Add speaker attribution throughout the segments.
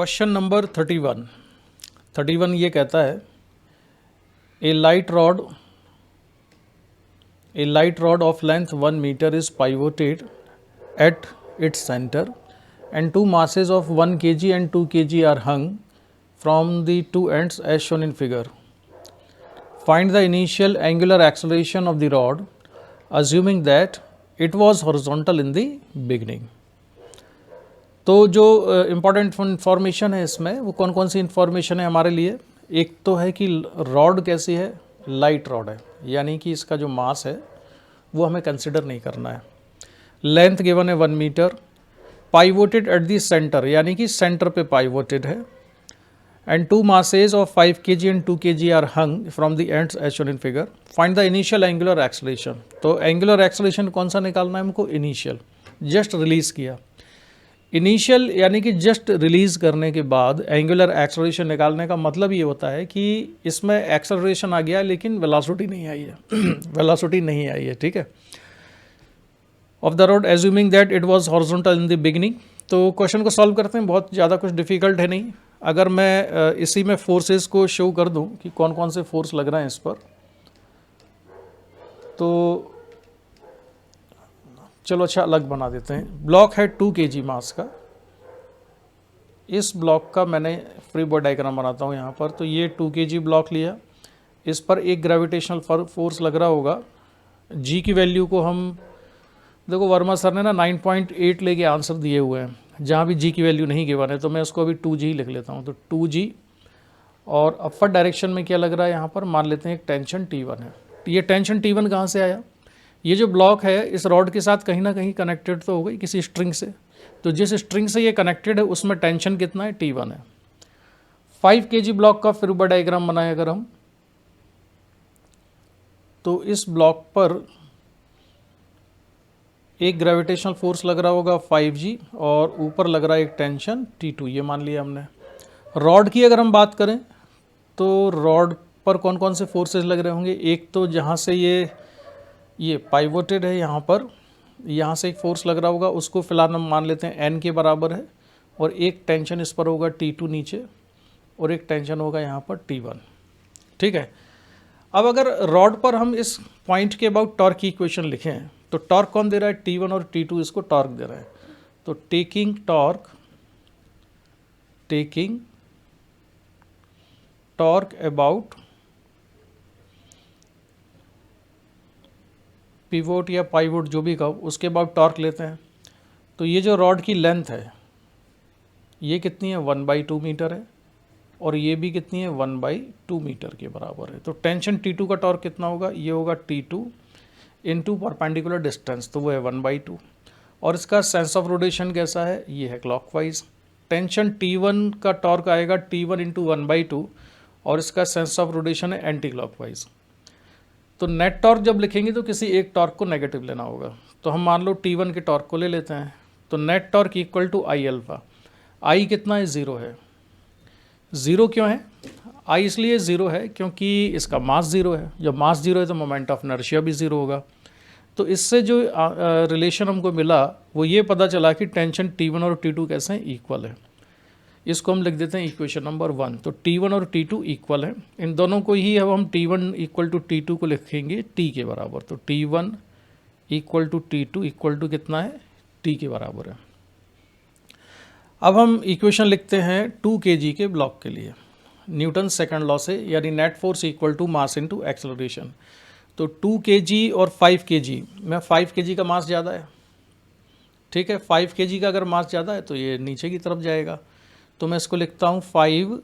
Speaker 1: Question number 31 ये कहता है a light rod of length 1 metre is pivoted at its centre and two masses of 1 kg and 2 kg are hung from the two ends as shown in figure. Find the initial angular acceleration of the rod assuming that it was horizontal in the beginning. तो जो important information है इसमें वो कौन कौन सी information है हमारे लिए। एक तो है कि रॉड कैसी है, लाइट रॉड है, यानी कि इसका जो मास है वो हमें कंसिडर नहीं करना है। लेंथ गिवन है 1 metre, pivoted at the centre यानी कि सेंटर पे पाइवोटेड है, and two masses of 5 kg and 2 kg are hung from the ends as shown in figure. Find the initial angular acceleration. तो angular acceleration कौन सा निकालना है हमको, इनिशियल, जस्ट रिलीज किया। इनिशियल यानी कि जस्ट रिलीज करने के बाद एंगुलर एक्सेलरेशन निकालने का मतलब ये होता है कि इसमें एक्सेलरेशन आ गया लेकिन वेलोसिटी नहीं आई है वेलोसिटी नहीं आई है, ठीक है, of the road assuming that it was horizontal in the beginning. तो क्वेश्चन को सॉल्व करते हैं, बहुत ज़्यादा कुछ डिफिकल्ट है नहीं। अगर मैं इसी में फोर्सेस को शो कर दूं कि कौन कौन से फोर्स लग रहे हैं इस पर, तो चलो अच्छा अलग बना देते हैं। ब्लॉक है 2 kg मास का, इस ब्लॉक का मैंने फ्री बॉडी डायग्राम बनाता हूँ यहाँ पर। तो ये 2 kg ब्लॉक लिया, इस पर एक ग्रेविटेशनल फोर्स लग रहा होगा। जी की वैल्यू को हम देखो, वर्मा सर ने ना 9.8 लेके आंसर दिए हुए हैं, जहाँ भी जी की वैल्यू नहीं गिवन है तो मैं उसको अभी 2g लिख लेता हूँ। तो 2g, और अपर डायरेक्शन में क्या लग रहा है यहाँ पर, मान लेते हैं एक टेंशन T1 है। ये टेंशन T1 कहाँ से आया, ये जो ब्लॉक है इस रॉड के साथ कहीं ना कहीं कनेक्टेड तो हो गई किसी स्ट्रिंग से। तो जिस स्ट्रिंग से ये कनेक्टेड है उसमें टेंशन कितना है, T1 है। 5 kg ब्लॉक का फिर ऊपर डायग्राम बनाए अगर हम, तो इस ब्लॉक पर एक ग्रेविटेशनल फोर्स लग रहा होगा 5g, और ऊपर लग रहा है एक टेंशन T2, ये मान लिया हमने। रॉड की अगर हम बात करें तो रॉड पर कौन कौन से फोर्सेस लग रहे होंगे, एक तो जहाँ से ये पाइवोटेड है यहाँ पर, यहाँ से एक फोर्स लग रहा होगा, उसको फिलहाल हम मान लेते हैं n के बराबर है, और एक टेंशन इस पर होगा T2 नीचे, और एक टेंशन होगा यहाँ पर T1, ठीक है। अब अगर रॉड पर हम इस पॉइंट के अबाउट टॉर्क की इक्वेशन लिखें तो टॉर्क कौन दे रहा है, T1 और T2 इसको टॉर्क दे रहा है। तो टेकिंग टॉर्क अबाउट पिवोट या पाइवोट जो भी कहो, उसके बाद टॉर्क लेते हैं। तो ये जो रॉड की लेंथ है ये कितनी है, 1/2 मीटर है, और ये भी कितनी है, 1/2 मीटर के बराबर है। तो टेंशन T2 का टॉर्क कितना होगा, ये होगा T2 इनटू परपेंडिकुलर डिस्टेंस, तो वो है 1/2। और इसका सेंस ऑफ रोटेशन कैसा है, ये है क्लॉकवाइज। टेंशन T1 का टॉर्क आएगा T1 इंटू 1/2, और इसका सेंस ऑफ रोटेशन है एंटी क्लॉकवाइज। तो नेट टॉर्क जब लिखेंगे तो किसी एक टॉर्क को नेगेटिव लेना होगा। तो हम मान लो T1 के टॉर्क को ले लेते हैं। तो net torque equal to I alpha. I कितना है, 0 है। 0 क्यों है, आई इसलिए 0 है क्योंकि इसका मास 0 है। जब मास 0 है तो मोमेंट ऑफ इनर्शिया भी 0 होगा। तो इससे जो रिलेशन हमको मिला वो ये पता चला कि टेंशन T1 और T2 कैसे हैं, इक्वल है। इसको हम लिख देते हैं इक्वेशन नंबर 1। तो T1 और T2 इक्वल है, इन दोनों को ही अब हम T1 इक्वल टू T2 को लिखेंगे T के बराबर। तो T1 equal to T2 equal to कितना है, T के बराबर है। अब हम इक्वेशन लिखते हैं 2 kg के ब्लॉक के लिए न्यूटन सेकंड लॉ से, यानी net force equal to mass into acceleration. तो 2 kg और 5 kg में 5 kg का मास ज़्यादा है, ठीक है। 5 kg का अगर मास ज़्यादा है तो ये नीचे की तरफ जाएगा। तो मैं इसको लिखता हूँ 5g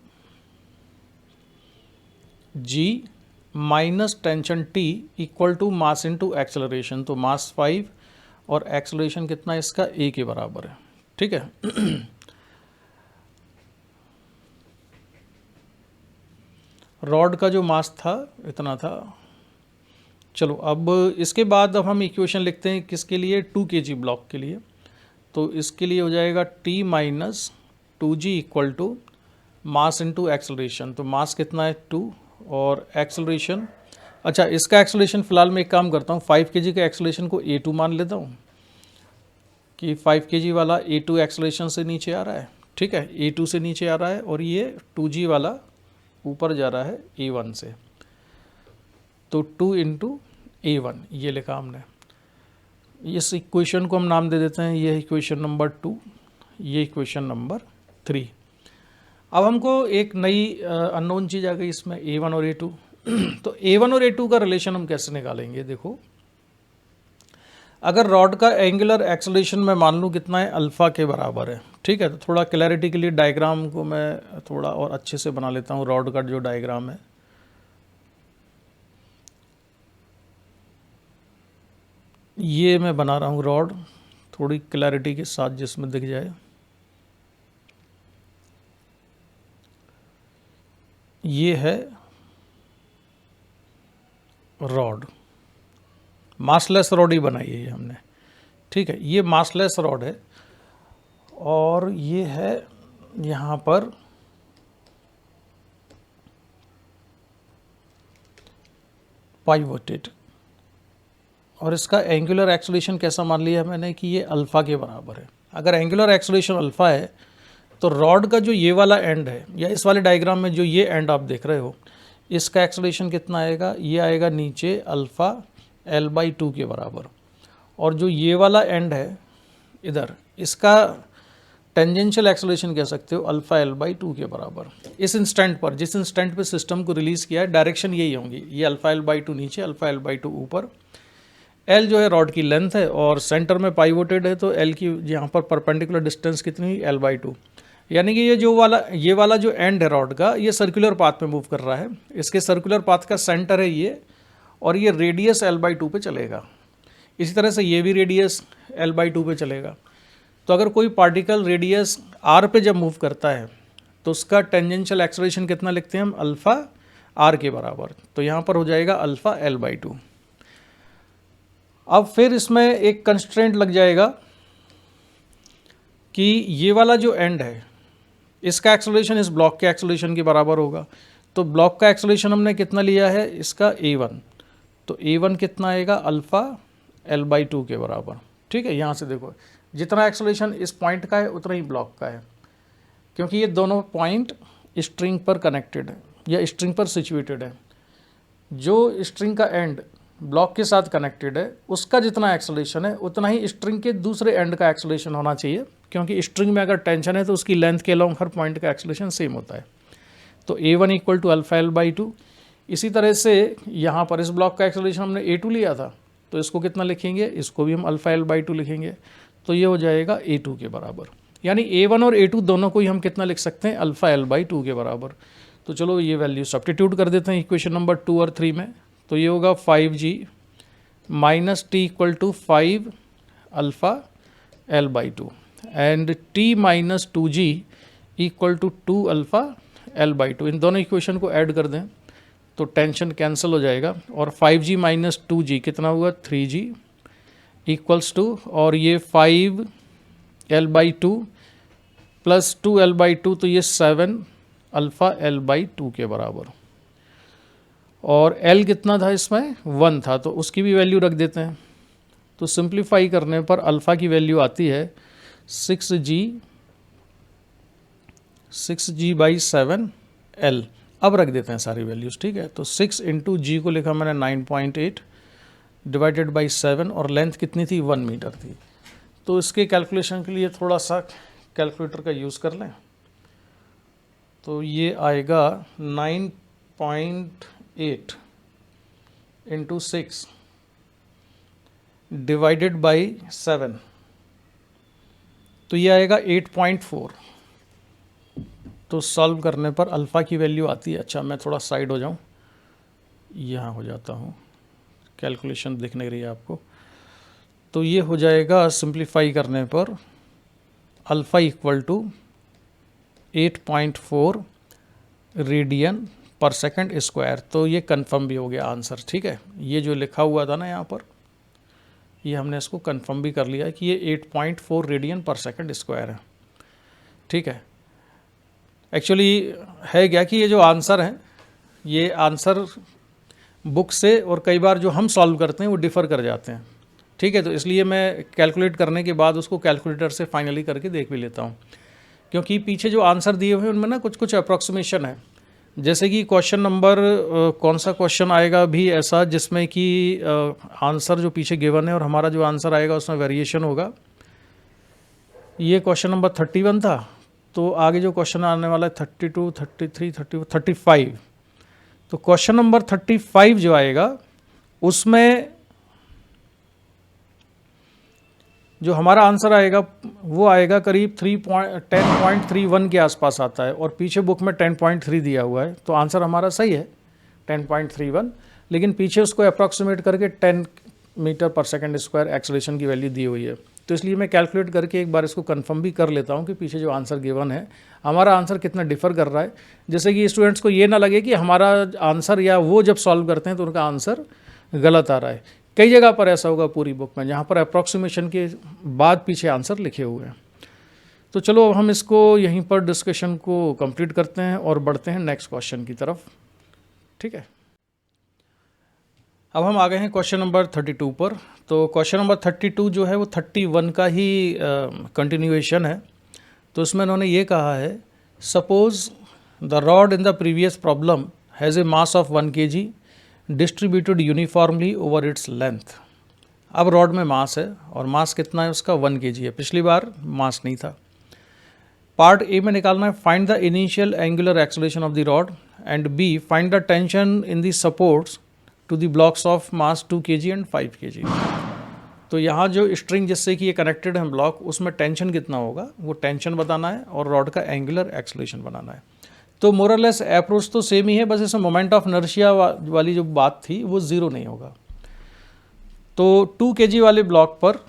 Speaker 1: minus tension T equal to mass into acceleration. तो मास 5 और एक्सेलरेशन कितना है इसका, a के बराबर है, ठीक है। रॉड का जो मास था इतना था। चलो अब इसके बाद अब हम इक्वेशन लिखते हैं किसके लिए, 2 kg ब्लॉक के लिए। तो इसके लिए हो जाएगा T minus 2g equal to mass into acceleration. तो मास कितना है 2, और एक्सेलरेशन, अच्छा इसका एक्सेलरेशन फिलहाल मैं एक काम करता हूँ, 5 kg के एक्सेलरेशन को a2 मान लेता हूँ कि 5 kg वाला a2 एक्सेलरेशन से नीचे आ रहा है, ठीक है, A2 से नीचे आ रहा है और ये 2G वाला ऊपर जा रहा है A1 से, तो 2 इंटू A1 ये लिखा हमने। इस इक्वेशन को हम नाम दे देते हैं, ये इक्वेशन नंबर 2, ये इक्वेशन नंबर 3। अब हमको एक नई अननोन चीज़ आ गई इसमें, A1 और A2। तो A1 और A2 का रिलेशन हम कैसे निकालेंगे? देखो, अगर रॉड का एंगुलर एक्सेलरेशन मैं मान लूँ कितना है, अल्फ़ा के बराबर है, ठीक है। तो थोड़ा क्लैरिटी के लिए डायग्राम को मैं थोड़ा और अच्छे से बना लेता हूँ, रॉड का जो डायग्राम है। ये मैं बना रहा हूँ रॉड, थोड़ी क्लैरिटी के साथ जिसमें दिख जाए। ये है रॉड, मासलेस रॉड ही बनाई है ये हमने, ठीक है। ये मासलेस रॉड है और ये है यहाँ पर पाइवोटेड, और इसका एंगुलर एक्सेलरेशन कैसा मान लिया मैंने कि ये अल्फ़ा के बराबर है। अगर एंगुलर एक्सेलरेशन अल्फ़ा है तो रॉड का जो ये वाला एंड है, या इस वाले डायग्राम में जो ये एंड आप देख रहे हो, इसका एक्सेलरेशन कितना आएगा? ये आएगा नीचे अल्फ़ा L/2 के बराबर। और जो ये वाला एंड है इधर, इसका टेंजेंशियल एक्सेलरेशन कह सकते हो अल्फ़ा L/2 के बराबर। इस इंस्टेंट पर, जिस इंस्टेंट पे सिस्टम को रिलीज़ किया है, डायरेक्शन यही होंगी, ये अल्फ़ा L/2 नीचे, अल्फ़ा L/2 ऊपर। L जो है रॉड की लेंथ है और सेंटर में पाइवोटेड है, तो L की यहाँ पर परपेंडिकुलर डिस्टेंस कितनी हुई? L/2। यानी कि ये वाला जो एंड है रॉड का, ये सर्कुलर पाथ में मूव कर रहा है। इसके सर्कुलर पाथ का सेंटर है ये, और ये रेडियस L/2 पे चलेगा। इसी तरह से ये भी रेडियस L/2 पे चलेगा। तो अगर कोई पार्टिकल रेडियस R पे जब मूव करता है तो उसका टेंजेंशियल एक्सेलरेशन कितना लिखते हैं हम? अल्फ़ा R के बराबर। तो यहाँ पर हो जाएगा अल्फ़ा L/2। अब फिर इसमें एक कंस्ट्रेंट लग जाएगा कि ये वाला जो एंड है, इसका एक्सेलरेशन इस ब्लॉक के एक्सेलरेशन के बराबर होगा। तो ब्लॉक का एक्सेलरेशन हमने कितना लिया है? इसका A1। तो A1 कितना आएगा? अल्फ़ा L/2 के बराबर, ठीक है। यहाँ से देखो, जितना एक्सेलरेशन इस पॉइंट का है उतना ही ब्लॉक का है, क्योंकि ये दोनों पॉइंट स्ट्रिंग पर कनेक्टेड है या स्ट्रिंग पर सिचुएटेड है। जो स्ट्रिंग का एंड ब्लॉक के साथ कनेक्टेड है, उसका जितना एक्सेलरेशन है उतना ही स्ट्रिंग के दूसरे एंड का एक्सेलरेशन होना चाहिए, क्योंकि स्ट्रिंग में अगर टेंशन है तो उसकी लेंथ के अलोंग हर पॉइंट का एक्सेलरेशन सेम होता है। तो A1 equal to alpha L/2। इसी तरह से यहाँ पर इस ब्लॉक का एक्सेलरेशन हमने A2 लिया था, तो इसको कितना लिखेंगे? इसको भी हम अल्फ़ा L/2 लिखेंगे। तो ये हो जाएगा A2 के बराबर। यानी A1 और A2 दोनों को ही हम कितना लिख सकते हैं? अल्फ़ा L/2 के बराबर। तो चलो ये वैल्यू सब्स्टिट्यूट कर देते हैं इक्वेशन नंबर 2 और 3 में। तो ये होगा 5G minus T equal to 5 alpha L/2 and T minus 2G equal to 2 alpha L/2। इन दोनों इक्वेशन को ऐड कर दें तो टेंशन कैंसिल हो जाएगा, और 5G माइनस 2G कितना हुआ? 3G इक्वल्स टू, और ये 5 L/2 प्लस 2 L/2, तो ये 7 अल्फ़ा L/2 के बराबर। और L कितना था इसमें? 1 था, तो उसकी भी वैल्यू रख देते हैं। तो सिंप्लीफाई करने पर अल्फ़ा की वैल्यू आती है 6G/7 L। अब रख देते हैं सारी वैल्यूज़, ठीक है। तो 6 इंटू G को लिखा मैंने 9.8 डिवाइडेड बाई 7, और लेंथ कितनी थी? 1 मीटर थी। तो इसके कैलकुलेशन के लिए थोड़ा सा कैलकुलेटर का यूज़ कर लें। तो ये आएगा 9.8 इंटू 6 डिवाइडेड बाई 7, तो ये आएगा 8.4। तो सॉल्व करने पर अल्फ़ा की वैल्यू आती है, अच्छा मैं थोड़ा साइड हो जाऊं, यहाँ हो जाता हूँ, कैलकुलेशन दिख नहीं रही है आपको। तो ये हो जाएगा सिंप्लीफाई करने पर अल्फ़ा इक्वल टू 8.4 रेडियन पर सेकंड स्क्वायर। तो ये कंफर्म भी हो गया आंसर, ठीक है। ये जो लिखा हुआ था ना यहाँ पर, ये हमने इसको कंफर्म भी कर लिया है कि ये 8.4 रेडियन पर सेकंड स्क्वायर है, ठीक है। एक्चुअली है क्या कि ये जो आंसर है, ये आंसर बुक से और कई बार जो हम सॉल्व करते हैं वो डिफ़र कर जाते हैं, ठीक है। तो इसलिए मैं कैलकुलेट करने के बाद उसको कैलकुलेटर से फाइनली करके देख भी लेता हूँ क्योंकि पीछे जो आंसर दिए हुए हैं उनमें ना कुछ कुछ अप्रॉक्सीमेशन है। जैसे कि क्वेश्चन नंबर कौन सा क्वेश्चन आएगा भी ऐसा जिसमें कि आंसर जो पीछे गिवन है और हमारा जो आंसर आएगा उसमें वेरिएशन होगा। ये क्वेश्चन नंबर 31 था, तो आगे जो क्वेश्चन आने वाला है 32, 33, 35। तो क्वेश्चन नंबर 35 जो आएगा उसमें जो हमारा आंसर आएगा वो आएगा करीब 10.31 के आसपास आता है, और पीछे बुक में 10.3 दिया हुआ है, तो आंसर हमारा सही है 10.31, लेकिन पीछे उसको अप्रॉक्सीमेट करके 10 मीटर पर सेकंड स्क्वायर एक्सेलरेशन की वैल्यू दी हुई है। तो इसलिए मैं कैलकुलेट करके एक बार इसको कंफर्म भी कर लेता हूँ कि पीछे जो आंसर गिवन है हमारा आंसर कितना डिफर कर रहा है, जैसे कि स्टूडेंट्स को ये ना लगे कि हमारा आंसर या वो जब सॉल्व करते हैं तो उनका आंसर गलत आ रहा है। कई जगह पर ऐसा होगा पूरी बुक में जहाँ पर अप्रॉक्सीमेशन के बाद पीछे आंसर लिखे हुए हैं। तो चलो अब हम इसको यहीं पर डिस्कशन को कंप्लीट करते हैं और बढ़ते हैं नेक्स्ट क्वेश्चन की तरफ। ठीक है, अब हम आ गए हैं क्वेश्चन नंबर 32 पर। तो क्वेश्चन नंबर 32 जो है वो 31 का ही कंटिन्यूएशन है। तो उसमें उन्होंने ये कहा है, suppose the rod in the previous problem has a mass of 1 kg distributed uniformly over its length. अब रॉड में मास है और मास कितना है उसका 1 kg है, पिछली बार मास नहीं था। पार्ट ए में निकालना है, find the initial angular acceleration of the rod, and B find the tension in the supports to the blocks of mass 2 kg and 5 kg। तो यहाँ जो स्ट्रिंग जिससे कि ये कनेक्टेड है ब्लॉक, उसमें टेंशन कितना होगा वो टेंशन बताना है और रॉड का एंगुलर एक्सेलरेशन बनाना है। तो मोरलेस अप्रोच तो सेम ही है, बस इसमें मोमेंट ऑफ इनर्शिया वाली जो बात थी वो ज़ीरो नहीं होगा। तो 2 kg वाले ब्लॉक पर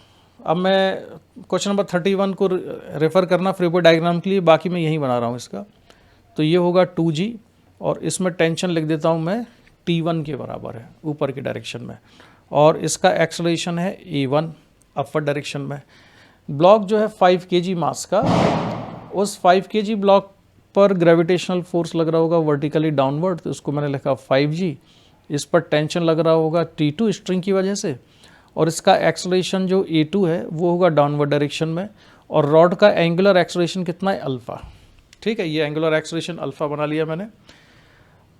Speaker 1: अब मैं क्वेश्चन नंबर 31 को रेफ़र करना फ्रेबो डायग्राम के लिए, बाकी मैं यहीं बना रहा हूँ इसका। तो ये होगा 2g और इसमें टेंशन लिख देता हूँ मैं T1 के बराबर है ऊपर की डायरेक्शन में, और इसका एक्सेलरेशन है A1 अपर डायरेक्शन में। ब्लॉक जो है 5 kg मास का, उस 5 kg ब्लॉक पर ग्रेविटेशनल फोर्स लग रहा होगा वर्टिकली डाउनवर्ड, तो उसको मैंने लिखा 5g। इस पर टेंशन लग रहा होगा T2 स्ट्रिंग की वजह से, और इसका एक्सेलरेशन जो A2 है वो होगा डाउनवर्ड डायरेक्शन में, और रॉड का एंगुलर एक्सेलरेशन कितना है अल्फ़ा। ठीक है, ये एंगुलर एक्सेलरेशन अल्फ़ा बना लिया मैंने।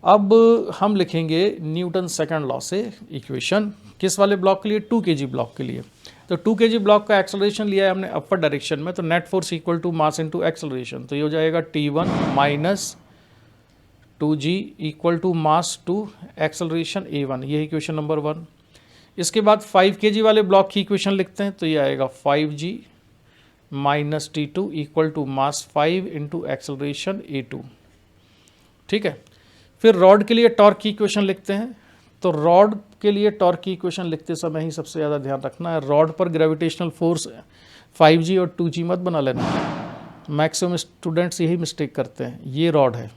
Speaker 1: अब हम लिखेंगे न्यूटन सेकंड लॉ से इक्वेशन, किस वाले ब्लॉक के लिए, 2 kg ब्लॉक के लिए। तो 2 kg ब्लॉक का एक्सेलरेशन लिया है हमने अपर डायरेक्शन में, तो net force equal to mass into acceleration, तो ये हो जाएगा T1 minus 2g equal to mass two acceleration A1। ये इक्वेशन नंबर 1। इसके बाद 5 kg वाले ब्लॉक की इक्वेशन लिखते हैं, तो ये आएगा 5g minus T2 equal to mass 5 into acceleration A2। ठीक है, फिर रॉड के लिए टॉर्क की इक्वेशन लिखते हैं। तो रॉड के लिए टॉर्क की इक्वेशन लिखते समय ही सबसे ज़्यादा ध्यान रखना है, रॉड पर ग्रेविटेशनल फोर्स 5g और 2g मत बना लेना। मैक्सिमम स्टूडेंट्स यही मिस्टेक करते हैं। ये रॉड है,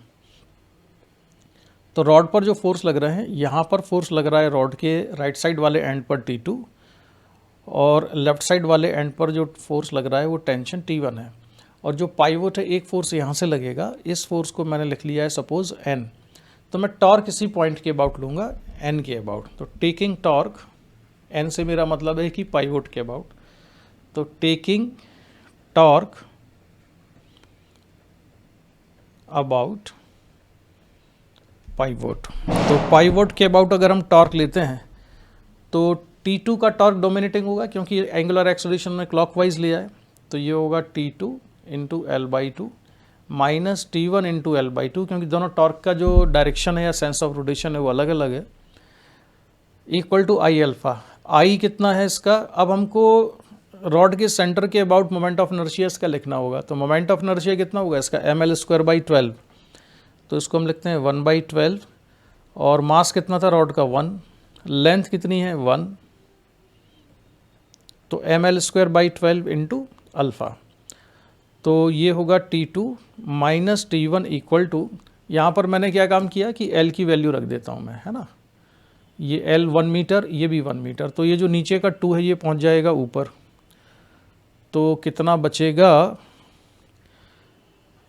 Speaker 1: तो रॉड पर जो फोर्स लग रहे हैं, यहाँ पर फोर्स लग रहा है रॉड के राइट साइड वाले एंड पर T2, और लेफ्ट साइड वाले एंड पर जो फोर्स लग रहा है वो टेंशन T1 है। और जो पाइवोट है एक फोर्स यहाँ से लगेगा, इस फोर्स को मैंने लिख लिया है सपोज N। तो मैं टॉर्क इसी पॉइंट के अबाउट लूँगा, N के अबाउट। तो टेकिंग टॉर्क, N से मेरा मतलब है कि पाइवोट के अबाउट, तो टेकिंग टॉर्क अबाउट पाइवोट। तो पाइवोट के अबाउट अगर हम टॉर्क लेते हैं तो T2 का टॉर्क डोमिनेटिंग होगा, क्योंकि एंगुलर एक्सेलरेशन में क्लॉकवाइज लिया है, तो ये होगा T2 into L/2 minus T1 into L/2, क्योंकि दोनों टॉर्क का जो डायरेक्शन है या सेंस ऑफ रोटेशन है वो अलग अलग है, equal to I alpha. I कितना है इसका, अब हमको रॉड के सेंटर के अबाउट मोमेंट ऑफ इनर्शिया इसका लिखना होगा। तो मोमेंट ऑफ इनर्शिया कितना होगा इसका, mL²/12। तो इसको हम लिखते हैं 1/12, और मास कितना था रॉड का 1, लेंथ कितनी है 1, तो mL²/12 इंटू अल्फ़ा। तो ये होगा T2 minus T1 equal to, यहाँ पर मैंने क्या काम किया कि L की वैल्यू रख देता हूँ मैं, है ना। ये L 1 मीटर, ये भी 1 मीटर, तो ये जो नीचे का 2 है ये पहुँच जाएगा ऊपर। तो कितना बचेगा,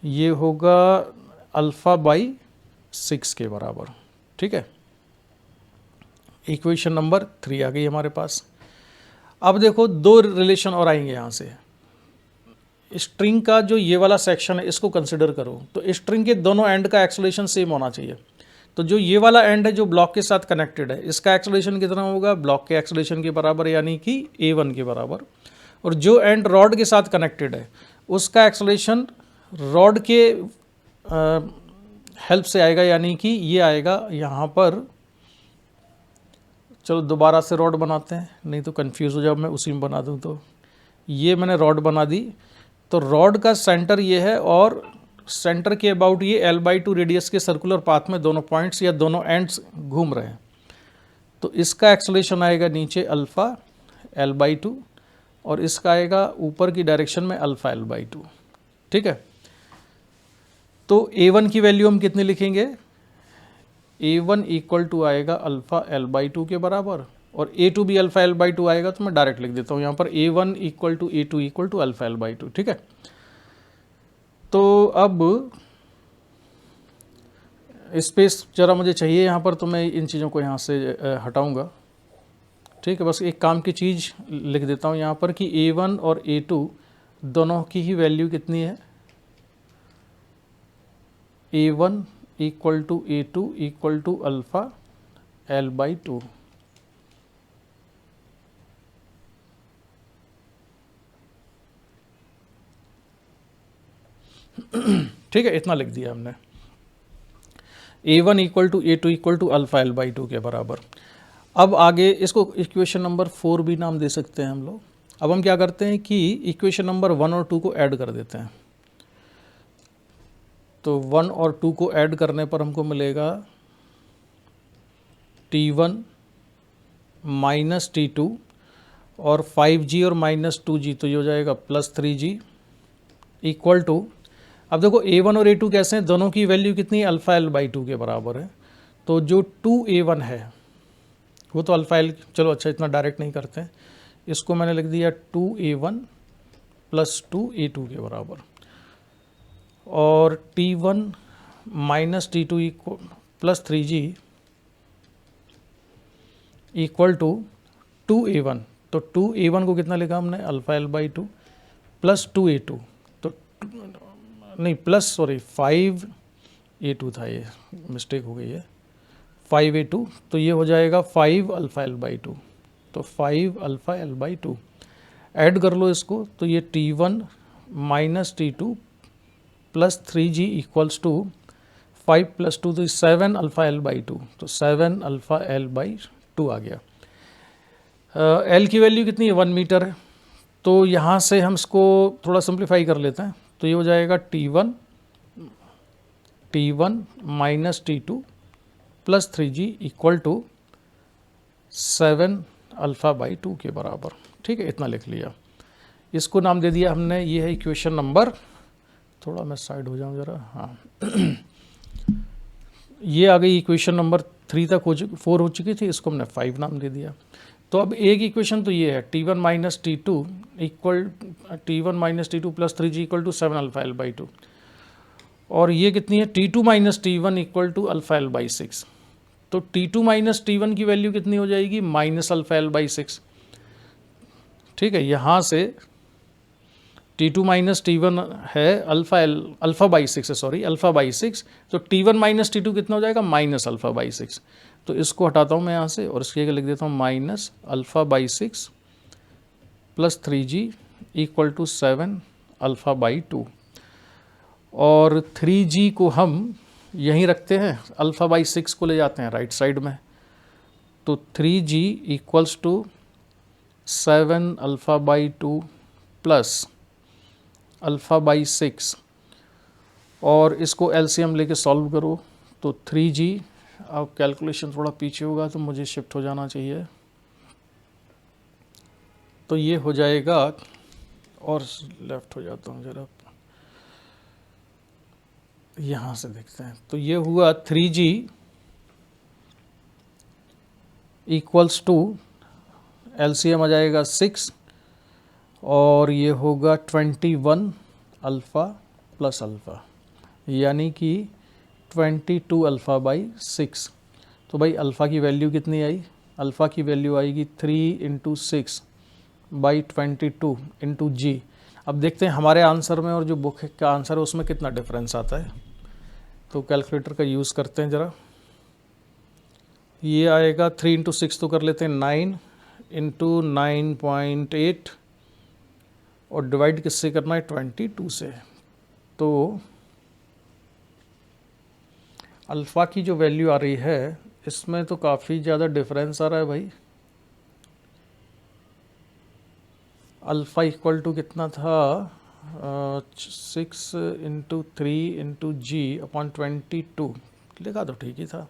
Speaker 1: ये होगा α/6 के बराबर। ठीक है, इक्वेशन नंबर 3 आ गई हमारे पास। अब देखो दो रिलेशन और आएंगे यहाँ से। स्ट्रिंग का जो ये वाला सेक्शन है इसको कंसिडर करो, तो स्ट्रिंग के दोनों एंड का एक्सेलरेशन सेम होना चाहिए। तो जो ये वाला एंड है जो ब्लॉक के साथ कनेक्टेड है, इसका एक्सेलरेशन कितना होगा, ब्लॉक के एक्सेलरेशन के बराबर, यानी कि a1 के बराबर। और जो एंड रॉड के साथ कनेक्टेड है उसका एक्सेलरेशन रॉड के हेल्प से आएगा, यानी कि ये आएगा यहाँ पर। चलो दोबारा से रॉड बनाते हैं, नहीं तो कंफ्यूज हो जाओ, मैं उसी में बना दूँ। तो ये मैंने रॉड बना दी, तो रॉड का सेंटर ये है और सेंटर के अबाउट ये l/2 रेडियस के सर्कुलर पाथ में दोनों पॉइंट्स या दोनों एंड्स घूम रहे हैं। तो इसका एक्सेलरेशन आएगा नीचे अल्फ़ा l/2 और इसका आएगा ऊपर की डायरेक्शन में अल्फ़ा l/2। ठीक है, तो a1 की वैल्यू हम कितनी लिखेंगे, a1 इक्वल टू आएगा अल्फ़ा l/2 के बराबर, और a2 भी अल्फ़ा l/2 आएगा, तो मैं डायरेक्ट लिख देता हूँ यहाँ पर a1 equal to a2 equal to alpha l/2। ठीक है, तो अब स्पेस ज़रा मुझे चाहिए यहाँ पर, तो मैं इन चीज़ों को यहाँ से हटाऊँगा। ठीक है, बस एक काम की चीज़ लिख देता हूँ यहाँ पर कि a1 और a2 दोनों की ही वैल्यू कितनी है, a1 equal to a2 equal to alpha l/2। ठीक है, इतना लिख दिया हमने, a1 equal to a2 equal to alpha l/2 के बराबर। अब आगे इसको इक्वेशन नंबर 4 भी नाम दे सकते हैं हम लोग। अब हम क्या करते हैं कि इक्वेशन नंबर 1 और 2 को ऐड कर देते हैं। तो 1 और 2 को ऐड करने पर हमको मिलेगा t1 माइनस t2 और 5g और माइनस 2g, तो ये हो जाएगा प्लस 3g इक्वल टू, अब देखो a1 और a2 कैसे हैं, दोनों की वैल्यू कितनी है, अल्फ़ा l/2 के बराबर है। तो जो 2a1 है वो तो अल्फ़ा l, चलो अच्छा इतना डायरेक्ट नहीं करते हैं, इसको मैंने लिख दिया 2a1 प्लस 2a2 के बराबर, और t1 minus t2 plus 3g equal to 2a1। तो 2a1 को कितना लिखा हमने, अल्फ़ा l/2 प्लस 2a2, तो नहीं प्लस सॉरी 5a2 था, ये मिस्टेक हो गई है, 5a2, तो ये हो जाएगा 5 अल्फ़ा l/2। तो 5 अल्फ़ा l/2 ऐड कर लो इसको, तो ये t1 minus t2 plus 3g equals to 5 plus 2 तो 7 अल्फ़ा l/2, तो 7 अल्फ़ा l/2 आ गया। l की वैल्यू कितनी है, 1 मीटर है। तो यहाँ से हम इसको थोड़ा सिंप्लीफाई कर लेते हैं, तो ये हो जाएगा t1 minus t2 plus 3g equal to 7 alpha के बराबर। ठीक है, इतना लिख लिया, इसको नाम दे दिया हमने, ये है इक्वेशन नंबर, थोड़ा मैं साइड हो जाऊँ ज़रा, हाँ ये आ गई इक्वेशन नंबर 3 तक 4 हो चुकी थी, इसको हमने 5 नाम दे दिया। तो अब एक इक्वेशन तो ये है t1 minus t2 equal t1 minus t2 plus 3g equal to 7 alpha l/2, और ये कितनी है, t2 minus t1 equal to alpha l/6। तो t2 माइनस t1 की वैल्यू कितनी हो जाएगी, माइनस अल्फ़ा l/6। ठीक है, यहाँ से t2 माइनस t1 है अल्फ़ा/6 है, सॉरी अल्फ़ा/6, तो t1 माइनस t2 कितना हो जाएगा, माइनस अल्फ़ा/6। तो इसको हटाता हूँ मैं यहाँ से और इसके आगे लिख देता हूँ माइनस अल्फ़ा/6 प्लस 3g इक्वल टू 7 अल्फ़ा/2, और 3g को हम यहीं रखते हैं, अल्फ़ा/6 को ले जाते हैं राइट साइड में, तो 3g इक्वल्स टू 7 अल्फ़ा/2 प्लस अल्फ़ा/6, और इसको एलसीएम लेके सॉल्व करो, तो 3g, अब कैलकुलेशन थोड़ा पीछे होगा तो मुझे शिफ्ट हो जाना चाहिए, तो ये हो जाएगा, और लेफ्ट हो जाता हूँ ज़रा, यहाँ से देखते हैं, तो ये हुआ 3g इक्वल्स टू एलसीएम आ जाएगा 6, और ये होगा 21 अल्फ़ा प्लस अल्फ़ा, यानी कि 22 अल्फ़ा/6। तो भाई अल्फ़ा की वैल्यू कितनी आई, अल्फ़ा की वैल्यू आएगी 3 × 6/22 × g। अब देखते हैं हमारे आंसर में और जो बुक का आंसर है उसमें कितना डिफरेंस आता है। तो कैलकुलेटर का यूज़ करते हैं ज़रा। ये आएगा 3 × 6 तो कर लेते हैं 9 × 9.8 और डिवाइड किससे करना है 22 से। तो अल्फ़ा की जो वैल्यू आ रही है इसमें तो काफ़ी ज़्यादा डिफरेंस आ रहा है भाई। अल्फ़ा इक्वल टू कितना था 6 × 3 × G/22 लिखा तो ठीक ही था।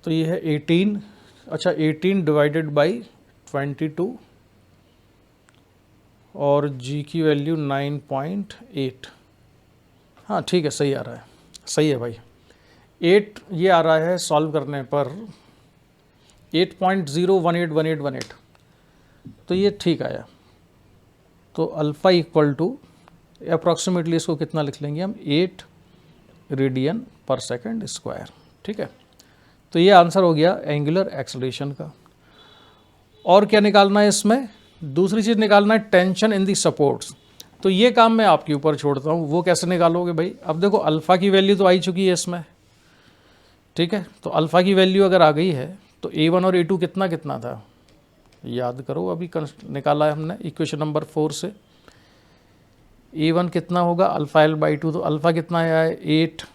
Speaker 1: तो ये है 18, अच्छा 18 डिवाइडेड बाई 22 और G की वैल्यू 9.8। हाँ ठीक है, सही आ रहा है, सही है भाई। 8 ये आ रहा है सॉल्व करने पर 8.01818, तो ये ठीक आया। तो अल्फ़ा इक्वल टू अप्रॉक्सीमेटली इसको कितना लिख लेंगे हम 8 रेडियन पर सेकंड स्क्वायर। ठीक है, तो ये आंसर हो गया एंगुलर एक्सेलरेशन का। और क्या निकालना है इसमें, दूसरी चीज़ निकालना है टेंशन इन दी सपोर्ट्स। तो ये काम मैं आपके ऊपर छोड़ता हूँ, वो कैसे निकालोगे भाई। अब देखो अल्फ़ा की वैल्यू तो आई चुकी है इसमें, ठीक है। तो अल्फ़ा की वैल्यू अगर आ गई है तो A1 और A2 कितना कितना था याद करो, अभी निकाला है हमने इक्वेशन नंबर 4 से। A1 कितना होगा αl/2, तो अल्फ़ा कितना आया है 8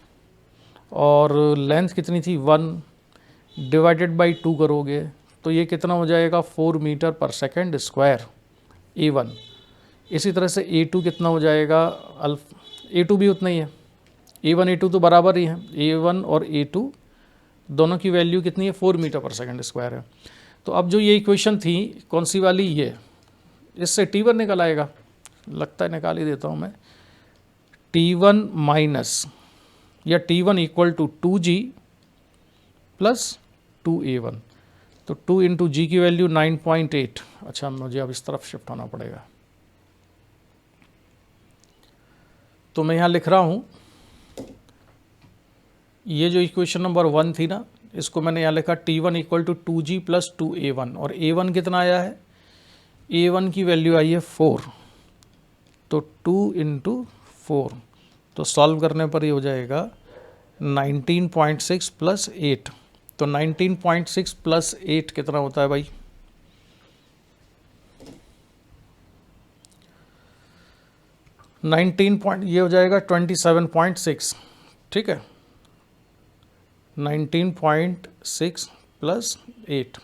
Speaker 1: और लेंथ कितनी थी 1 डिवाइडेड बाई 2 करोगे तो ये कितना हो जाएगा 4 मीटर पर सेकंड स्क्वायर A1। इसी तरह से A2 कितना हो जाएगा, A2 भी उतना ही है, A1 A2 तो बराबर ही है, A1 और A2 दोनों की वैल्यू कितनी है 4 मीटर पर सेकंड स्क्वायर है। तो अब जो ये इक्वेशन थी कौन सी वाली, ये इससे T1 निकल आएगा, लगता है निकाल ही देता हूँ मैं। T1 माइनस या T1 equal to 2G plus 2A1, तो 2 × G की वैल्यू 9.8। अच्छा मुझे अब इस तरफ शिफ्ट होना पड़ेगा, तो मैं यहाँ लिख रहा हूँ ये जो इक्वेशन नंबर 1 थी ना, इसको मैंने यहाँ लिखा T1 equal to 2G plus 2A1 और A1 कितना आया है, A1 की वैल्यू आई है 4, तो 2 × 4, तो सॉल्व करने पर ये हो जाएगा 19.6 प्लस 8। तो 19.6 प्लस 8 कितना होता है भाई, ये हो जाएगा 27.6। ठीक है, 19.6 प्लस 8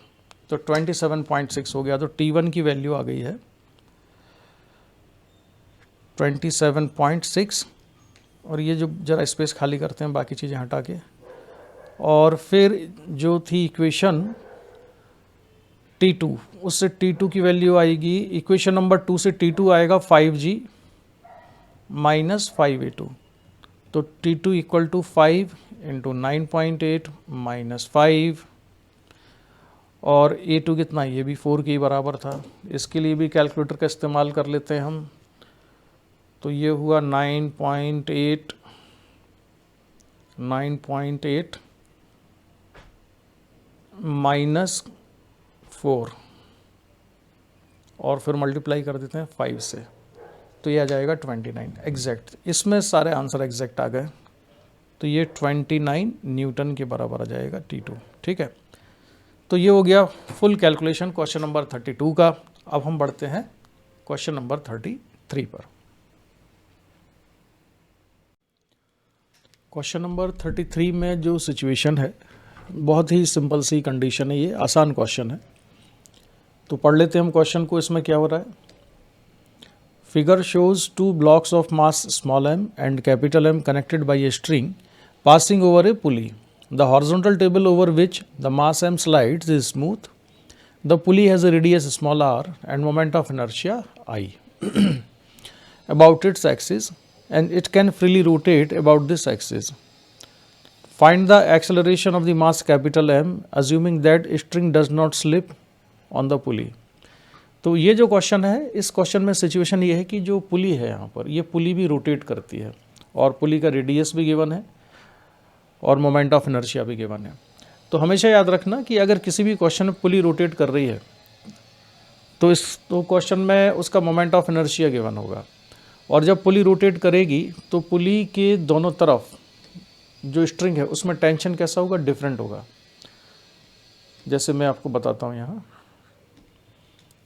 Speaker 1: तो 27.6 हो गया। तो T1 की वैल्यू आ गई है 27.6 और ये जो ज़रा स्पेस खाली करते हैं बाकी चीज़ें हटा के। और फिर जो थी इक्वेशन T2, उससे T2 की वैल्यू आएगी, इक्वेशन नंबर 2 से T2 आएगा 5G माइनस 5A2, तो T2 इक्वल टू 5 × 9.8 माइनस 5 और A2 कितना, ये भी 4 के बराबर था। इसके लिए भी कैलकुलेटर का इस्तेमाल कर लेते हैं हम, तो ये हुआ 9.8 माइनस 4 और फिर मल्टीप्लाई कर देते हैं 5 से, तो ये आ जाएगा 29 एग्जैक्ट। इसमें सारे आंसर एग्जैक्ट आ गए, तो ये 29 न्यूटन के बराबर आ जाएगा T2। ठीक है, तो ये हो गया फुल कैलकुलेशन क्वेश्चन नंबर 32 का। अब हम बढ़ते हैं क्वेश्चन नंबर 33 पर। क्वेश्चन नंबर 33 में जो सिचुएशन है बहुत ही सिंपल सी कंडीशन है, ये आसान क्वेश्चन है, तो पढ़ लेते हैं हम क्वेश्चन को। इसमें क्या हो रहा है, figure shows 2 blocks of mass small m and capital M connected by a string passing over a pulley. The horizontal table over which the mass m slides is smooth. The pulley has a radius small r and moment of inertia I about its axis and it can freely rotate about this axis. Find the acceleration of the mass capital M assuming that string does not slip on the pulley. तो ये जो question है, इस question में situation ये है कि जो पुली है यहाँ पर, ये पुली भी रोटेट करती है और पुली का रेडियस भी गिवन है और मोमेंट ऑफ इनर्शिया भी गिवन है। तो हमेशा याद रखना कि अगर किसी भी क्वेश्चन में पुली रोटेट कर रही है तो क्वेश्चन में उसका मोमेंट ऑफ इनर्शिया गिवन होगा, और जब पुली रोटेट करेगी तो पुली के दोनों तरफ जो स्ट्रिंग है उसमें टेंशन कैसा होगा, डिफरेंट होगा। जैसे मैं आपको बताता हूँ, यहाँ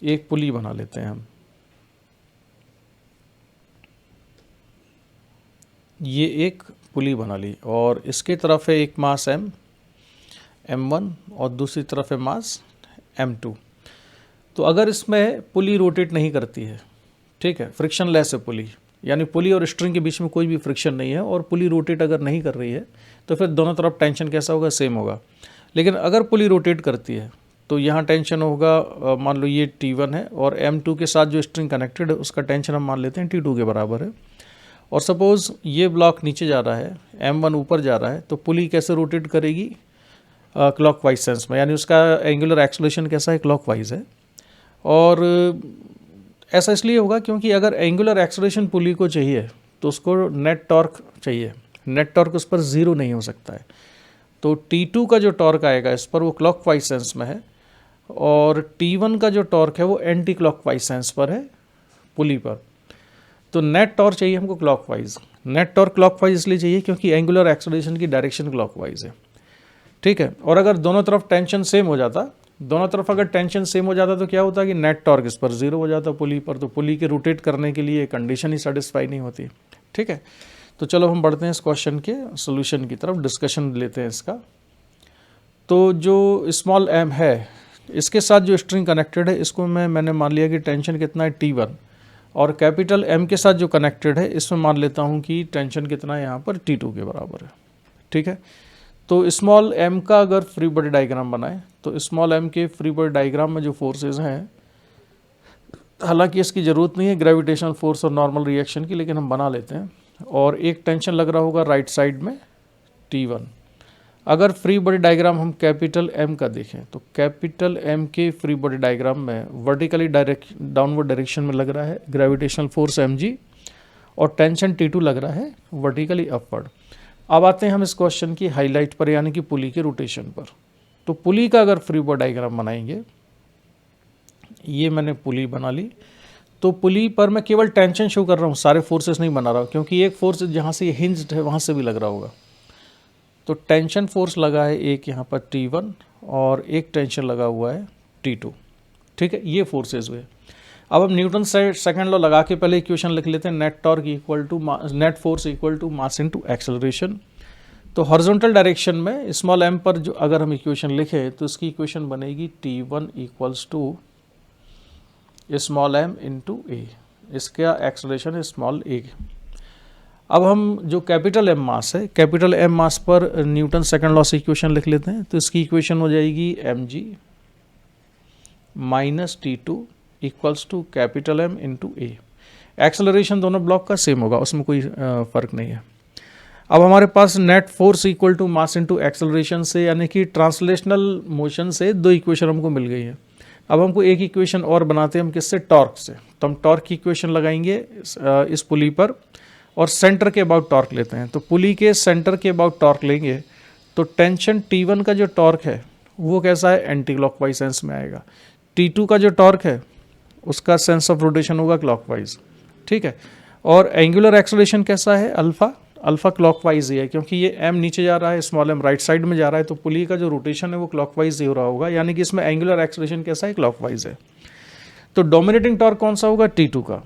Speaker 1: एक पुली बना लेते हैं हम, ये एक पुली बना ली और इसके तरफ है एक मास m1 और दूसरी तरफ है मास m2। तो अगर इसमें पुली रोटेट नहीं करती है, ठीक है, फ्रिक्शन लेस है पुली, यानी पुली और स्ट्रिंग के बीच में कोई भी फ्रिक्शन नहीं है, और पुली रोटेट अगर नहीं कर रही है तो फिर दोनों तरफ टेंशन कैसा होगा, सेम होगा। लेकिन अगर पुली रोटेट करती है तो यहाँ टेंशन होगा, मान लो ये T1 है और M2 के साथ जो स्ट्रिंग कनेक्टेड है उसका टेंशन हम मान लेते हैं T2 के बराबर है। और सपोज़ ये ब्लॉक नीचे जा रहा है, M1 ऊपर जा रहा है, तो पुली कैसे रोटेट करेगी, क्लॉकवाइज सेंस में, यानी उसका एंगुलर एक्सेलरेशन कैसा है, क्लॉकवाइज है। और ऐसा इसलिए होगा क्योंकि अगर एंगुलर एक्सेलरेशन पुली को चाहिए तो उसको नेट टॉर्क चाहिए, नेट टॉर्क उस पर ज़ीरो नहीं हो सकता है। तो T2 का जो टॉर्क आएगा इस पर वो क्लॉकवाइज सेंस में है, और T1 का जो टॉर्क है वो एंटी क्लॉकवाइज सेंस पर है पुली पर। तो नेट टॉर्क चाहिए हमको क्लॉकवाइज। नेट टॉर्क क्लॉकवाइज इसलिए चाहिए क्योंकि एंगुलर एक्सेलरेशन की डायरेक्शन क्लॉकवाइज है, ठीक है। और अगर दोनों तरफ टेंशन सेम हो जाता, दोनों तरफ अगर टेंशन सेम हो जाता तो क्या होता कि नेट टॉर्क इस पर ज़ीरो हो जाता पुली पर, तो पुली के रोटेट करने के लिए कंडीशन ही सेटिस्फाई नहीं होती, ठीक है। तो चलो हम बढ़ते हैं इस क्वेश्चन के सोल्यूशन की तरफ, डिस्कशन लेते हैं इसका। तो जो स्मॉल m है इसके साथ जो स्ट्रिंग कनेक्टेड है इसको मैंने मान लिया कि टेंशन कितना है T1, और कैपिटल M के साथ जो कनेक्टेड है इसमें मान लेता हूँ कि टेंशन कितना है यहाँ पर T2 के बराबर है, ठीक है। तो स्मॉल m का अगर फ्री बॉडी डायग्राम बनाएं तो स्मॉल m के फ्री बॉडी डायग्राम में जो फोर्सेज हैं, हालांकि इसकी ज़रूरत नहीं है ग्रेविटेशनल फोर्स और नॉर्मल रिएक्शन की, लेकिन हम बना लेते हैं। और एक टेंशन लग रहा होगा राइट साइड में T1। अगर फ्री बॉडी डायग्राम हम कैपिटल M का देखें तो कैपिटल M के फ्री बॉडी डायग्राम में वर्टिकली डाउनवर्ड डायरेक्शन में लग रहा है ग्रेविटेशनल फोर्स mg, और टेंशन T2 लग रहा है वर्टिकली अपवर्ड। अब आते हैं हम इस क्वेश्चन की हाईलाइट पर, यानी कि पुली के रोटेशन पर। तो पुली का अगर फ्री बॉडी डायग्राम बनाएंगे, ये मैंने पुली बना ली, तो पुली पर मैं केवल टेंशन शो कर रहा हूँ, सारे फोर्सेस नहीं बना रहा हूँ, क्योंकि एक फोर्स जहाँ से ये हिंज्ड है वहाँ से भी लग रहा होगा। तो टेंशन फोर्स लगा है एक यहाँ पर T1 और एक टेंशन लगा हुआ है T2, ठीक है, ये फोर्सेस हुए। अब हम न्यूटन सेकंड लॉ लगा के पहले इक्वेशन लिख लेते हैं, net torque equal to net force equal to mass into acceleration. तो हॉरिजॉन्टल डायरेक्शन में स्मॉल m पर जो अगर हम इक्वेशन लिखें तो इसकी इक्वेशन बनेगी T1 equals to small m into a, इसका एक्सेलरेशन है स्मॉल a। अब हम जो कैपिटल M मास है, कैपिटल M मास पर न्यूटन सेकंड लॉ से इक्वेशन लिख लेते हैं। तो इसकी इक्वेशन हो जाएगी mg minus T2 equals to capital M into a. Acceleration दोनों ब्लॉक का सेम होगा, उसमें कोई फ़र्क नहीं है। अब हमारे पास net force equal to mass into acceleration से, यानी कि ट्रांसलेशनल मोशन से दो इक्वेशन हमको मिल गई है। अब हमको एक इक्वेशन और बनाते हैं हम, किससे, टॉर्क से। तो हम टॉर्क की इक्वेशन लगाएंगे इस पुली पर, और सेंटर के अबाउट टॉर्क लेते हैं। तो पुली के सेंटर के अबाउट टॉर्क लेंगे तो टेंशन T1 का जो टॉर्क है वो कैसा है, एंटी क्लॉकवाइज सेंस में आएगा। T2 का जो टॉर्क है उसका सेंस ऑफ रोटेशन होगा क्लॉकवाइज, ठीक है। और एंगुलर एक्सेलरेशन कैसा है, अल्फा, अल्फा क्लॉकवाइज ही है, क्योंकि ये m नीचे जा रहा है, स्मॉल m राइट साइड में जा रहा है, तो पुली का जो रोटेशन है वो क्लॉकवाइज ही हो रहा होगा, यानी कि इसमें एंगुलर एक्सेलरेशन कैसा है, क्लॉकवाइज है। तो डोमिनेटिंग टॉर्क कौन सा होगा, T2 का।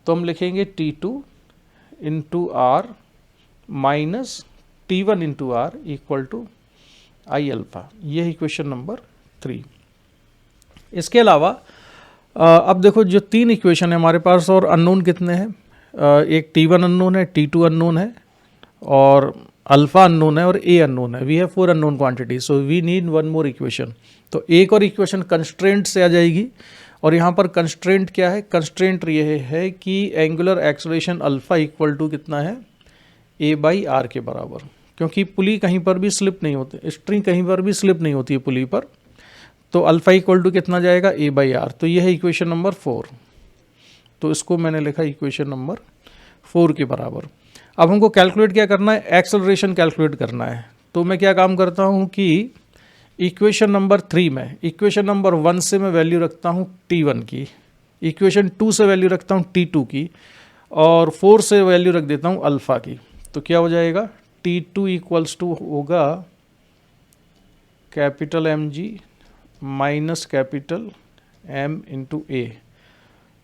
Speaker 1: तो हम लिखेंगे T2 into R minus T1 into R equal to I alpha. ये है इक्वेशन नंबर 3। इसके अलावा अब देखो जो तीन इक्वेशन है हमारे पास, और अननोन कितने हैं, एक T1 अननोन है, T2 अननोन है, और अल्फा अननोन है, और ए अननोन है। We have 4 unknown quantity, so we need one more equation. तो एक और इक्वेशन कंस्ट्रेंट से आ जाएगी, और यहाँ पर कंस्ट्रेंट क्या है, कंस्ट्रेंट ये है कि angular acceleration alpha equal to कितना है, a बाई आर के बराबर, क्योंकि पुली कहीं पर भी स्लिप नहीं होती, स्ट्रिंग कहीं पर भी स्लिप नहीं होती है पुली पर। तो अल्फा इक्वल टू कितना जाएगा, a बाई आर। तो ये है इक्वेशन नंबर 4। तो इसको मैंने लिखा इक्वेशन नंबर 4 के बराबर। अब हमको कैलकुलेट क्या करना है, एक्सेलरेशन कैलकुलेट करना है। तो मैं क्या काम करता हूँ कि इक्वेशन नंबर 3 में, इक्वेशन नंबर 1 से मैं वैल्यू रखता हूँ T1 की, इक्वेशन 2 से वैल्यू रखता हूँ T2 की, और 4 से वैल्यू रख देता हूँ अल्फ़ा की। तो क्या हो जाएगा, T2 इक्वल्स टू होगा capital mg minus capital m into A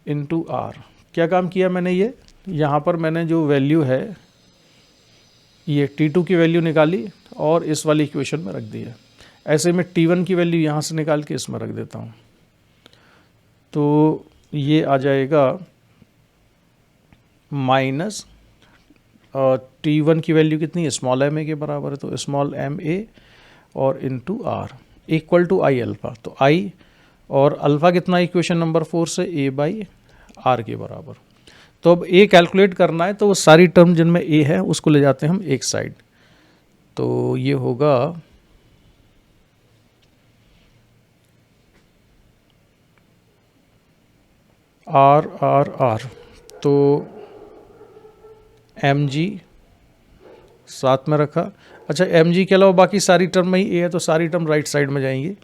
Speaker 1: into R. क्या काम किया मैंने, ये यहाँ पर मैंने जो वैल्यू है ये T2 की वैल्यू निकाली और इस वाली इक्वेशन में रख दी है। ऐसे में T1 की वैल्यू यहाँ से निकाल के इसमें रख देता हूँ, तो ये आ जाएगा माइनस T1 की वैल्यू कितनी है, स्मॉल एम ए के बराबर है, तो स्मॉल एम ए और into R equal to I alpha. तो आई और अल्फ़ा कितना इक्वेशन नंबर 4 से ए बाई आर के बराबर। तो अब ए कैलकुलेट करना है, तो वो सारी टर्म जिनमें ए है उसको ले जाते हैं हम एक साइड। तो ये होगा आर आर आर, तो एम जी साथ में रखा। अच्छा, एम जी के अलावा बाकी सारी टर्म में ही ए है, तो सारी टर्म राइट साइड में जाएंगी।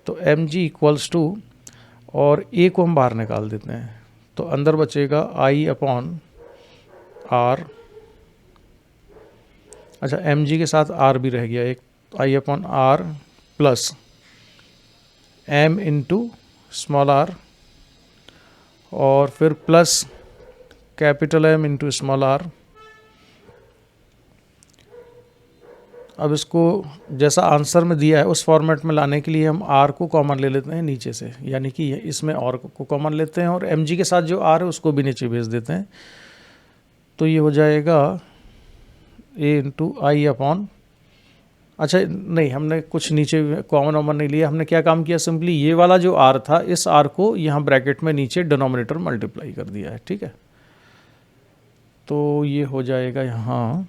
Speaker 1: तो एम जी इक्वल्स टू, और ए को हम बाहर निकाल देते हैं, तो अंदर बचेगा आई अपॉन आर। अच्छा, एम जी के साथ आर भी रह गया एक, I upon R plus M into small R, और फिर plus capital M into small R. अब इसको जैसा आंसर में दिया है उस फॉर्मेट में लाने के लिए हम आर को कॉमन ले लेते हैं नीचे से, यानी कि इसमें और को कॉमन लेते हैं और एम जी के साथ जो आर है उसको भी नीचे भेज देते हैं। तो ये हो जाएगा ए इंटू आई अपॉन, अच्छा नहीं, हमने कुछ नीचे कॉमन वॉमन नहीं लिया, हमने क्या काम किया, सिंपली ये वाला जो आर था इस आर को यहाँ ब्रैकेट में नीचे डिनोमिनेटर मल्टीप्लाई कर दिया है, ठीक है। तो ये हो जाएगा यहाँ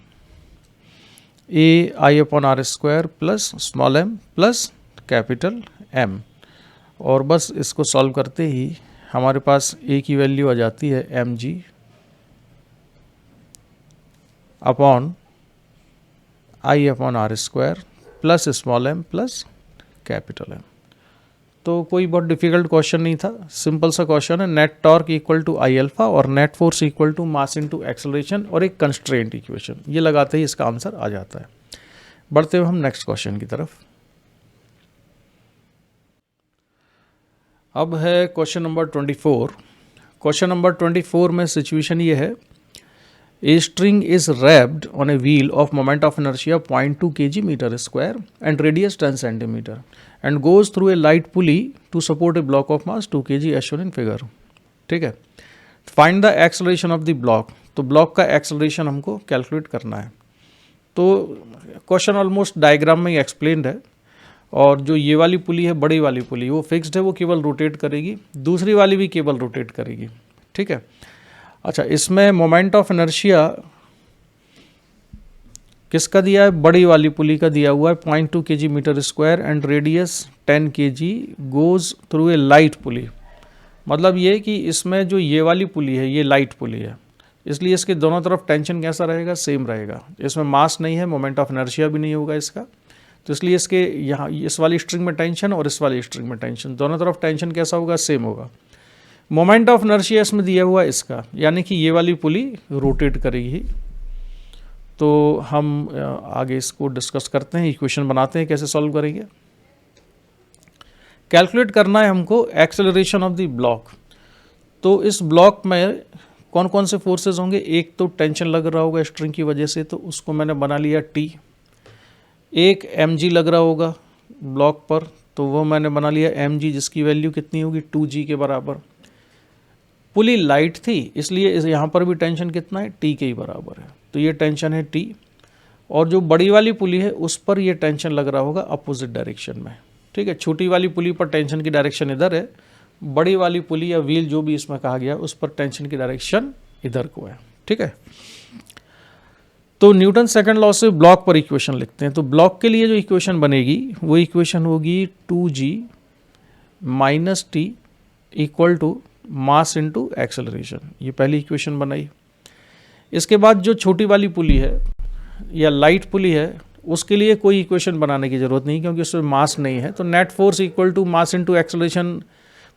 Speaker 1: a I upon R square plus small M plus capital M, और बस इसको सॉल्व करते ही हमारे पास ए की वैल्यू आ जाती है M G upon I upon R square plus small M plus capital M. तो कोई बहुत डिफिकल्ट क्वेश्चन नहीं था, सिंपल सा क्वेश्चन है। Net torque equal to I alpha और net force equal to mass into acceleration और एक कंस्ट्रेंट इक्वेशन, ये लगाते ही इसका आंसर आ जाता है। बढ़ते हुए हम नेक्स्ट क्वेश्चन की तरफ। अब है क्वेश्चन नंबर 24। क्वेश्चन नंबर 24 में सिचुएशन ये है, A string is wrapped on a wheel of moment of inertia 0.2 kg meter square and radius 10 centimeter and goes through a light pulley to support a block of mass 2 kg as shown in figure। ठीक है, find the acceleration of the block। तो block का acceleration हमको calculate करना है। तो question almost diagram में ही explained है, और जो ये वाली पुली है, बड़ी वाली पुली, वो फिक्स्ड है, वो केवल रोटेट करेगी, दूसरी वाली भी केवल रोटेट करेगी, ठीक है। अच्छा, इसमें मोमेंट ऑफ इनर्शिया किसका दिया है, बड़ी वाली पुली का दिया हुआ है 0.2 kg metre square and radius 10 kg goes through a light pulley. मतलब ये कि इसमें जो ये वाली पुली है ये लाइट पुली है, इसलिए इसके दोनों तरफ टेंशन कैसा रहेगा, सेम रहेगा। इसमें मास नहीं है, मोमेंट ऑफ इनर्शिया भी नहीं होगा इसका, तो इसलिए इसके यहाँ इस वाली स्ट्रिंग में टेंशन और इस वाली स्ट्रिंग में टेंशन, दोनों तरफ टेंशन कैसा होगा, सेम होगा। मोमेंट ऑफ इनर्शिया इसमें दिया हुआ इसका, यानी कि ये वाली पुली रोटेट करेगी। तो हम आगे इसको डिस्कस करते हैं, इक्वेशन बनाते हैं, कैसे सॉल्व करेंगे। कैलकुलेट करना है हमको एक्सेलरेशन ऑफ द ब्लॉक। तो इस ब्लॉक में कौन कौन से फोर्सेस होंगे, एक तो टेंशन लग रहा होगा स्ट्रिंग की वजह से, तो उसको मैंने बना लिया T। एक mg लग रहा होगा ब्लॉक पर, तो वो मैंने बना लिया mg, जिसकी वैल्यू कितनी होगी 2g के बराबर। पुली लाइट थी, इसलिए यहाँ पर भी टेंशन कितना है, T के ही बराबर है, तो ये टेंशन है T। और जो बड़ी वाली पुली है उस पर ये टेंशन लग रहा होगा अपोजिट डायरेक्शन में, ठीक है। छोटी वाली पुली पर टेंशन की डायरेक्शन इधर है, बड़ी वाली पुली या व्हील जो भी इसमें कहा गया उस पर टेंशन की डायरेक्शन इधर को है, ठीक है। तो न्यूटन सेकंड लॉ से ब्लॉक पर इक्वेशन लिखते हैं। तो ब्लॉक के लिए जो इक्वेशन बनेगी वो इक्वेशन होगी 2g minus T equal to mass into acceleration, ये पहली इक्वेशन बनाई। इसके बाद जो छोटी वाली पुली है या लाइट पुली है उसके लिए कोई इक्वेशन बनाने की ज़रूरत नहीं क्योंकि उसमें मास नहीं है। तो net force equal to mass into acceleration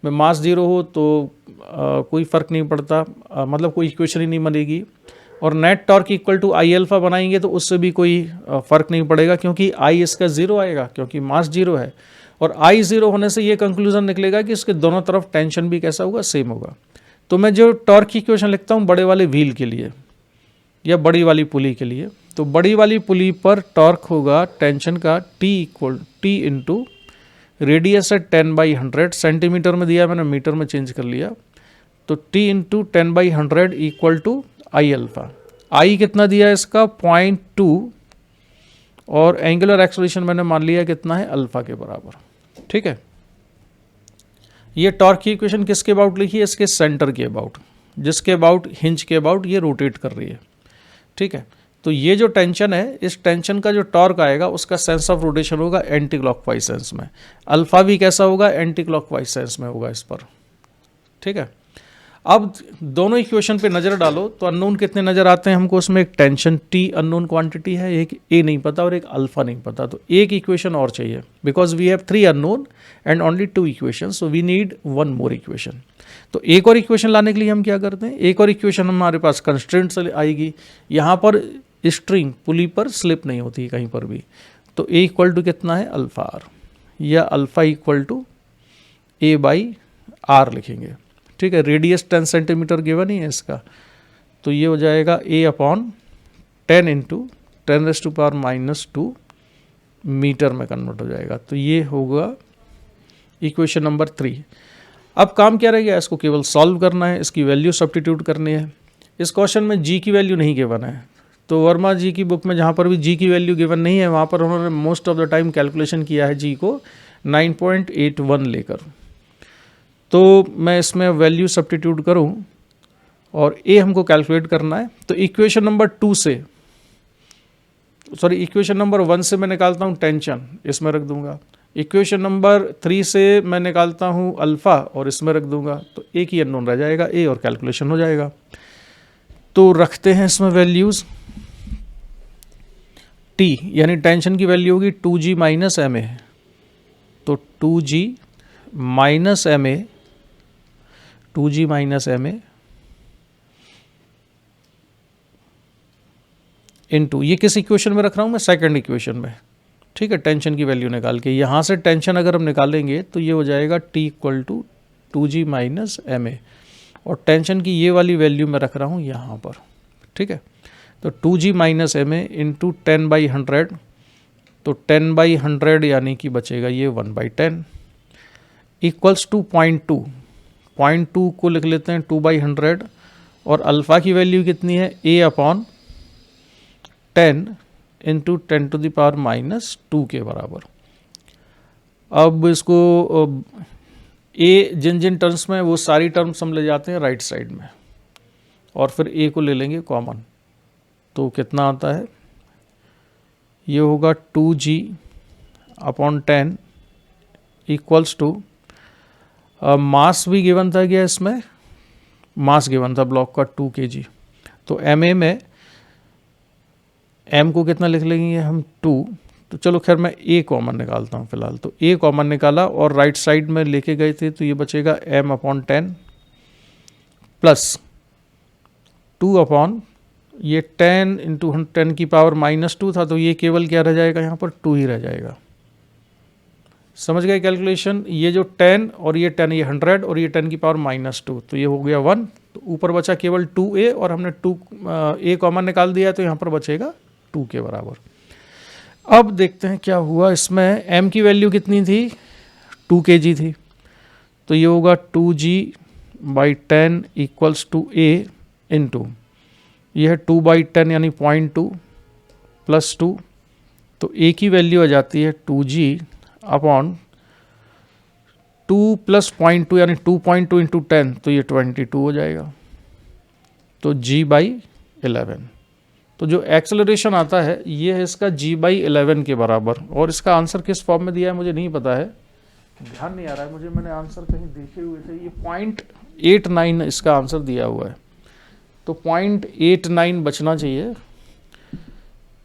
Speaker 1: में मास 0 हो तो कोई फ़र्क नहीं पड़ता, मतलब कोई इक्वेशन ही नहीं बनेगी। और net torque equal to I alpha बनाएंगे तो उससे भी कोई फ़र्क नहीं पड़ेगा क्योंकि आई इसका 0 आएगा क्योंकि मास 0 है। और आई 0 होने से ये कंक्लूजन निकलेगा कि इसके दोनों तरफ टेंशन भी कैसा होगा, सेम होगा। तो मैं जो टॉर्क की इक्वेशन लिखता हूँ बड़े वाले व्हील के लिए या बड़ी वाली पुली के लिए, तो बड़ी वाली पुली पर टॉर्क होगा टेंशन का T इंटू रेडियस है 10/100, सेंटीमीटर में दिया मैंने, मीटर में चेंज कर लिया। तो T into 10/100 equal to I alpha. I कितना दिया इसका 0.2 और एंगुलर एक्सेलरेशन मैंने मान लिया कितना है, अल्फ़ा के बराबर। ठीक है, ये टॉर्क की इक्वेशन किसके अबाउट लिखी है, इसके सेंटर के अबाउट, जिसके अबाउट हिंज के अबाउट ये रोटेट कर रही है। ठीक है, तो ये जो टेंशन है, इस टेंशन का जो टॉर्क आएगा उसका सेंस ऑफ रोटेशन होगा एंटी क्लॉकवाइज सेंस में। अल्फ़ा भी कैसा होगा, एंटी क्लॉकवाइज सेंस में होगा इस पर। ठीक है, अब दोनों इक्वेशन पे नज़र डालो तो अननोन कितने नज़र आते हैं हमको उसमें, एक टेंशन T अननोन क्वांटिटी है, एक A नहीं पता और एक अल्फ़ा नहीं पता। तो एक इक्वेशन और चाहिए because we have 3 unknown and only 2 equation, so we need 1 more equation. तो एक और इक्वेशन लाने के लिए हम क्या करते हैं, एक और इक्वेशन हमारे पास कंस्ट्रेंट से आएगी। यहाँ पर स्ट्रिंग पुली पर स्लिप नहीं होती है कहीं पर भी, तो A इक्वल टू कितना है, अल्फ़ा आर, या अल्फ़ा इक्वल टू A/r लिखेंगे। ठीक है, रेडियस 10 सेंटीमीटर गिवन ही है इसका, तो ये हो जाएगा A/10 इंटू 10⁻⁻² मीटर में कन्वर्ट हो जाएगा। तो ये होगा इक्वेशन नंबर 3। अब काम क्या रह गया, इसको केवल सॉल्व करना है, इसकी वैल्यू सब्स्टिट्यूट करनी है। इस क्वेश्चन में जी की वैल्यू नहीं गिवन है, तो वर्मा जी की बुक में जहाँ पर भी जी की वैल्यू गिवन नहीं है वहाँ पर उन्होंने most of the time calculation किया है जी को 9.81 लेकर। तो मैं इसमें वैल्यू सब्स्टिट्यूट करूं और ए हमको कैलकुलेट करना है। तो इक्वेशन नंबर 2 से, सॉरी इक्वेशन नंबर 1 से मैं निकालता हूं टेंशन, इसमें रख दूंगा। इक्वेशन नंबर 3 से मैं निकालता हूं अल्फ़ा और इसमें रख दूंगा। तो एक ही अननोन रह जाएगा ए और कैलकुलेशन हो जाएगा। तो रखते हैं इसमें वैल्यूज़। टी यानी टेंशन की वैल्यू होगी 2G माइनस एम ए, तो 2G minus M A, 2G minus M A into, ये किस इक्वेशन में रख रहा हूँ मैं, सेकंड इक्वेशन में। ठीक है, टेंशन की वैल्यू निकाल के यहाँ से टेंशन अगर हम निकालेंगे तो ये हो जाएगा T equal to 2G minus M A, और टेंशन की ये वाली वैल्यू मैं रख रहा हूँ यहाँ पर। ठीक है, तो 2G माइनस एम ए इंटू 10/100, तो 10/100 यानी कि बचेगा ये 1/10 इक्वल्स टू 0.2, 0.2 को लिख लेते हैं 2/100, और अल्फ़ा की वैल्यू कितनी है, A/10 इंटू 10⁻⁻² के बराबर। अब इसको ए जिन जिन टर्म्स में, वो सारी टर्म्स हम ले जाते हैं राइट साइड में और फिर ए को ले लेंगे कॉमन। तो कितना आता है, ये होगा 2G/10 इक्वल्स टू, मास भी गिवन था क्या, इसमें मास गिवन था ब्लॉक का 2 kg। तो एम ए में एम को कितना लिख लेंगे हम 2, तो चलो खैर मैं ए कॉमन निकालता हूँ फिलहाल। तो ए कॉमन निकाला और राइट साइड में लेके गए थे, तो ये बचेगा m/10 प्लस 2 ये 10 इंटू 10 की पावर -2 था, तो ये केवल क्या रह जाएगा, यहाँ पर 2 ही रह जाएगा। समझ गए कैलकुलेशन, ये जो 10 और ये 10, ये 100 और ये 10 की पावर -2, तो ये हो गया 1। तो ऊपर बचा केवल 2a और हमने 2a कॉमन निकाल दिया, तो यहाँ पर बचेगा 2 के बराबर। अब देखते हैं क्या हुआ इसमें। m की वैल्यू कितनी थी, 2 kg थी, तो ये होगा 2G/10 equals to a into, यह है 2/10 यानी 0.2 प्लस 2, तो a की वैल्यू आ जाती है 2G/2 प्लस 0.2 यानी 2.2 इंटू 10, तो ये 22 हो जाएगा। तो G/11, तो जो एक्सेलरेशन आता है ये है इसका G/11 के बराबर। और इसका आंसर किस फॉर्म में दिया है मुझे नहीं पता है, ध्यान नहीं आ रहा है मुझे, मैंने आंसर कहीं देखे हुए थे। ये 0.89 इसका आंसर दिया हुआ है, तो 0.89 बचना चाहिए।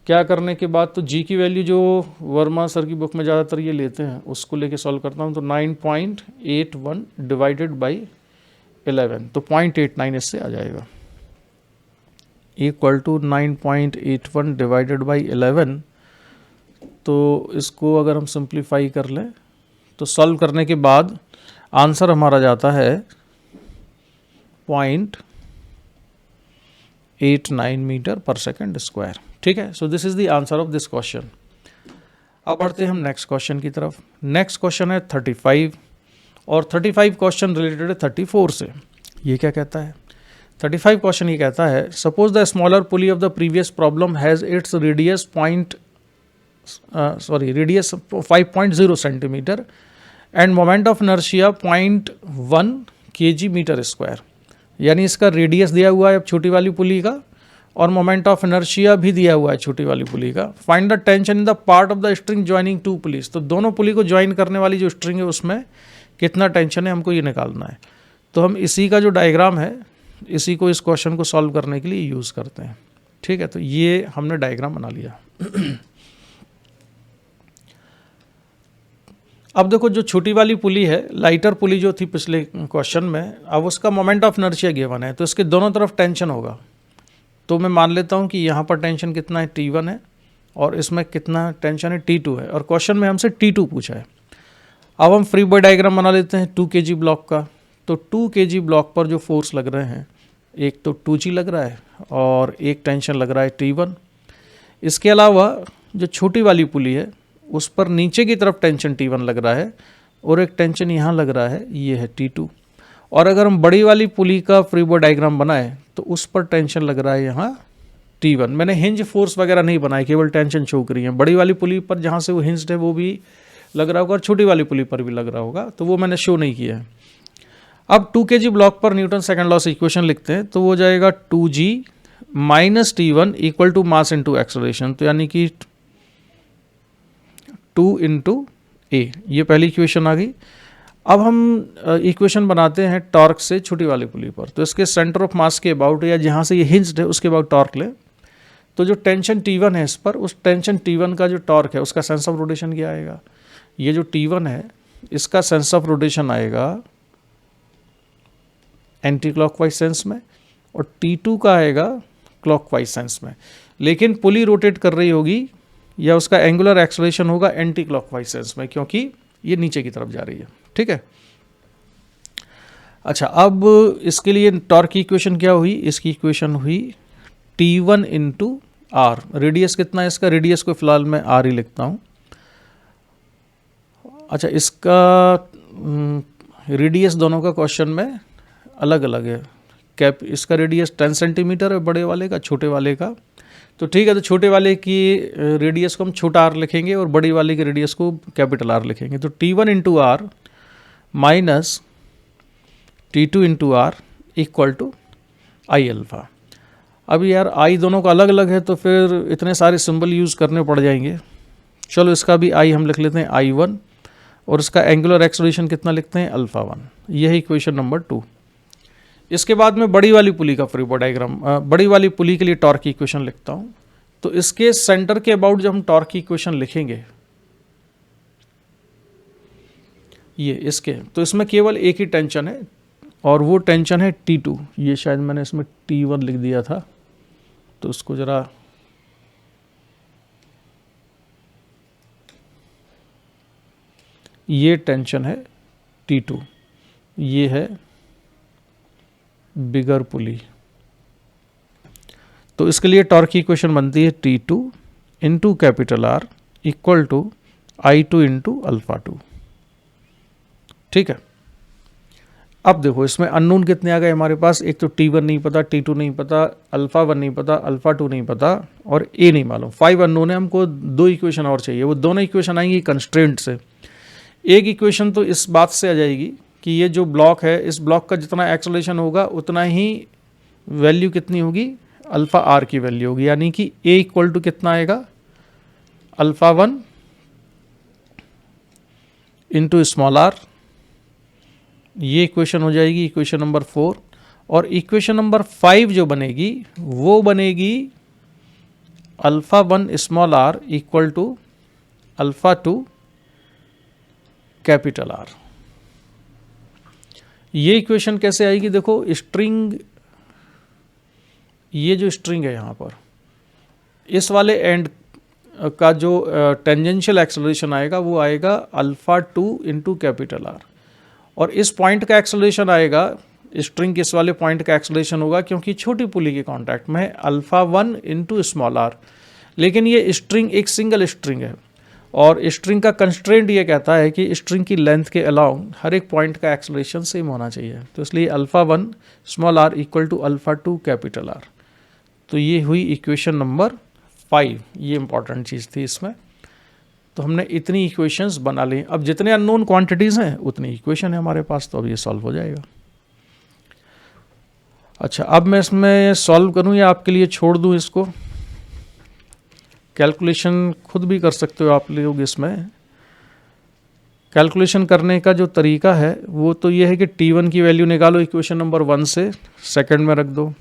Speaker 1: क्या करने के बाद तो जी की वैल्यू जो वर्मा सर की बुक में ज़्यादातर ये लेते हैं उसको लेके सॉल्व करता हूँ। तो 9.81 डिवाइडेड बाई 11, तो 0.89 इससे आ जाएगा, इक्वल टू 9.81 डिवाइडेड बाई 11। तो इसको अगर हम सिंप्लीफाई कर लें तो सॉल्व करने के बाद आंसर हमारा जाता है 0.89 मीटर पर सेकेंड स्क्वायर। ठीक है, so this is the answer of this question. अब बढ़ते हैं हम नेक्स्ट क्वेश्चन की तरफ। नेक्स्ट क्वेश्चन है 35 और 35 क्वेश्चन रिलेटेड है 34 से। ये क्या कहता है? 35 क्वेश्चन ये कहता है, suppose the smaller pulley of the previous problem has its radius radius 5.0 centimetre and moment of inertia 0.1 kg metre square. यानी इसका रेडियस दिया हुआ है अब छोटी वाली पुली का, और मोमेंट ऑफ इनर्शिया भी दिया हुआ है छोटी वाली पुली का। Find the tension in the part of the string joining two pulleys. तो दोनों पुली को ज्वाइन करने वाली जो स्ट्रिंग है उसमें कितना टेंशन है हमको ये निकालना है। तो हम इसी का जो डायग्राम है इसी को इस क्वेश्चन को सॉल्व करने के लिए यूज़ करते हैं। ठीक है, तो ये हमने डायग्राम बना लिया। अब देखो जो छोटी वाली पुली है, लाइटर पुली जो थी पिछले क्वेश्चन में, अब उसका मोमेंट ऑफ इनर्शिया गिवन है तो इसके दोनों तरफ टेंशन होगा। तो मैं मान लेता हूँ कि यहाँ पर टेंशन कितना है, T1 है, और इसमें कितना टेंशन है, T2 है, और क्वेश्चन में हमसे T2 पूछा है। अब हम फ्री बॉडी डायग्राम बना लेते हैं 2 kg ब्लॉक का। तो 2 kg ब्लॉक पर जो फोर्स लग रहे हैं, एक तो 2G लग रहा है और एक टेंशन लग रहा है T1। इसके अलावा जो छोटी वाली पुली है उस पर नीचे की तरफ टेंशन T1 लग रहा है और एक टेंशन यहाँ लग रहा है, ये है T2। और अगर हम बड़ी वाली पुली का फ्री बॉडी डायग्राम बनाए तो उस पर टेंशन लग रहा है यहाँ T1। मैंने हिंज फोर्स वगैरह नहीं बनाई, केवल टेंशन शो करी है। बड़ी वाली पुली पर जहाँ से वो हिंज्ड है वो भी लग रहा होगा और छोटी वाली पुली पर भी लग रहा होगा, तो वो मैंने शो नहीं किया है। अब 2 kg ब्लॉक पर न्यूटन सेकंड लॉ से इक्वेशन लिखते हैं, तो वो जाएगा 2G minus T1 equal to mass into acceleration. तो यानी कि 2 इंटू ए, ये पहली इक्वेशन आ गई। अब हम इक्वेशन बनाते हैं टॉर्क से छोटी वाली पुली पर। तो इसके सेंटर ऑफ मास के अबाउट या जहाँ से ये हिंज्ड है उसके अबाउट टॉर्क लें। तो जो टेंशन T1 है इस पर, उस टेंशन T1 का जो टॉर्क है उसका सेंस ऑफ रोटेशन क्या आएगा? ये जो T1 है इसका सेंस ऑफ रोटेशन आएगा एंटी क्लॉकवाइज सेंस में, और T2 का आएगा क्लॉकवाइज सेंस में। लेकिन पुली रोटेट कर रही होगी या उसका एंगुलर एक्सेलरेशन होगा एंटी क्लॉकवाइज सेंस में, क्योंकि ये नीचे की तरफ जा रही है। ठीक है, अच्छा, अब इसके लिए टॉर्क की इक्वेशन क्या हुई? इसकी इक्वेशन हुई T1 इंटू आर। रेडियस कितना है इसका? रेडियस को फिलहाल मैं आर ही लिखता हूँ। अच्छा, इसका रेडियस दोनों का क्वेश्चन में अलग अलग है। इसका रेडियस 10 सेंटीमीटर है बड़े वाले का, छोटे वाले का। तो ठीक है, तो छोटे वाले की रेडियस को हम छोटा आर लिखेंगे और बड़ी वाले की रेडियस को कैपिटल आर लिखेंगे। तो T1 into R minus T2 into R equal to I alpha. अब यार आई दोनों का अलग अलग है तो फिर इतने सारे सिंबल यूज़ करने पड़ जाएंगे। चलो इसका भी आई हम लिख लेते हैं I1, और इसका एंगुलर एक्सेलरेशन कितना लिखते हैं? अल्फ़ा 1। यह है इक्वेशन नंबर 2। इसके बाद में बड़ी वाली पुली का फ्री बॉडी डायग्राम, बड़ी वाली पुली के लिए टॉर्क की इक्वेशन लिखता हूँ। तो इसके सेंटर के अबाउट जब हम टॉर्क की इक्वेशन लिखेंगे, ये इसके, तो इसमें केवल एक ही टेंशन है और वो टेंशन है T2। ये शायद मैंने इसमें T1 लिख दिया था, तो उसको ज़रा ये टेंशन है T2, ये है बिगर पुली। तो इसके लिए टॉर्क की इक्वेशन बनती है T2 into capital R equal to I2 into alpha 2। ठीक है, अब देखो इसमें अननोन कितने आ गए हमारे पास? एक तो T1 नहीं पता, T2 नहीं पता, अल्फ़ा 1 नहीं पता, अल्फ़ा 2 नहीं पता, और A नहीं मालूम। 5 अननोन है। हमको 2 इक्वेशन और चाहिए। वो दोनों इक्वेशन आएंगी कंस्ट्रेंट से। एक इक्वेशन तो इस बात से आ जाएगी कि ये जो ब्लॉक है, इस ब्लॉक का जितना एक्सेलरेशन होगा उतना ही वैल्यू कितनी होगी? अल्फ़ा आर की वैल्यू होगी। यानी कि A इक्वल टू कितना आएगा? Alpha 1 into small R. ये इक्वेशन हो जाएगी इक्वेशन नंबर 4। और इक्वेशन नंबर 5 जो बनेगी वो बनेगी alpha 1 small R equal to alpha 2 capital R. ये इक्वेशन कैसे आएगी? देखो स्ट्रिंग, ये जो स्ट्रिंग है यहाँ पर, इस वाले एंड का जो टेंजेंशियल एक्सेलरेशन आएगा वो आएगा अल्फ़ा 2 इंटू कैपिटल आर, और इस पॉइंट का एक्सेलरेशन आएगा, स्ट्रिंग के इस वाले पॉइंट का एक्सेलरेशन होगा क्योंकि छोटी पुली के कॉन्टैक्ट में अल्फ़ा 1 इंटू स्मॉल आर। लेकिन ये स्ट्रिंग एक सिंगल स्ट्रिंग है, और स्ट्रिंग का कंस्ट्रेंट ये कहता है कि स्ट्रिंग की लेंथ के अलाउंग हर एक पॉइंट का एक्सेलरेशन सेम होना चाहिए। तो इसलिए alpha 1 small R equal to alpha 2 capital R. तो ये हुई इक्वेशन नंबर 5। ये इंपॉर्टेंट चीज़ थी इसमें। तो हमने इतनी इक्वेशंस बना ली। अब जितने अननोन क्वांटिटीज़ हैं उतनी इक्वेशन है हमारे पास, तो अब ये सॉल्व हो जाएगा। अच्छा, अब मैं इसमें सॉल्व करूँ या आपके लिए छोड़ दूँ इसको? कैलकुलेशन खुद भी कर सकते हो आप लोग। इसमें कैलकुलेशन करने का जो तरीका है वो तो ये है कि T1 की वैल्यू निकालो इक्वेशन नंबर 1 से, सेकंड में रख दो।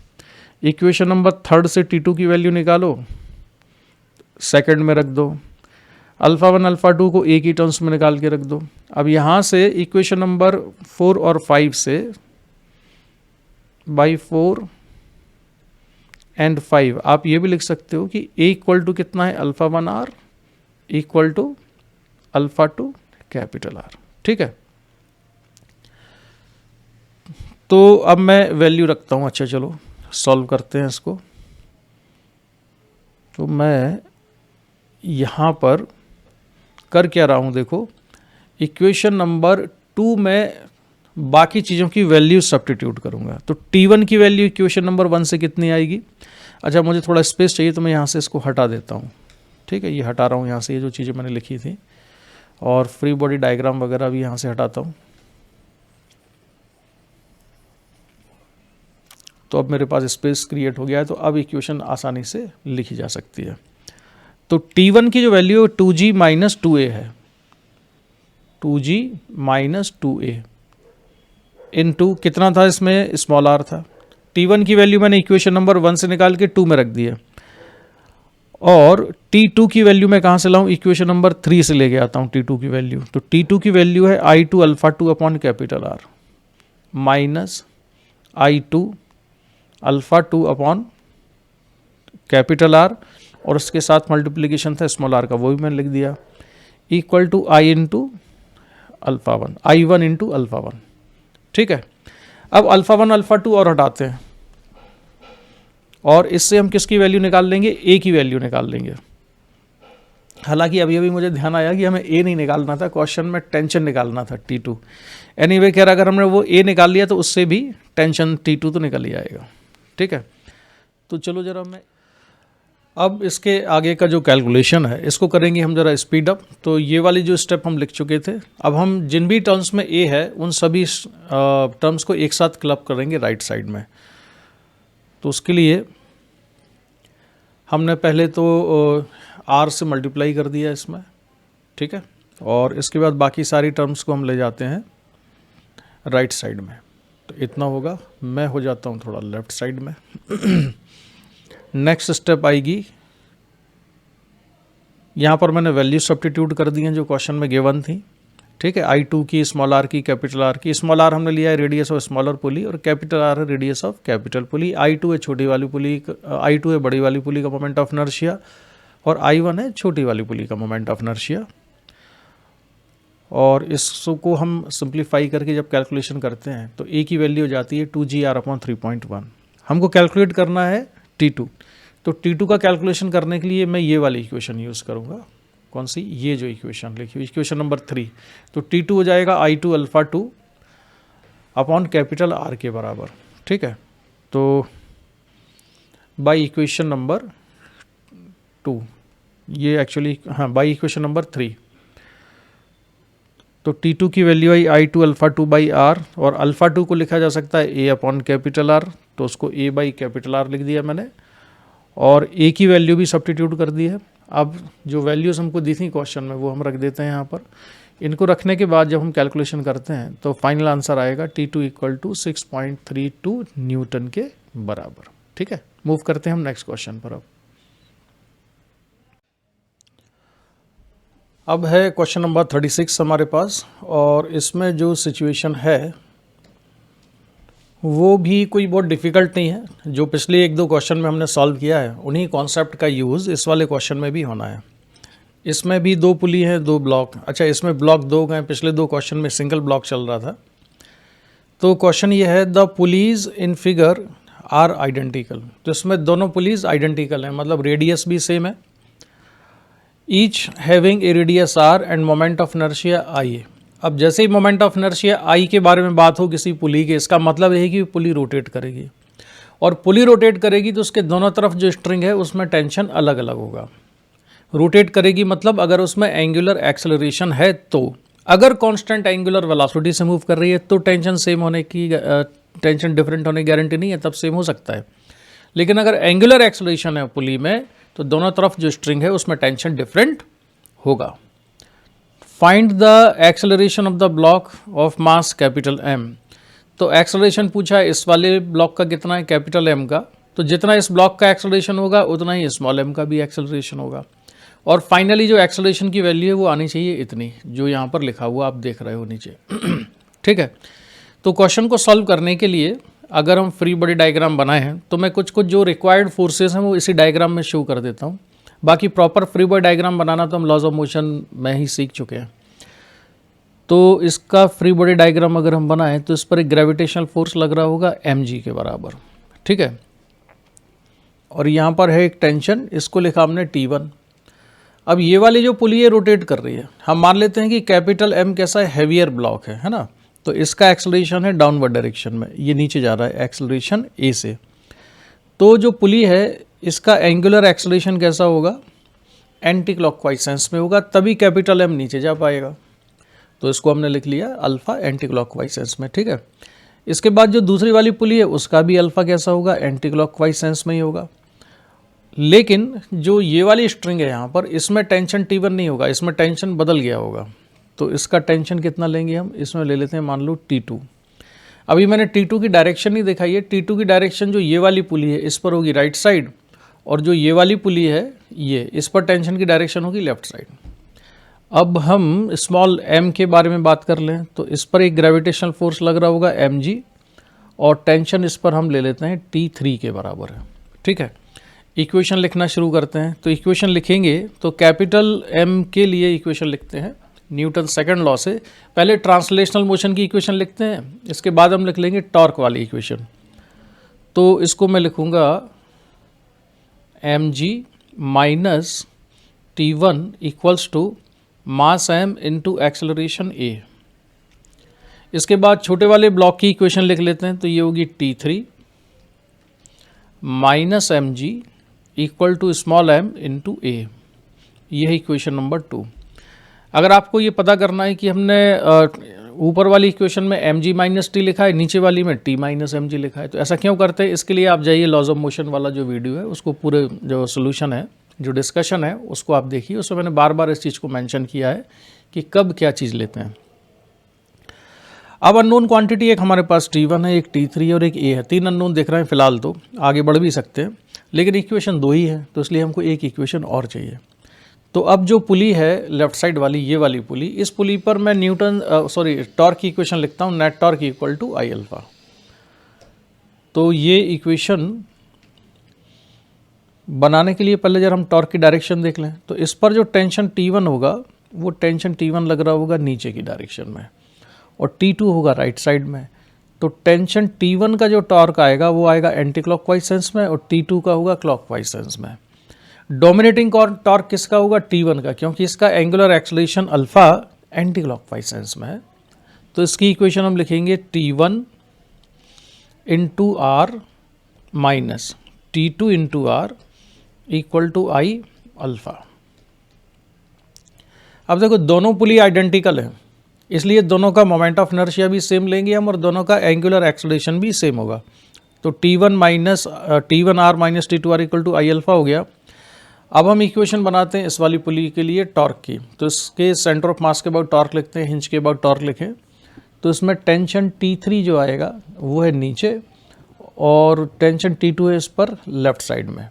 Speaker 1: इक्वेशन नंबर 3 से T2 की वैल्यू निकालो, सेकंड में रख दो। अल्फ़ा 1 अल्फ़ा 2 को एक ही टर्म्स में निकाल के रख दो। अब यहाँ से इक्वेशन नंबर 4 और 5 से बाई 4 एंड 5 आप ये भी लिख सकते हो कि A इक्वल टू कितना है, alpha 1 R equal to alpha 2 capital R. ठीक है, तो अब मैं वैल्यू रखता हूँ। अच्छा चलो सॉल्व करते हैं इसको। तो मैं यहाँ पर कर क्या रहा हूँ, देखो इक्वेशन नंबर 2 में बाकी चीज़ों की वैल्यू सब्स्टिट्यूट करूँगा। तो T1 की वैल्यू इक्वेशन नंबर 1 से कितनी आएगी? अच्छा, मुझे थोड़ा स्पेस चाहिए तो मैं यहाँ से इसको हटा देता हूँ। ठीक है, ये हटा रहा हूँ यहाँ से, ये जो चीज़ें मैंने लिखी थी, और फ्री बॉडी डायग्राम वगैरह भी यहाँ से हटाता हूँ। तो अब मेरे पास स्पेस क्रिएट हो गया है, तो अब इक्वेशन आसानी से लिखी जा सकती है। तो T1 की जो वैल्यू 2G माइनस 2A है, 2G माइनस 2A इनटू कितना था इसमें, स्मॉल आर था। T1 की वैल्यू मैंने इक्वेशन नंबर 1 से निकाल के 2 में रख दी है, और T2 की वैल्यू मैं कहाँ से लाऊं, इक्वेशन नंबर 3 से लेके आता हूँ T2 की वैल्यू। तो T2 की वैल्यू है I2 alpha 2 upon capital R minus I2 alpha 2 upon capital R, और उसके साथ मल्टीप्लिकेशन था स्मॉल आर का, वो भी मैंने लिख दिया, equal to I into alpha 1, I1 into alpha 1। ठीक है, अब अल्फ़ा 1 अल्फ़ा 2 और हटाते हैं, और इससे हम किसकी वैल्यू निकाल लेंगे, A की वैल्यू निकाल लेंगे। हालांकि अभी अभी मुझे ध्यान आया कि हमें A नहीं निकालना था, क्वेश्चन में टेंशन निकालना था T2। एनीवे कह रहा अगर हमने वो A निकाल लिया तो उससे भी टेंशन T2 तो निकल ही आएगा। ठीक है, तो चलो जरा मैं अब इसके आगे का जो कैलकुलेशन है इसको करेंगे हम जरा स्पीड अप। तो ये वाली जो स्टेप हम लिख चुके थे, अब हम जिन भी टर्म्स में A है उन सभी टर्म्स को एक साथ क्लब करेंगे राइट साइड में। तो उसके लिए हमने पहले तो R से मल्टीप्लाई कर दिया इसमें। ठीक है, और इसके बाद बाकी सारी टर्म्स को हम ले जाते हैं राइट साइड में। तो इतना होगा, मैं हो जाता हूँ थोड़ा लेफ्ट साइड में। नेक्स्ट स्टेप आएगी, यहाँ पर मैंने वैल्यू सब्स्टिट्यूट कर दी हैं जो क्वेश्चन में गिवन थी। ठीक है, I2 की, स्मॉल आर की, कैपिटल आर की। स्मॉल आर हमने लिया है रेडियस ऑफ स्मॉलर पुली, और कैपिटल आर है radius of capital pulley. I2 है छोटी वाली पुली, I2 है बड़ी वाली पुली का मोमेंट ऑफ इनर्शिया, और I1 है छोटी वाली पुली का मोमेंट ऑफ इनर्शिया। और इसको हम सिंप्लीफाई करके जब कैलकुलेशन करते हैं तो A की वैल्यू हो जाती है 2GR अपॉन 3.1। हमको कैलकुलेट करना है T2, तो T2 का कैलकुलेशन करने के लिए मैं ये वाली इक्वेशन यूज़ करूँगा। कौन सी, ये जो इक्वेशन लिखी हुई, इक्वेशन नंबर 3। तो T2 हो जाएगा I2 alpha 2 upon capital R के बराबर। ठीक है, तो बाई इक्वेशन नंबर 2, ये एक्चुअली हाँ बाई इक्वेशन नंबर 3। तो T2 की value I I2 alpha 2 by R, और अल्फ़ा 2 को लिखा जा सकता है A अपॉन कैपिटल R, तो उसको A बाई कैपिटल R लिख दिया मैंने, और A की वैल्यू भी सब्स्टिट्यूट कर दी है। अब जो वैल्यूज़ हमको दी थी क्वेश्चन में वो हम रख देते हैं यहाँ पर। इनको रखने के बाद जब हम कैलकुलेशन करते हैं तो फाइनल आंसर आएगा T2 इक्वल टू 6.32 न्यूटन के बराबर। ठीक है, मूव करते हैं हम नेक्स्ट क्वेश्चन पर। अब अब है क्वेश्चन नंबर 36 हमारे पास, और इसमें जो सिचुएशन है वो भी कोई बहुत डिफ़िकल्ट नहीं है। जो पिछले 1-2 क्वेश्चन में हमने सॉल्व किया है उन्हीं कॉन्सेप्ट का यूज़ इस वाले क्वेश्चन में भी होना है। इसमें भी 2 पुली हैं, 2 ब्लॉक। अच्छा, इसमें ब्लॉक 2 गए, पिछले 2 क्वेश्चन में सिंगल ब्लॉक चल रहा था। तो क्वेश्चन ये है, the pulleys in figure are identical. तो इसमें दोनों पुलीज आइडेंटिकल हैं, मतलब रेडियस भी सेम है। Each having a radius R and moment of inertia I. अब जैसे ही मोमेंट ऑफ इनर्शिया आई के बारे में बात हो किसी पुली के, इसका मतलब यह है कि पुली रोटेट करेगी, और पुली रोटेट करेगी तो उसके दोनों तरफ जो स्ट्रिंग है उसमें टेंशन अलग अलग होगा। रोटेट करेगी मतलब अगर उसमें एंगुलर एक्सेलरेशन है, तो अगर कांस्टेंट एंगुलर वेलोसिटी से मूव कर रही है तो टेंशन सेम होने की टेंशन डिफरेंट होने की गारंटी नहीं है, तब सेम हो सकता है। लेकिन अगर एंगुलर एक्सेलरेशन है पुली में तो दोनों तरफ जो स्ट्रिंग है उसमें टेंशन डिफरेंट होगा। Find the acceleration of the block of mass capital M. तो एक्सेलरेशन पूछा है इस वाले ब्लॉक का कितना है, कैपिटल एम का। तो जितना इस ब्लॉक का एक्सेलरेशन होगा उतना ही स्मॉल एम का भी एक्सेलरेशन होगा। और फाइनली जो एक्सेलरेशन की वैल्यू है वो आनी चाहिए इतनी, जो यहाँ पर लिखा हुआ आप देख रहे हो नीचे। ठीक है। तो क्वेश्चन को सॉल्व करने के लिए अगर हम फ्री बॉडी डायग्राम बनाए हैं तो मैं कुछ जो रिक्वायर्ड फोर्सेस हैं वो इसी डायग्राम में शो कर देता हूँ। बाकी प्रॉपर फ्री बॉडी डायग्राम बनाना तो हम लॉज ऑफ मोशन में ही सीख चुके हैं। तो इसका फ्री बॉडी डायग्राम अगर हम बनाएं तो इस पर एक ग्रेविटेशनल फोर्स लग रहा होगा mg के बराबर। ठीक है। और यहाँ पर है एक टेंशन, इसको लिखा हमने T1। अब ये वाली जो पुली है रोटेट कर रही है, हम मान लेते हैं कि कैपिटल M कैसा है, हैवियर ब्लॉक है ना। तो इसका एक्सेलरेशन है डाउनवर्ड डायरेक्शन में, ये नीचे जा रहा है एक्सेलरेशन A से। तो जो पुली है इसका एंगुलर एक्सेलरेशन कैसा होगा, एंटी क्लॉकवाइज सेंस में होगा, तभी कैपिटल M नीचे जा पाएगा। तो इसको हमने लिख लिया अल्फा एंटी क्लॉकवाइज सेंस में। ठीक है। इसके बाद जो दूसरी वाली पुली है उसका भी अल्फा कैसा होगा, एंटी क्लॉकवाइज सेंस में ही होगा। लेकिन जो ये वाली स्ट्रिंग है यहाँ पर, इसमें टेंशन T1 नहीं होगा, इसमें टेंशन बदल गया होगा। तो इसका टेंशन कितना लेंगे हम, इसमें ले लेते हैं मान लो T2। अभी मैंने T2 की डायरेक्शन नहीं दिखाई है। T2 की डायरेक्शन जो ये वाली पुली है इस पर होगी राइट साइड, और जो ये वाली पुली है ये, इस पर टेंशन की डायरेक्शन होगी लेफ्ट साइड। अब हम स्मॉल m के बारे में बात कर लें तो इस पर एक ग्रेविटेशनल फोर्स लग रहा होगा mg, और टेंशन इस पर हम ले लेते हैं T3 के बराबर है। ठीक है। इक्वेशन लिखना शुरू करते हैं। तो इक्वेशन लिखेंगे तो कैपिटल M के लिए इक्वेशन लिखते हैं न्यूटन सेकंड लॉ से। पहले ट्रांसलेशनल मोशन की इक्वेशन लिखते हैं, इसके बाद हम लिख लेंगे टॉर्क वाली इक्वेशन। तो इसको मैं लिखूँगा mg minus T1 equals to mass m into acceleration a। इसके बाद छोटे वाले ब्लॉक की इक्वेशन लिख लेते हैं। तो ये होगी T3 minus mg equal to small m into a। यह है इक्वेशन नंबर 2। अगर आपको ये पता करना है कि हमने ऊपर वाली इक्वेशन में mg माइनस टी लिखा है, नीचे वाली में t माइनस mg लिखा है, तो ऐसा क्यों करते हैं, इसके लिए आप जाइए लॉज ऑफ मोशन वाला जो वीडियो है उसको, पूरे जो सोल्यूशन है, जो डिस्कशन है उसको आप देखिए। उसमें मैंने बार बार इस चीज़ को मेंशन किया है कि कब क्या चीज़ लेते हैं। अब अननोन क्वांटिटी एक हमारे पास T1 है, एक T3 और एक A है। 3 अननोन दिख रहे हैं फिलहाल, तो आगे बढ़ भी सकते हैं, लेकिन इक्वेशन 2 ही है, तो इसलिए हमको एक इक्वेशन और चाहिए। तो अब जो पुली है लेफ्ट साइड वाली, ये वाली पुली, इस पुली पर मैं टॉर्क की इक्वेशन लिखता हूँ, net torque equal to I alpha. तो ये इक्वेशन बनाने के लिए पहले जब हम टॉर्क की डायरेक्शन देख लें, तो इस पर जो टेंशन T1 होगा वो टेंशन T1 लग रहा होगा नीचे की डायरेक्शन में, और T2 होगा राइट साइड में। तो टेंशन T1 का जो टॉर्क आएगा वो आएगा एंटी क्लॉकवाइज सेंस में, और T2 का होगा क्लॉकवाइज सेंस में। डोमिनेटिंग टॉर्क किसका होगा, T1 का, क्योंकि इसका angular acceleration alpha anticlockwise sense में है। तो इसकी इक्वेशन हम लिखेंगे T1 into R minus T2 into R equal to I alpha. अब देखो दोनों पुली आइडेंटिकल हैं, इसलिए दोनों का मोमेंट ऑफ इनर्शिया भी सेम लेंगे हम, और दोनों का एंगुलर एक्सेलरेशन भी सेम होगा। तो T1 R minus T2 R equal to I alpha हो गया। अब हम इक्वेशन बनाते हैं इस वाली पुली के लिए टॉर्क की। तो इसके सेंटर ऑफ मास के बाद टॉर्क लिखते हैं, हिंज के बाद टॉर्क लिखें। तो इसमें टेंशन T3 जो आएगा वो है नीचे, और टेंशन T2 है इस पर लेफ्ट साइड में।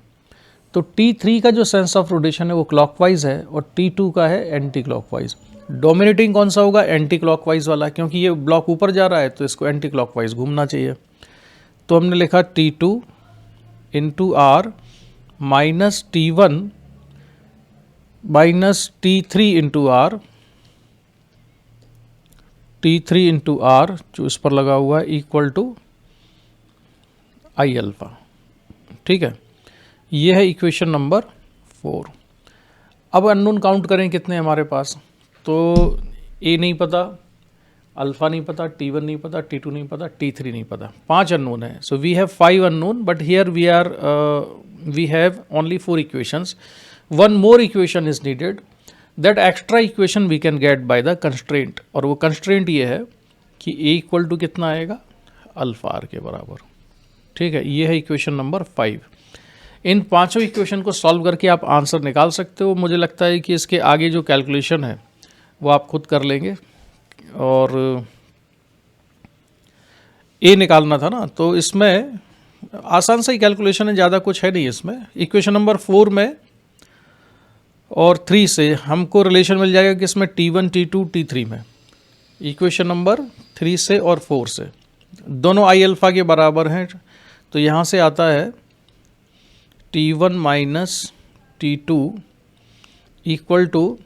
Speaker 1: तो T3 का जो सेंस ऑफ रोटेशन है वो क्लॉकवाइज है और T2 का है एंटी क्लॉकवाइज। डोमिनेटिंग कौन सा होगा? एंटी क्लॉकवाइज वाला, क्योंकि ये ब्लॉक ऊपर जा रहा है तो इसको एंटी क्लॉकवाइज घूमना चाहिए। तो हमने लिखा T2 into R minus T1 minus T3 into R, T3 into R जो इस पर लगा हुआ है इक्वल टू आई अल्फा। ठीक है, ये है इक्वेशन नंबर 4। अब अननोन काउंट करें कितने हमारे पास। तो ए नहीं पता, अल्फा नहीं पता, T1 नहीं पता, T2 नहीं पता, T3 नहीं पता, 5 अननोन है। So we have 5 unknown, but here we have only 4 equations. One more equation is needed, that extra equation we can get by the constraint, और वो कंस्ट्रेंट ये है कि ए इक्वल टू कितना आएगा? अल्फा आर के बराबर। ठीक है, ये है इक्वेशन नंबर 5। इन पांचों इक्वेशन को सॉल्व करके आप आंसर निकाल सकते हो। मुझे लगता है कि इसके आगे जो कैलकुलेशन है वो आप खुद कर लेंगे, और ए निकालना था ना, तो इसमें आसान सा ही कैलकुलेशन है, ज़्यादा कुछ है नहीं इसमें। इक्वेशन नंबर 4 में और 3 से हमको रिलेशन मिल जाएगा कि इसमें T1, T2, T3 में। इक्वेशन नंबर 3 से और 4 से दोनों आई अल्फ़ा के बराबर हैं, तो यहाँ से आता है T1 minus T2 equal to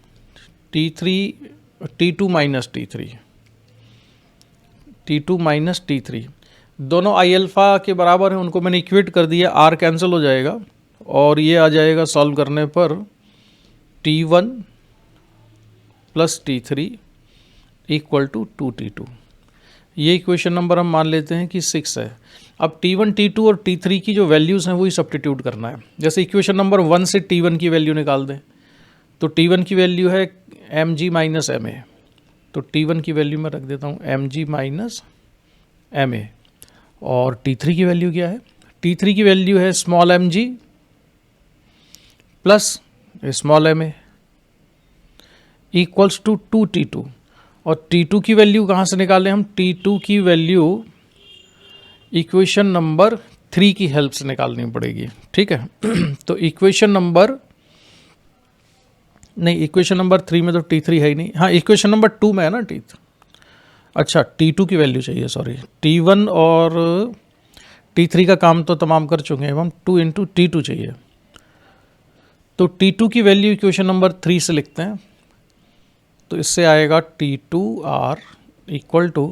Speaker 1: T2 minus T3, T2 minus T3। दोनों आई अल्फ़ा के बराबर हैं, उनको मैंने इक्वेट कर दिया, आर कैंसिल हो जाएगा और ये आ जाएगा सॉल्व करने पर T1 plus T3 equal to 2T2। ये इक्वेशन नंबर हम मान लेते हैं कि 6 है। अब T1, T2 और T3 की जो वैल्यूज़ हैं वही सब्स्टिट्यूट करना है। जैसे इक्वेशन नंबर 1 से T1 की वैल्यू निकाल दें, तो T1 की वैल्यू है mg माइनस ma, तो T1 की वैल्यू मैं रख देता हूँ mg माइनस ma। और T3 की वैल्यू क्या है? T3 की वैल्यू है small mg plus small ma equals to 2T2। और T2 की वैल्यू कहाँ से निकालें हम? T2 की वैल्यू इक्वेशन नंबर 3 की हेल्प से निकालनी पड़ेगी। ठीक है तो इक्वेशन नंबर 3 में तो T3 है ही नहीं। हाँ, इक्वेशन नंबर 2 में है ना अच्छा, T2 की वैल्यू चाहिए, सॉरी। T1 और T3 का काम तो तमाम कर चुके हैं, हम 2 इंटू T2 चाहिए। तो T2 की वैल्यू इक्वेशन नंबर 3 से लिखते हैं, तो इससे आएगा T2R equal to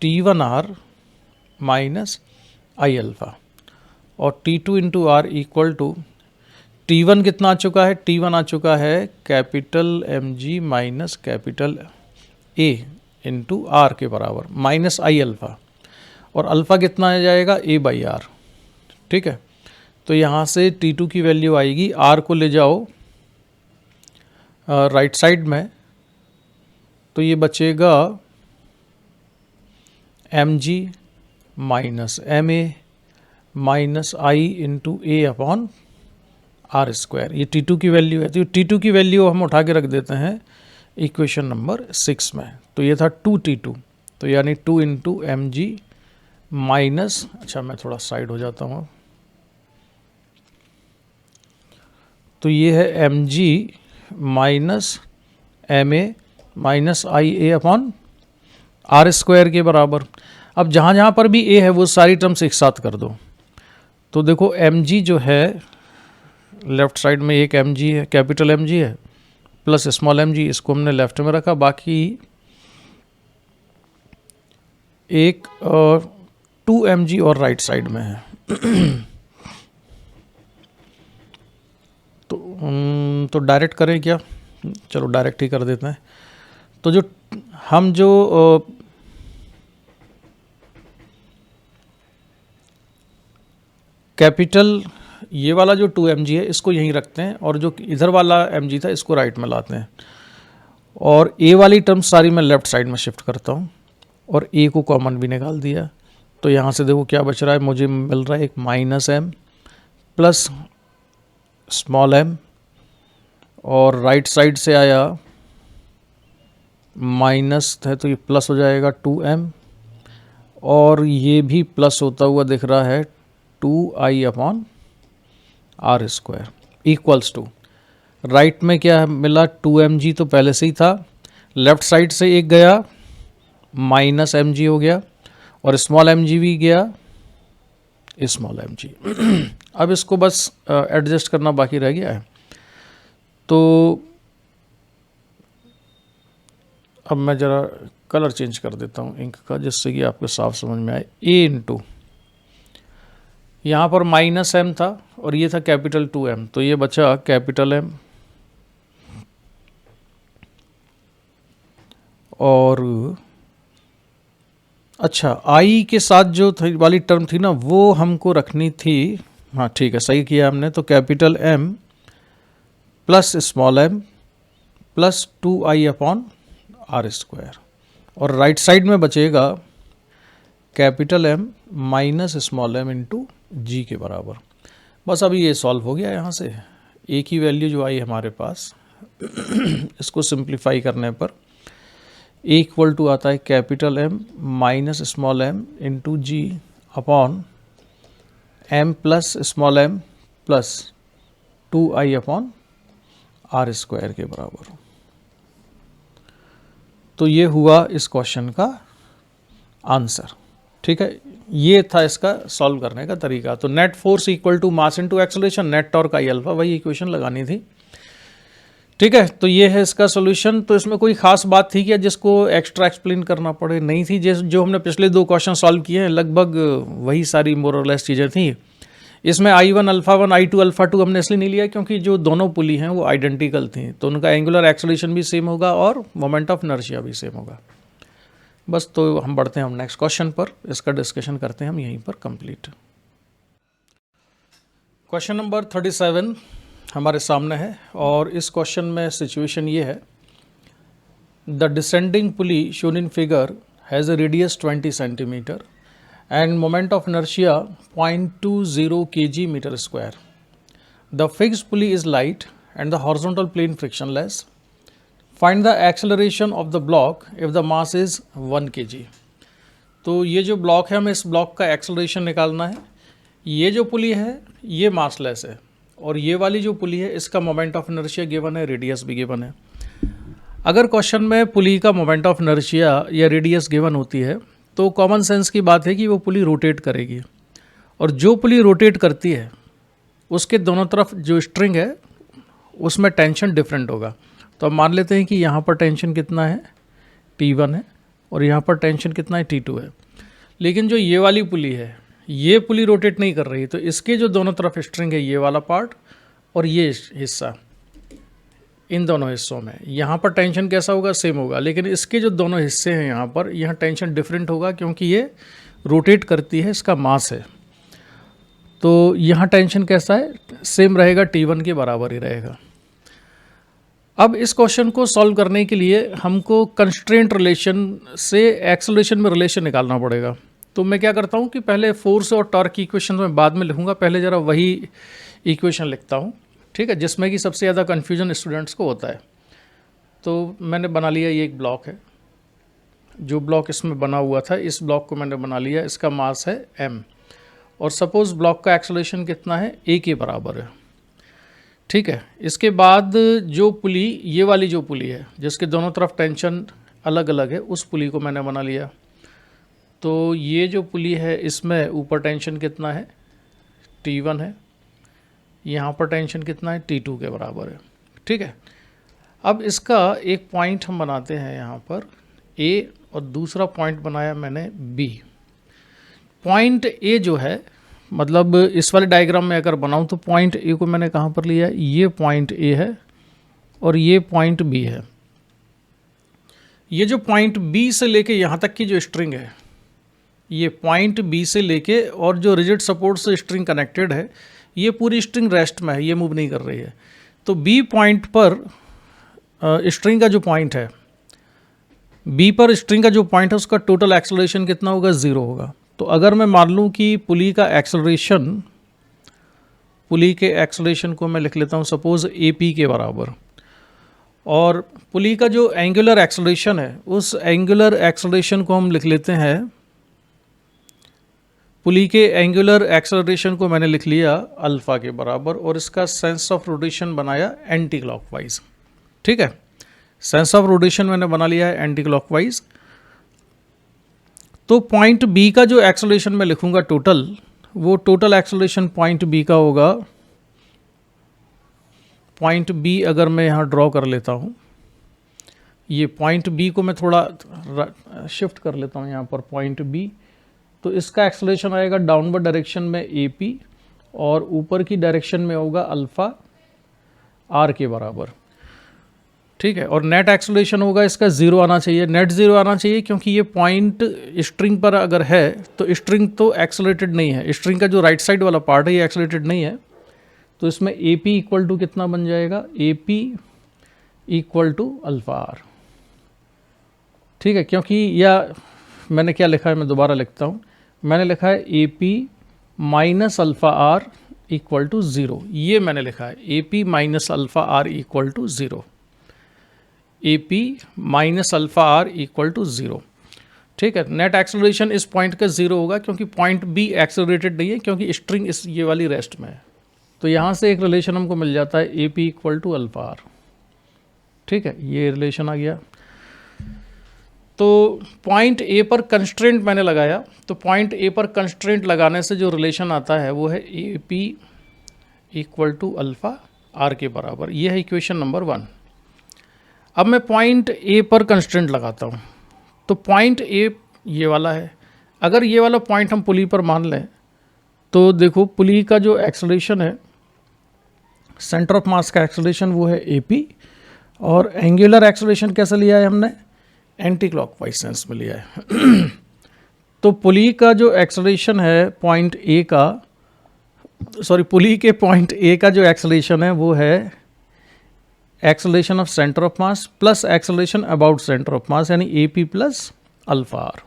Speaker 1: T1R minus I alpha, और T2 into R equal to T1 कितना आ चुका है? T1 आ चुका है capital mg minus capital A into R के बराबर, माइनस आई अल्फ़ा, और अल्फ़ा कितना आ जाएगा? A by R. ठीक है, तो यहाँ से T2 की वैल्यू आएगी, R को ले जाओ राइट साइड में, तो ये बचेगा mg minus ma minus I into A upon R square. ये T2 की वैल्यू है, तो T2 की वैल्यू हम उठा के रख देते हैं इक्वेशन नंबर 6 में। तो ये था 2T2, तो यानी 2 इंटू mg माइनस, अच्छा मैं थोड़ा साइड हो जाता हूँ, तो ये है mg minus ma minus I A upon R square के बराबर। अब जहाँ जहाँ पर भी a है वो सारी टर्म्स एक साथ कर दो। तो देखो mg जो है लेफ़्ट साइड में एक mg है, कैपिटल mg है, प्लस स्मॉल mg, इसको हमने लेफ़्ट में रखा, बाकी एक 2mg और राइट साइड में है। तो डायरेक्ट करें क्या? चलो डायरेक्ट ही कर देते हैं। तो जो हम जो कैपिटल ये वाला जो 2mg है इसको यहीं रखते हैं, और जो इधर वाला mg था इसको राइट में लाते हैं, और a वाली टर्म सारी मैं लेफ़्ट साइड में शिफ्ट करता हूँ, और a को कॉमन भी निकाल दिया। तो यहाँ से देखो क्या बच रहा है, मुझे मिल रहा है एक minus m plus small m, और राइट साइड से आया माइनस है तो ये प्लस हो जाएगा 2m, और ये भी प्लस होता हुआ दिख रहा है 2i upon R square equals to, right में क्या मिला 2mg तो पहले से ही था, लेफ्ट साइड से एक गया माइनस mg हो गया और स्मॉल mg भी गया स्मॉल mg। अब इसको बस एडजस्ट करना बाकी रह गया है। तो अब मैं ज़रा कलर चेंज कर देता हूँ इंक का, जिससे कि आपको साफ समझ में आए। ए इंटू यहाँ पर माइनस m था और ये था कैपिटल 2m, तो ये बचा कैपिटल M और अच्छा आई के साथ जो वाली टर्म थी ना वो हमको रखनी थी। हाँ ठीक है, सही किया हमने। तो capital M plus small m plus 2i upon R square और राइट साइड में बचेगा capital M minus small m into G के बराबर। बस अभी ये सॉल्व हो गया। यहाँ से एक ही वैल्यू जो आई हमारे पास इसको सिंप्लीफाई करने पर ए इक्वल टू आता है capital M minus small m into G upon m plus small m plus 2i upon R square के बराबर। तो ये हुआ इस क्वेश्चन का आंसर। ठीक है, ये था इसका सॉल्व करने का तरीका। तो net force equal to mass into acceleration, net torque I alpha, वही इक्वेशन लगानी थी। ठीक है, तो ये है इसका सॉल्यूशन। तो इसमें कोई खास बात थी क्या जिसको एक्स्ट्रा एक्सप्लेन करना पड़े? नहीं थी। जो हमने पिछले 2 क्वेश्चन सॉल्व किए हैं लगभग वही सारी मोर और लेस चीज़ें थी। इसमें I1 अल्फा 1 I2 अल्फा 2 हमने इसलिए नहीं लिया क्योंकि जो दोनों पुली हैं वो आइडेंटिकल थी, तो उनका एंगुलर एक्सेलरेशन भी सेम होगा और मोमेंट ऑफ इनर्शिया भी सेम होगा। बस, तो हम बढ़ते हैं हम नेक्स्ट क्वेश्चन पर, इसका डिस्कशन करते हैं हम यहीं पर कंप्लीट। क्वेश्चन नंबर 37 हमारे सामने है और इस क्वेश्चन में सिचुएशन ये है, the descending pulley shown in figure has a radius 20 centimetre and moment of inertia 0.20 kg meter square. The fixed pulley is light and the horizontal plane frictionless. Find the acceleration of the block if the mass is 1 kg. तो ये जो block है हमें इस block का acceleration निकालना है। ये जो पुली है ये मासलेस है और ये वाली जो पुली है इसका मोमेंट ऑफ इनर्शिया गिवन है, रेडियस भी गिवन है। अगर क्वेश्चन में पुली का मोमेंट ऑफ इनर्शिया या रेडियस गिवन होती है तो कॉमन सेंस की बात है कि वो पुली रोटेट करेगी और जो पुली रोटेट करती है उसके दोनों तरफ जो स्ट्रिंग है उसमें टेंशन डिफरेंट होगा। तो अब मान लेते हैं कि यहाँ पर टेंशन कितना है T1 है और यहाँ पर टेंशन कितना है T2 है। लेकिन जो ये वाली पुली है ये पुली रोटेट नहीं कर रही, तो इसके जो दोनों तरफ स्ट्रिंग है ये वाला पार्ट और ये हिस्सा, इन दोनों हिस्सों में यहाँ पर टेंशन कैसा होगा? सेम होगा। लेकिन इसके जो दोनों हिस्से हैं यहाँ पर, यहाँ टेंशन डिफरेंट होगा क्योंकि ये रोटेट करती है, इसका मास है। तो यहाँ टेंशन कैसा है? सेम रहेगा, T1 के बराबर ही रहेगा। अब इस क्वेश्चन को सॉल्व करने के लिए हमको कंस्ट्रेंट रिलेशन से एक्सेलरेशन में रिलेशन निकालना पड़ेगा। तो मैं क्या करता हूँ कि पहले फोर्स और टॉर्क की इक्वेशन मैं बाद में लिखूँगा, पहले ज़रा वही इक्वेशन लिखता हूँ। ठीक है, जिसमें कि सबसे ज़्यादा कन्फ्यूजन स्टूडेंट्स को होता है। तो मैंने बना लिया, ये एक ब्लॉक है, जो ब्लॉक इसमें बना हुआ था इस ब्लॉक को मैंने बना लिया, इसका मास है m और सपोज़ ब्लॉक का एक्सेलरेशन कितना है? a के बराबर है। ठीक है, इसके बाद जो पुली, ये वाली जो पुली है जिसके दोनों तरफ टेंशन अलग अलग है, उस पुली को मैंने बना लिया। तो ये जो पुली है इसमें ऊपर टेंशन कितना है? T1 है, यहाँ पर टेंशन कितना है? T2 के बराबर है। ठीक है, अब इसका एक पॉइंट हम बनाते हैं यहाँ पर A और दूसरा पॉइंट बनाया मैंने B। पॉइंट A जो है, मतलब इस वाले डायग्राम में अगर बनाऊँ तो पॉइंट A को मैंने कहाँ पर लिया? ये पॉइंट A है और ये पॉइंट B है। ये जो पॉइंट B से लेके यहाँ तक की जो स्ट्रिंग है, ये पॉइंट B से लेके और जो रिजिड सपोर्ट से स्ट्रिंग कनेक्टेड है, ये पूरी स्ट्रिंग रेस्ट में है, ये मूव नहीं कर रही है। तो B पॉइंट पर स्ट्रिंग का जो पॉइंट है, B पर स्ट्रिंग का जो पॉइंट है उसका टोटल एक्सेलरेशन कितना होगा? 0 होगा। तो अगर मैं मान लूँ कि पुली के एक्सेलरेशन को मैं लिख लेता हूँ सपोज़ AP के बराबर, और पुली का जो एंगुलर एक्सेलरेशन है उस एंगुलर एक्सेलरेशन को हम लिख लेते हैं, पुली के एंगुलर एक्सेलरेशन को मैंने लिख लिया अल्फ़ा के बराबर और इसका सेंस ऑफ रोटेशन बनाया एंटी क्लॉकवाइज। ठीक है, सेंस ऑफ रोटेशन मैंने बना लिया है एंटी क्लॉकवाइज। तो पॉइंट बी का जो एक्सेलरेशन मैं लिखूंगा टोटल, वो टोटल एक्सेलरेशन पॉइंट बी का होगा, पॉइंट बी अगर मैं यहाँ ड्रॉ कर लेता हूँ, ये पॉइंट बी को मैं थोड़ा शिफ्ट कर लेता हूँ यहाँ पर पॉइंट बी, तो इसका एक्सेलरेशन आएगा डाउनवर्ड डायरेक्शन में ए पी और ऊपर की डायरेक्शन में होगा अल्फ़ा आर के बराबर। ठीक है, और नेट एक्सेलरेशन होगा इसका ज़ीरो आना चाहिए, नेट ज़ीरो आना चाहिए, क्योंकि ये पॉइंट स्ट्रिंग पर अगर है तो स्ट्रिंग तो एक्सेलरेटेड नहीं है, स्ट्रिंग का जो राइट साइड वाला पार्ट है ये एक्सेलरेटेड नहीं है। तो इसमें ए पी इक्वल टू कितना बन जाएगा, A P equal to alpha R. ठीक है, क्योंकि या मैंने क्या लिखा है, मैं दोबारा लिखता हूँ, मैंने लिखा है A P minus alpha R equal to zero, ये मैंने लिखा है A P minus alpha R equal to zero, A P minus alpha R equal to zero. ठीक है, नेट एक्सेलरेशन इस पॉइंट का ज़ीरो होगा क्योंकि पॉइंट बी एक्सेलरेटेड नहीं है, क्योंकि स्ट्रिंग इस ये वाली रेस्ट में है। तो यहाँ से एक रिलेशन हमको मिल जाता है A P equal to alpha R. ठीक है, ये रिलेशन आ गया। तो पॉइंट ए पर कंस्ट्रेंट मैंने लगाया, तो पॉइंट ए पर कंस्ट्रेंट लगाने से जो रिलेशन आता है वो है A P equal to alpha R के बराबर। ये है इक्वेशन नंबर 1। अब मैं पॉइंट ए पर कंस्ट्रेंट लगाता हूँ, तो पॉइंट ए ये वाला है, अगर ये वाला पॉइंट हम पुली पर मान लें तो देखो पुली का जो एक्सेलरेशन है, सेंटर ऑफ मास का एक्सेलरेशन वो है ए पी, और एंगुलर एक्सेलरेशन कैसे लिया है हमने, एंटी क्लॉकवाइज सेंस में लिया है। तो पुली का जो एक्सेलरेशन है पॉइंट ए का, सॉरी पुली के पॉइंट ए का जो एक्सेलरेशन है वो है acceleration of centre of mass plus acceleration about centre of mass, यानी A P plus alpha R.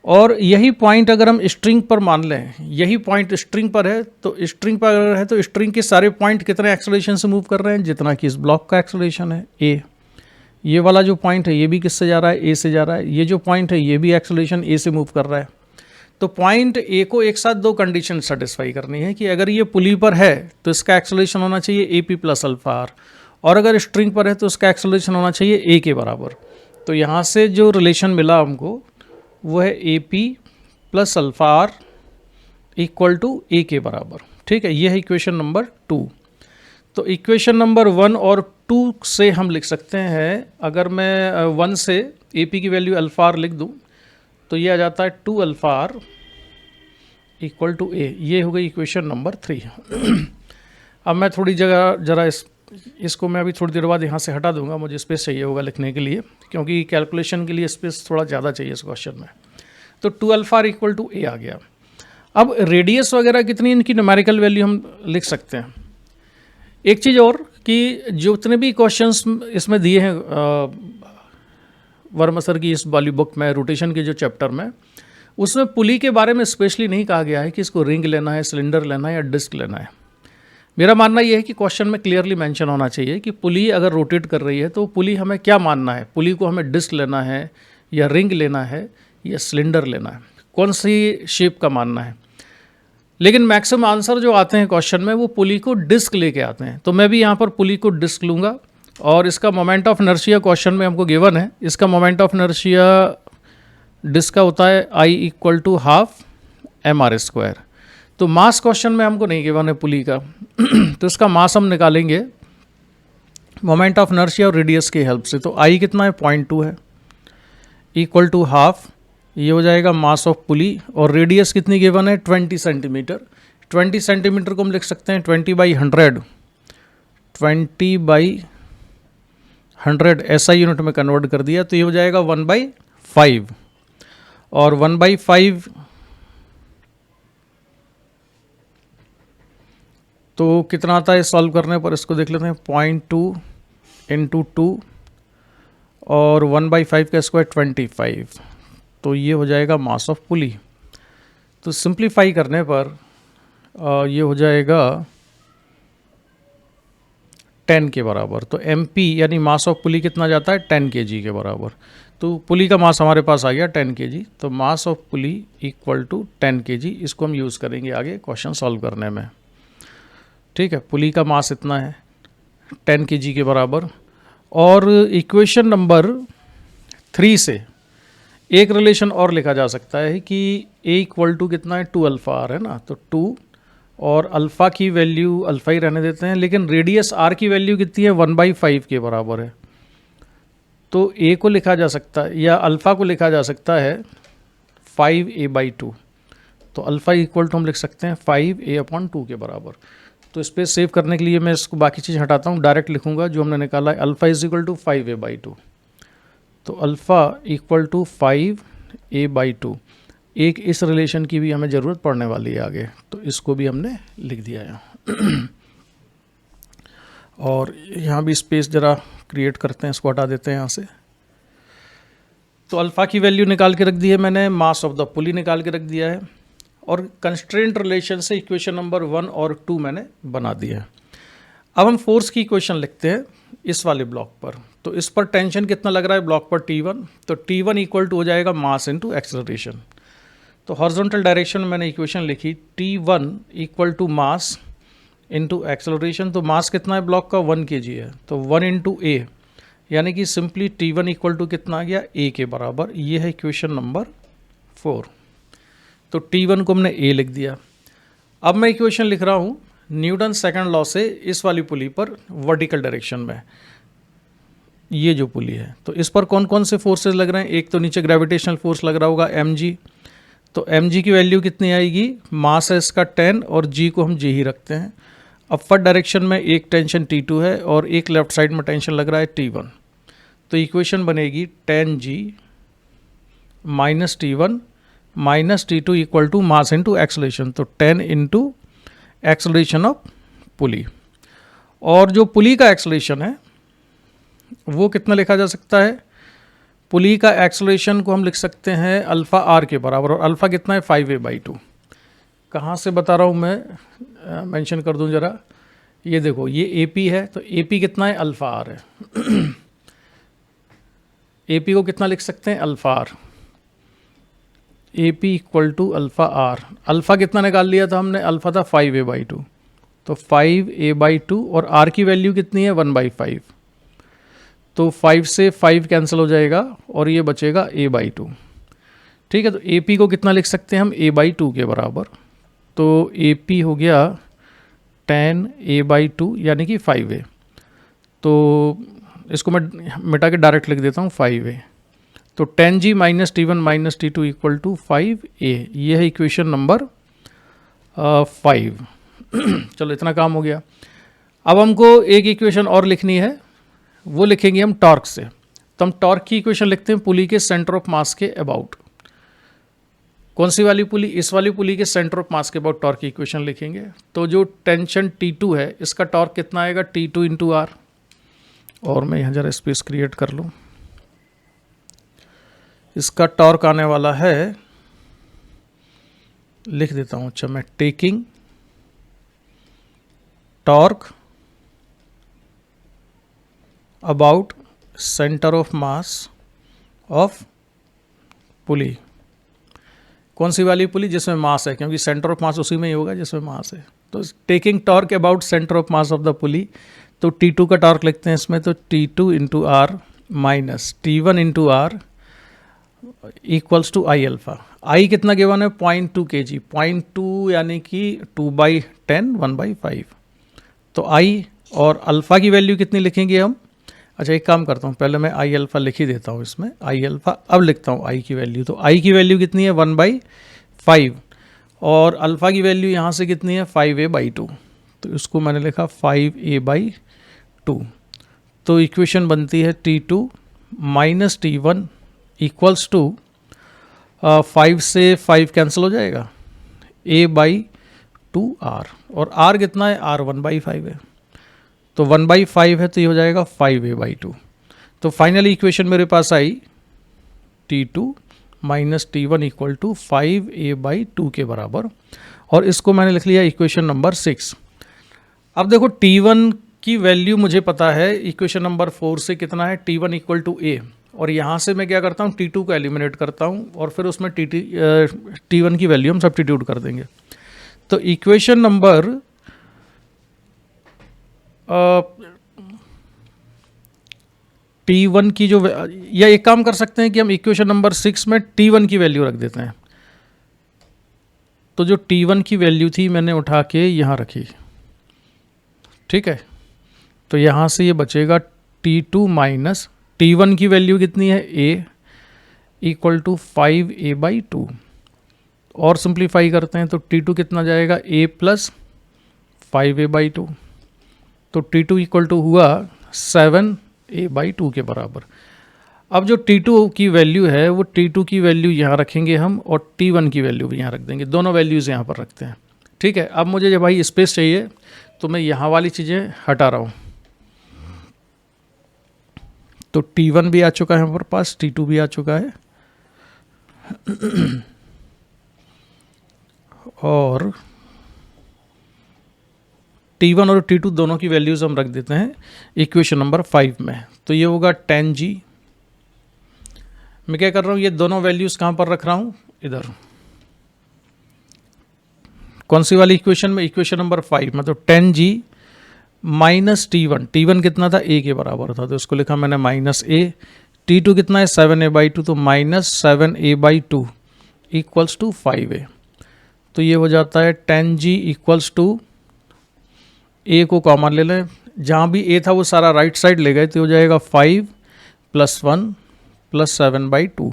Speaker 1: और यही पॉइंट अगर हम स्ट्रिंग पर मान लें, यही पॉइंट स्ट्रिंग पर है, तो स्ट्रिंग पर अगर है तो स्ट्रिंग के सारे पॉइंट कितने एक्सेलरेशन से मूव कर रहे हैं, जितना कि इस ब्लॉक का एक्सेलरेशन है ए। ये वाला जो पॉइंट है ये भी किससे जा रहा है, ए से जा रहा है। ये जो पॉइंट है ये भी एक्सेलरेशन ए से मूव कर रहा है। तो पॉइंट ए को एक साथ दो कंडीशन सेटिस्फाई करनी है कि अगर ये पुली पर है तो इसका एक्सेलरेशन होना चाहिए A P plus alpha R, और अगर स्ट्रिंग पर है तो उसका एक्सेलरेशन होना चाहिए ए के बराबर। तो यहाँ से जो रिलेशन मिला हमको वो है A P plus alpha R equal to A के बराबर। ठीक है, ये है इक्वेशन नंबर 2। तो इक्वेशन नंबर 1 और 2 से हम लिख सकते हैं, अगर मैं 1 से ए पी की वैल्यू अल्फ़ा आर लिख दूँ तो ये आ जाता है 2 अल्फ़ा आर इक्वल टू ए। ये हो गई इक्वेशन नंबर 3। अब मैं थोड़ी जगह जरा इसको मैं अभी थोड़ी देर बाद यहाँ से हटा दूंगा, मुझे स्पेस चाहिए होगा लिखने के लिए, क्योंकि कैलकुलेशन के लिए स्पेस थोड़ा ज़्यादा चाहिए इस क्वेश्चन में। तो 2 अल्फ़ा आर इक्वल टू ए आ गया। अब रेडियस वगैरह कितनी, इनकी न्यूमेरिकल वैल्यू हम लिख सकते हैं। एक चीज़ और कि जितने भी क्वेश्चंस इसमें दिए हैं वर्मा सर की इस वाली बुक में, रोटेशन के जो चैप्टर में, उसमें पुली के बारे में स्पेशली नहीं कहा गया है कि इसको रिंग लेना है, सिलेंडर लेना है या डिस्क लेना है। मेरा मानना यह है कि क्वेश्चन में क्लियरली मेंशन होना चाहिए कि पुली अगर रोटेट कर रही है तो पुली हमें क्या मानना है, पुली को हमें डिस्क लेना है या रिंग लेना है या सिलेंडर लेना है, कौन सी शेप का मानना है। लेकिन मैक्सिमम आंसर जो आते हैं क्वेश्चन में वो पुली को डिस्क लेके आते हैं, तो मैं भी यहाँ पर पुली को डिस्क लूँगा। और इसका मोमेंट ऑफ इनर्शिया क्वेश्चन में हमको गिवन है, इसका मोमेंट ऑफ इनर्शिया डिस्क का होता है I equal to half mr²। तो मास क्वेश्चन में हमको नहीं गिवन है पुली का, तो इसका मास हम निकालेंगे मोमेंट ऑफ इनर्शिया और रेडियस की हेल्प से। तो I कितना है, 0.2 है, इक्वल टू हाफ, ये हो जाएगा मास ऑफ पुली, और रेडियस कितनी गिवन है, 20 सेंटीमीटर। 20 सेंटीमीटर को हम लिख सकते हैं 20/100, 20/100 SI यूनिट में कन्वर्ट कर दिया, तो ये हो जाएगा 1/5, और 1/5 तो कितना आता है सॉल्व करने पर, इसको देख लेते हैं। 0.2 × 2 और 1/5 का स्क्वायर 25, तो ये हो जाएगा मास ऑफ पुली। तो सिंप्लीफाई करने पर ये हो जाएगा 10 के बराबर। तो MP यानी मास ऑफ पुली कितना जाता है, 10 kg के बराबर। तो पुली का मास हमारे पास आ गया 10 kg, तो mass of pulley equal to 10 kg। इसको हम यूज़ करेंगे आगे क्वेश्चन सॉल्व करने में। ठीक है, पुली का मास इतना है 10 kg के बराबर। और इक्वेशन नंबर 3 से एक रिलेशन और लिखा जा सकता है कि ए इक्वल टू कितना है 2 अल्फ़ा आर है ना, तो 2 और अल्फ़ा की वैल्यू अल्फ़ा ही रहने देते हैं, लेकिन रेडियस आर की वैल्यू कितनी है 1/5 के बराबर है। तो ए को लिखा जा सकता है या अल्फ़ा को लिखा जा सकता है 5a/2। तो अल्फ़ा इक्वल टू हम लिख सकते हैं 5a/2 के बराबर। तो स्पेस सेव करने के लिए मैं इसको बाकी चीज़ हटाता हूँ, डायरेक्ट लिखूंगा जो हमने निकाला है alpha is equal to 5a/2। तो अल्फ़ा इक्वल टू 5a/2। एक इस रिलेशन की भी हमें ज़रूरत पड़ने वाली है आगे, तो इसको भी हमने लिख दिया है। और यहाँ भी स्पेस ज़रा क्रिएट करते हैं, इसको हटा देते हैं यहाँ से। तो अल्फ़ा की वैल्यू निकाल के रख दी है मैंने, मास ऑफ द पुली निकाल के रख दिया है, और कंस्ट्रेंट रिलेशन से इक्वेशन नंबर 1 और 2 मैंने बना दिया है। अब हम फोर्स की इक्वेशन लिखते हैं इस वाले ब्लॉक पर। तो इस पर टेंशन कितना लग रहा है ब्लॉक पर T1, तो T1 इक्वल टू हो जाएगा मास इनटू एक्सेलरेशन। तो हॉरिजॉन्टल डायरेक्शन में मैंने इक्वेशन लिखी T1 equal to mass into acceleration. तो मास कितना है ब्लॉक का 1 kg है, तो 1 इंटू ए, यानी कि सिंपली T1 इक्वल टू कितना आ गया ए के बराबर। ये है इक्वेशन नंबर 4। तो T1 को हमने ए लिख दिया। अब मैं इक्वेशन लिख रहा हूँ न्यूटन सेकंड लॉ से इस वाली पुली पर वर्टिकल डायरेक्शन में, ये जो पुली है, तो इस पर कौन कौन से फोर्सेस लग रहे हैं। एक तो नीचे ग्रेविटेशनल फोर्स लग रहा होगा mg, तो mg की वैल्यू कितनी आएगी, मास है इसका 10 और g को हम g ही रखते हैं। अपर डायरेक्शन में एक टेंशन T2 है और एक लेफ्ट साइड में टेंशन लग रहा है T1। तो इक्वेशन बनेगी 10g minus T1 minus T2 equal to mass into acceleration, तो 10 इंटू एक्सेलरेशन ऑफ पुली। और जो पुली का एक्सेलरेशन है वो कितना लिखा जा सकता है, पुली का एक्सेलरेशन को हम लिख सकते हैं अल्फ़ा आर के बराबर, और अल्फ़ा कितना है 5a/2। कहाँ से बता रहा हूँ मैं, मेंशन कर दूँ ज़रा। ये देखो ये AP है, तो AP कितना है अल्फ़ा आर है। AP को कितना लिख सकते हैं alpha R, AP equal to alpha R. Alpha कितना निकाल लिया था हमने, अल्फ़ा था 5a/2, तो 5a/2 और आर की वैल्यू कितनी है 1/5, तो 5 से 5 कैंसिल हो जाएगा और ये बचेगा a/2। ठीक है, तो AP को कितना लिख सकते हैं हम a/2 के बराबर। तो AP हो गया 10a/2 यानी कि 5a। तो इसको मैं मिटा के डायरेक्ट लिख देता हूँ 5a। तो 10g minus T1 minus T2 equal to 5a। ये है इक्वेशन नंबर 5। चलो इतना काम हो गया। अब हमको एक इक्वेशन और लिखनी है, वो लिखेंगे हम टॉर्क से। तो हम टॉर्क की इक्वेशन लिखते हैं पुली के सेंटर ऑफ मास के अबाउट। कौन सी वाली पुली, इस वाली पुली के सेंटर ऑफ मास के अबाउट टॉर्क की इक्वेशन लिखेंगे। तो जो टेंशन T2 है इसका टॉर्क कितना आएगा T2 इंटू आर। और मैं यहाँ जरा स्पेस क्रिएट कर लूँ, इसका टॉर्क आने वाला है, लिख देता हूँ, अच्छा मैं taking torque about centre of mass of पुली। कौन सी वाली पुली, जिसमें मास है, क्योंकि सेंटर ऑफ मास उसी में ही होगा जिसमें मास है। तो taking torque about centre of mass of the pulley, तो T2 का टॉर्क लिखते हैं इसमें, तो T2 into R minus T1 into R equals to I alpha. I कितना गिवन है 0.2 kg, 0.2 यानी कि 2/10 1/5। तो आई और अल्फ़ा की वैल्यू कितनी लिखेंगे हम। अच्छा एक काम करता हूँ, पहले मैं आई अल्फ़ा लिख ही देता हूँ इसमें, आई अल्फ़ा अब लिखता हूँ आई की वैल्यू। तो आई की वैल्यू कितनी है 1/5 और अल्फ़ा की वैल्यू यहाँ से कितनी है 5a/2। तो इसको मैंने लिखा 5a/2। तो इक्वेशन बनती है T2 minus T1 equals to 5 से 5 कैंसिल हो जाएगा a/2r, और r कितना है r 1/5 है, तो 1/5 है तो ये हो जाएगा 5a/2। तो फाइनली इक्वेशन मेरे पास आई T2 minus T1 equal to 5a/2 के बराबर, और इसको मैंने लिख लिया इक्वेशन नंबर 6। अब देखो T1 की वैल्यू मुझे पता है इक्वेशन नंबर 4 से कितना है, T1 इक्वल टू a, और यहाँ से मैं क्या करता हूँ, T2 को एलिमिनेट करता हूँ और फिर उसमें T1 की वैल्यू हम सब्स्टिट्यूट कर देंगे। तो इक्वेशन नंबर T1 की जो, या एक काम कर सकते हैं कि हम इक्वेशन नंबर 6 में T1 की वैल्यू रख देते हैं। तो जो T1 की वैल्यू थी मैंने उठा के यहाँ रखी, ठीक है। तो यहाँ से ये बचेगा T2 माइनस T1 की वैल्यू कितनी है, A इक्वल टू 5A/2, और सिंप्लीफाई करते हैं तो T2 कितना जाएगा, A प्लस 5A/2, तो T2 इक्वल टू हुआ 7A/2 के बराबर। अब जो T2 की वैल्यू है वो T2 की वैल्यू यहाँ रखेंगे हम और T1 की वैल्यू भी यहाँ रख देंगे, दोनों वैल्यूज़ यहाँ पर रखते हैं, ठीक है। अब मुझे जब भाई स्पेस चाहिए तो मैं यहाँ वाली चीज़ें हटा रहा हूँ। तो T1 भी आ चुका है हमारे पास, T2 भी आ चुका है, और T1 और T2 दोनों की वैल्यूज़ हम रख देते हैं इक्वेशन नंबर 5 में। तो ये होगा 10G। मैं क्या कर रहा हूँ, ये दोनों वैल्यूज़ कहाँ पर रख रहा हूँ, इधर। कौन सी वाली इक्वेशन में, इक्वेशन नंबर 5 में। तो 10G माइनस T1 कितना था, A के बराबर था, तो इसको लिखा मैंने माइनस A। T2 कितना है, 7A/2, तो minus 7A/2 equals to 5A। तो ये हो जाता है 10G इक्वल्स टू, A को कॉमन ले लें, जहाँ भी A था वो सारा राइट साइड ले गए, तो हो जाएगा 5 + 1 + 7/2।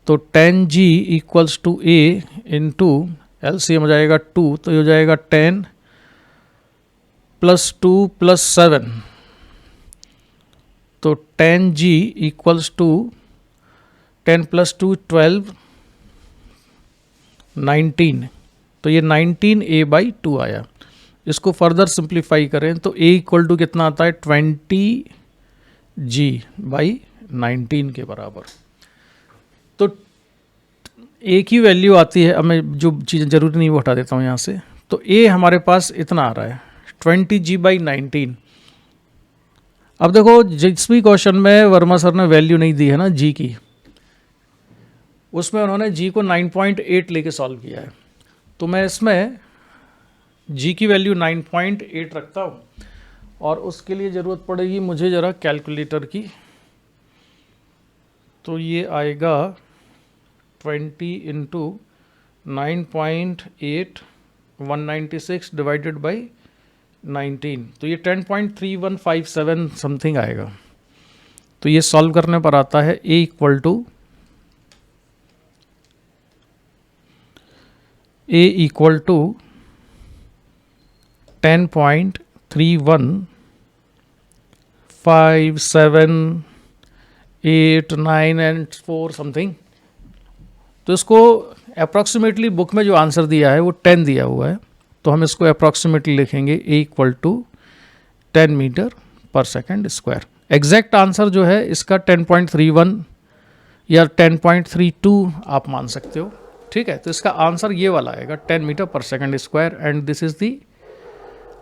Speaker 1: तो 10G equals to A into LCM हो जाएगा 2, तो ये हो जाएगा 10 + 2 + 7, तो 10G इक्वल्स टू 10 + 2 12, 19, तो ये 19A/2 आया। इसको फर्दर सिंप्लीफाई करें तो A इक्वल टू कितना आता है, 20G/19 के बराबर। तो A की वैल्यू आती है, अब मैं जो चीज़ें ज़रूरी नहीं वो हटा देता हूँ यहाँ से। तो A हमारे पास इतना आ रहा है 20G/19। अब देखो जिस भी क्वेश्चन में वर्मा सर ने वैल्यू नहीं दी है ना G की, उसमें उन्होंने G को 9.8 लेके सॉल्व किया है। तो मैं इसमें G की वैल्यू 9.8 रखता हूँ, और उसके लिए ज़रूरत पड़ेगी मुझे ज़रा कैलकुलेटर की। तो ये आएगा 20 इंटू 9.8 196 डिवाइडेड बाई 19, तो ये 10.3157 समथिंग आएगा। तो ये सॉल्व करने पर आता है A इक्वल टू 10.315789 समथिंग। तो इसको अप्रॉक्सीमेटली बुक में जो आंसर दिया है वो 10 दिया हुआ है, तो हम इसको अप्रॉक्सीमेटली लिखेंगे A इक्वल टू 10 मीटर पर सेकेंड स्क्वायर। एग्जैक्ट आंसर जो है इसका 10.31 या 10.32 आप मान सकते हो, ठीक है। तो इसका आंसर ये वाला आएगा 10 मीटर पर second square, and this is the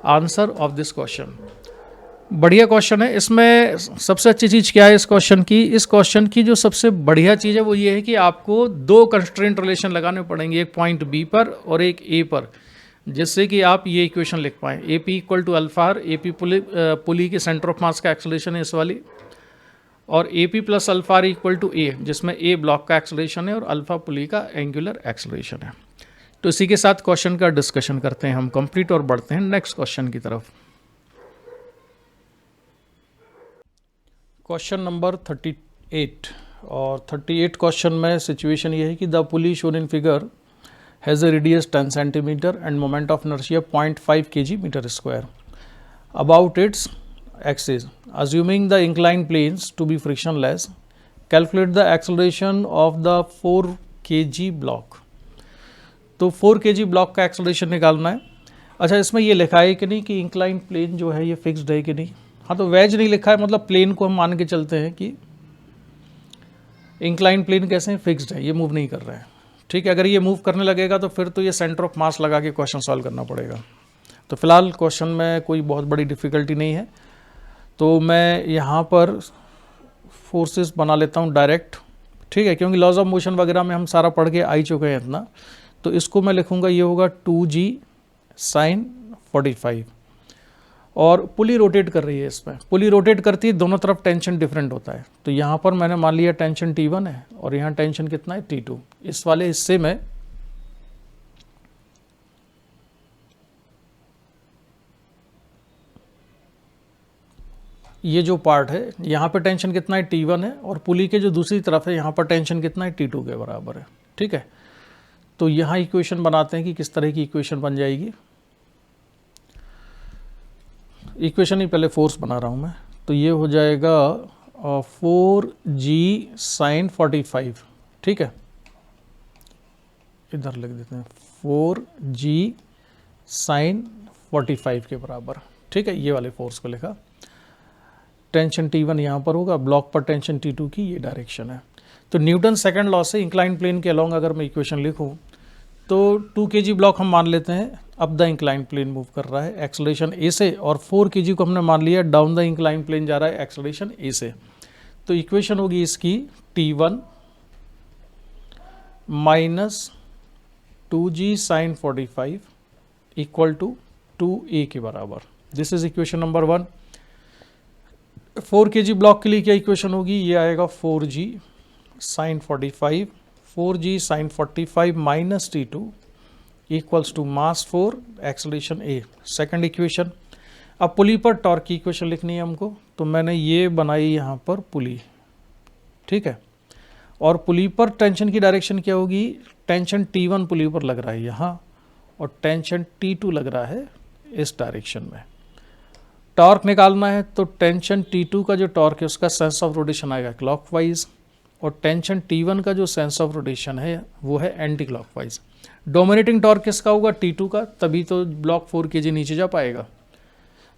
Speaker 1: answer of this question. बढ़िया क्वेश्चन है। इसमें सबसे अच्छी चीज़ क्या है इस क्वेश्चन की, इस क्वेश्चन की जो सबसे बढ़िया चीज़ है वो ये है कि आपको दो कंस्ट्रेंट रिलेशन लगाने पड़ेंगे, एक पॉइंट बी पर और एक ए पर, जिससे कि आप ये इक्वेशन लिख पाएँ। A P equal to alpha, A P pulley के सेंटर ऑफ मास का एक्सेलरेशन है इस वाली, और A P plus alpha equal to A, जिसमें ए ब्लॉक का एक्सेलरेशन है और अल्फा पुली का एंगुलर एक्सेलरेशन है। तो इसी के साथ क्वेश्चन का डिस्कशन करते हैं हम कंप्लीट और बढ़ते हैं नेक्स्ट क्वेश्चन की तरफ। क्वेश्चन नंबर 38, और 38 क्वेश्चन में सिचुएशन ये है कि the pulley shown in figure has a radius 10 centimetre and moment of inertia 0.5 kg/m². About its axis, assuming the inclined planes to be frictionless, calculate the acceleration of the 4 kg block. तो 4 kg block का acceleration निकालना है। अच्छा, इसमें ये लिखा है कि नहीं कि इंक्लाइन प्लेन जो है ये फिक्स्ड है कि नहीं। हाँ, तो वेज नहीं लिखा है, मतलब प्लेन को हम मान के चलते हैं कि इंक्लाइन प्लेन कैसे हैं, फिक्स्ड है, ये मूव नहीं कर रहा है, ठीक है। अगर ये मूव करने लगेगा तो फिर तो ये सेंटर ऑफ मास लगा के क्वेश्चन सॉल्व करना पड़ेगा। तो फिलहाल क्वेश्चन में कोई बहुत बड़ी डिफ़िकल्टी नहीं है, तो मैं यहाँ पर फोर्सेस बना लेता हूँ डायरेक्ट, ठीक है, क्योंकि लॉज ऑफ मोशन वगैरह में हम सारा पढ़ के आ ही चुके हैं इतना। तो इसको मैं लिखूँगा, ये होगा 2g sin 45। और पुली रोटेट कर रही है, इसमें पुली रोटेट करती है, दोनों तरफ टेंशन डिफरेंट होता है। तो यहाँ पर मैंने मान लिया टेंशन T1 है और यहाँ टेंशन कितना है T2। इस वाले हिस्से में ये जो पार्ट है यहाँ पे टेंशन कितना है T1 है, और पुली के जो दूसरी तरफ है यहाँ पर टेंशन कितना है T2 के बराबर है, ठीक है। तो यहाँ इक्वेशन बनाते हैं कि किस तरह की इक्वेशन बन जाएगी। इक्वेशन ही पहले फोर्स बना रहा हूँ मैं, तो ये हो जाएगा 4g sin 45, ठीक है, इधर लिख देते हैं 4g sin 45 के बराबर, ठीक है। ये वाले फोर्स को लिखा, टेंशन T1 यहाँ पर होगा, ब्लॉक पर टेंशन T2 की ये डायरेक्शन है। तो न्यूटन सेकंड लॉ से इंक्लाइन प्लेन के अलोंग अगर मैं इक्वेशन लिखूँ तो 2 kg ब्लॉक हम मान लेते हैं अब द इंक्लाइन प्लेन मूव कर रहा है एक्सेलरेशन ए से, और 4 kg को हमने मान लिया डाउन द इंक्लाइन प्लेन जा रहा है एक्सेलरेशन ए से। तो इक्वेशन होगी इसकी T1 minus 2g sin 45 equal to 2a के बराबर। This is equation number 1। 4 kg block के लिए क्या इक्वेशन होगी, ये आएगा 4g sin 45, 4g sin 45 minus T2 equals to mass 4 acceleration a, second equation. अब पुली पर टॉर्क की इक्वेशन लिखनी है हमको, तो मैंने ये बनाई यहाँ पर पुली, ठीक है। और पुली पर टेंशन की डायरेक्शन क्या होगी, टेंशन T1 पुली पर लग रहा है यहाँ और टेंशन T2 लग रहा है इस डायरेक्शन में। टॉर्क निकालना है तो टेंशन T2 का जो टॉर्क है उसका सेंस ऑफ रोटेशन आएगा क्लॉकवाइज, और टेंशन T1 का जो सेंस ऑफ रोटेशन है वो है एंटी क्लॉकवाइज। डोमिनेटिंग टॉर्क किसका होगा, T2 का, तभी तो ब्लॉक 4 kg नीचे जा पाएगा।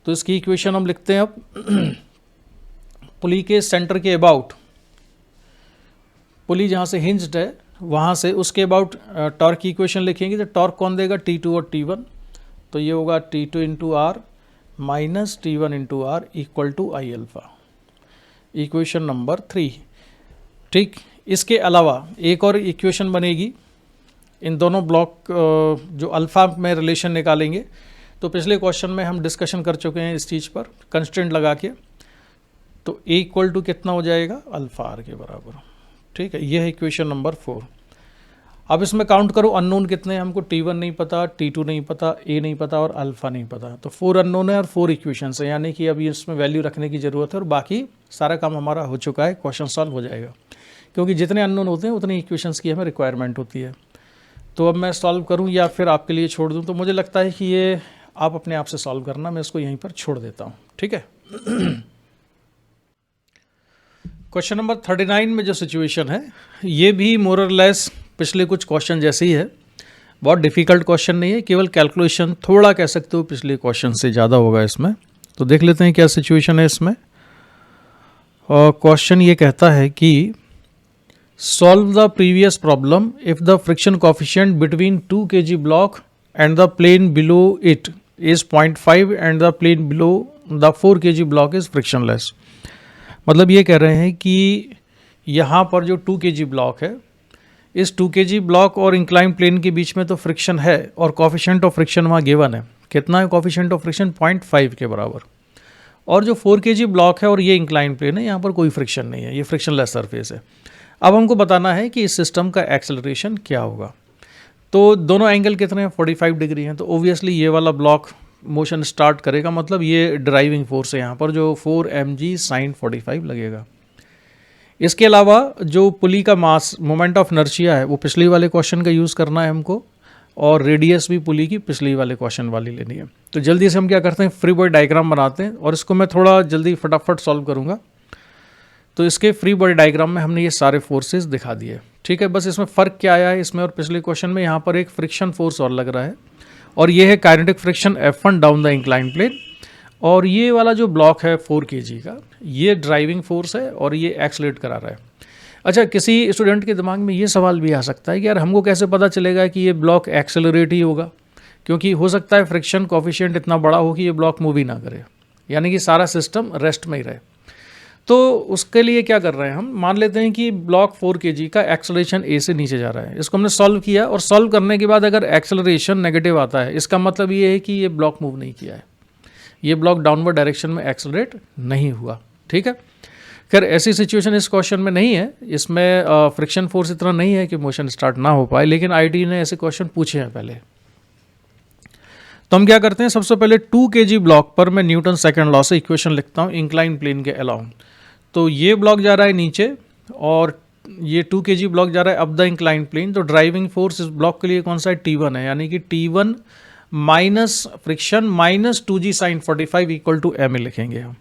Speaker 1: तो इसकी इक्वेशन हम लिखते हैं अब पुली के सेंटर के अबाउट, पुली जहाँ से हिंज्ड है वहाँ से उसके अबाउट टॉर्क की इक्वेशन लिखेंगे। तो टॉर्क कौन देगा, T2 और T1। तो ये होगा T2 into R minus T1 into R equal to I alpha, equation number 3, ठीक। इसके अलावा एक और इक्वेशन बनेगी, इन दोनों ब्लॉक जो अल्फ़ा में रिलेशन निकालेंगे। तो पिछले क्वेश्चन में हम डिस्कशन कर चुके हैं इस चीज़ पर कंस्टेंट लगा के। तो A इक्वल टू कितना हो जाएगा, अल्फ़ा आर के बराबर, ठीक है। यह है इक्वेशन नंबर 4। अब इसमें काउंट करो अननोन कितने हैं हमको, T1 नहीं पता, T2 नहीं पता, A नहीं पता और अल्फ़ा नहीं पता। तो 4 अननोन है और 4 इक्वेशन है, यानी कि अभी इसमें वैल्यू रखने की ज़रूरत है और बाकी सारा काम हमारा हो चुका है, क्वेश्चन सॉल्व हो जाएगा। क्योंकि जितने अननोन होते हैं उतनी इक्वेशंस की हमें रिक्वायरमेंट होती है। तो अब मैं सॉल्व करूं या फिर आपके लिए छोड़ दूं, तो मुझे लगता है कि ये आप अपने आप से सॉल्व करना, मैं इसको यहीं पर छोड़ देता हूं, ठीक है। क्वेश्चन नंबर 39 में जो सिचुएशन है ये भी मोर और लेस पिछले कुछ क्वेश्चन जैसे ही है, बहुत डिफ़िकल्ट क्वेश्चन नहीं है, केवल कैलकुलेशन थोड़ा कह सकते हो पिछले क्वेश्चन से ज़्यादा होगा इसमें। तो देख लेते हैं क्या सिचुएशन है इसमें। और क्वेश्चन ये कहता है कि solve the previous problem if the friction coefficient between 2 kg block and the plane below it is 0.5 and the plane below the 4 kg block is frictionless। मतलब ये कह रहे हैं कि यहाँ पर जो 2 kg ब्लॉक है, इस 2 kg ब्लॉक और इंक्लाइन प्लेन के बीच में तो फ्रिक्शन है और कोफिशिएंट ऑफ फ्रिक्शन वहाँ गिवन है। कितना है कोफिशिएंट ऑफ फ्रिक्शन, 0.5 के बराबर। और जो 4 kg ब्लॉक है और ये इंक्लाइन प्लेन है, यहाँ पर कोई फ्रिक्शन नहीं है, ये फ्रिक्शनलेस सरफेस है। अब हमको बताना है कि इस सिस्टम का एक्सेलरेशन क्या होगा। तो दोनों एंगल कितने हैं, 45 डिग्री हैं। तो ओबियसली ये वाला ब्लॉक मोशन स्टार्ट करेगा, मतलब ये ड्राइविंग फोर्स है यहाँ पर जो 4 mg sin 45 लगेगा। इसके अलावा जो पुली का मास मोमेंट ऑफ इनर्शिया है वो पिछले वाले क्वेश्चन का यूज़ करना है हमको, और रेडियस भी पुली की पिछले वाले क्वेश्चन वाली लेनी है। तो जल्दी से हम क्या करते हैं, फ्री बॉडी डायग्राम बनाते हैं और इसको मैं थोड़ा जल्दी फटाफट सॉल्व करूँगा। तो इसके फ्री बॉडी डायग्राम में हमने ये सारे फोर्सेस दिखा दिए, ठीक है। बस इसमें फ़र्क क्या आया है इसमें और पिछले क्वेश्चन में, यहाँ पर एक फ्रिक्शन फोर्स और लग रहा है और ये है kinetic friction F1 down the incline plane, और ये वाला जो ब्लॉक है 4 kg का ये ड्राइविंग फोर्स है और ये एक्सलेट करा रहा है। अच्छा, किसी स्टूडेंट के दिमाग में ये सवाल भी आ सकता है कि यार हमको कैसे पता चलेगा कि ये ब्लॉक एक्सेलरेट ही होगा, क्योंकि हो सकता है फ्रिक्शन कोफिशिएंट इतना बड़ा हो कि ये ब्लॉक मूव ही ना करे, यानी कि सारा सिस्टम रेस्ट में ही रहे। तो उसके लिए क्या कर रहे हैं हम, मान लेते हैं कि ब्लॉक 4 kg का एक्सेलरेशन ए से नीचे जा रहा है, इसको हमने सॉल्व किया और सॉल्व करने के बाद अगर एक्सेलरेशन नेगेटिव आता है, इसका मतलब ये है कि ये ब्लॉक मूव नहीं किया है, ये ब्लॉक डाउनवर्ड डायरेक्शन में एक्सेलरेट नहीं हुआ। ठीक है, खैर ऐसी सिचुएशन इस क्वेश्चन में नहीं है, इसमें फ्रिक्शन फोर्स इतना नहीं है कि मोशन स्टार्ट ना हो पाए, लेकिन आईटी ने ऐसे क्वेश्चन पूछे हैं पहले। तो हम क्या करते हैं, सबसे पहले 2 kg ब्लॉक पर मैं न्यूटन सेकंड लॉ से इक्वेशन लिखता हूँ इंक्लाइन प्लेन के अलाउंग। तो ये ब्लॉक जा रहा है नीचे और ये 2 kg ब्लॉक जा रहा है अप द इंक्लाइन प्लेन। तो ड्राइविंग फोर्स इस ब्लॉक के लिए कौन सा है, T1 है, यानी कि T1 minus friction minus 2g sine 45 equal to M लिखेंगे हम।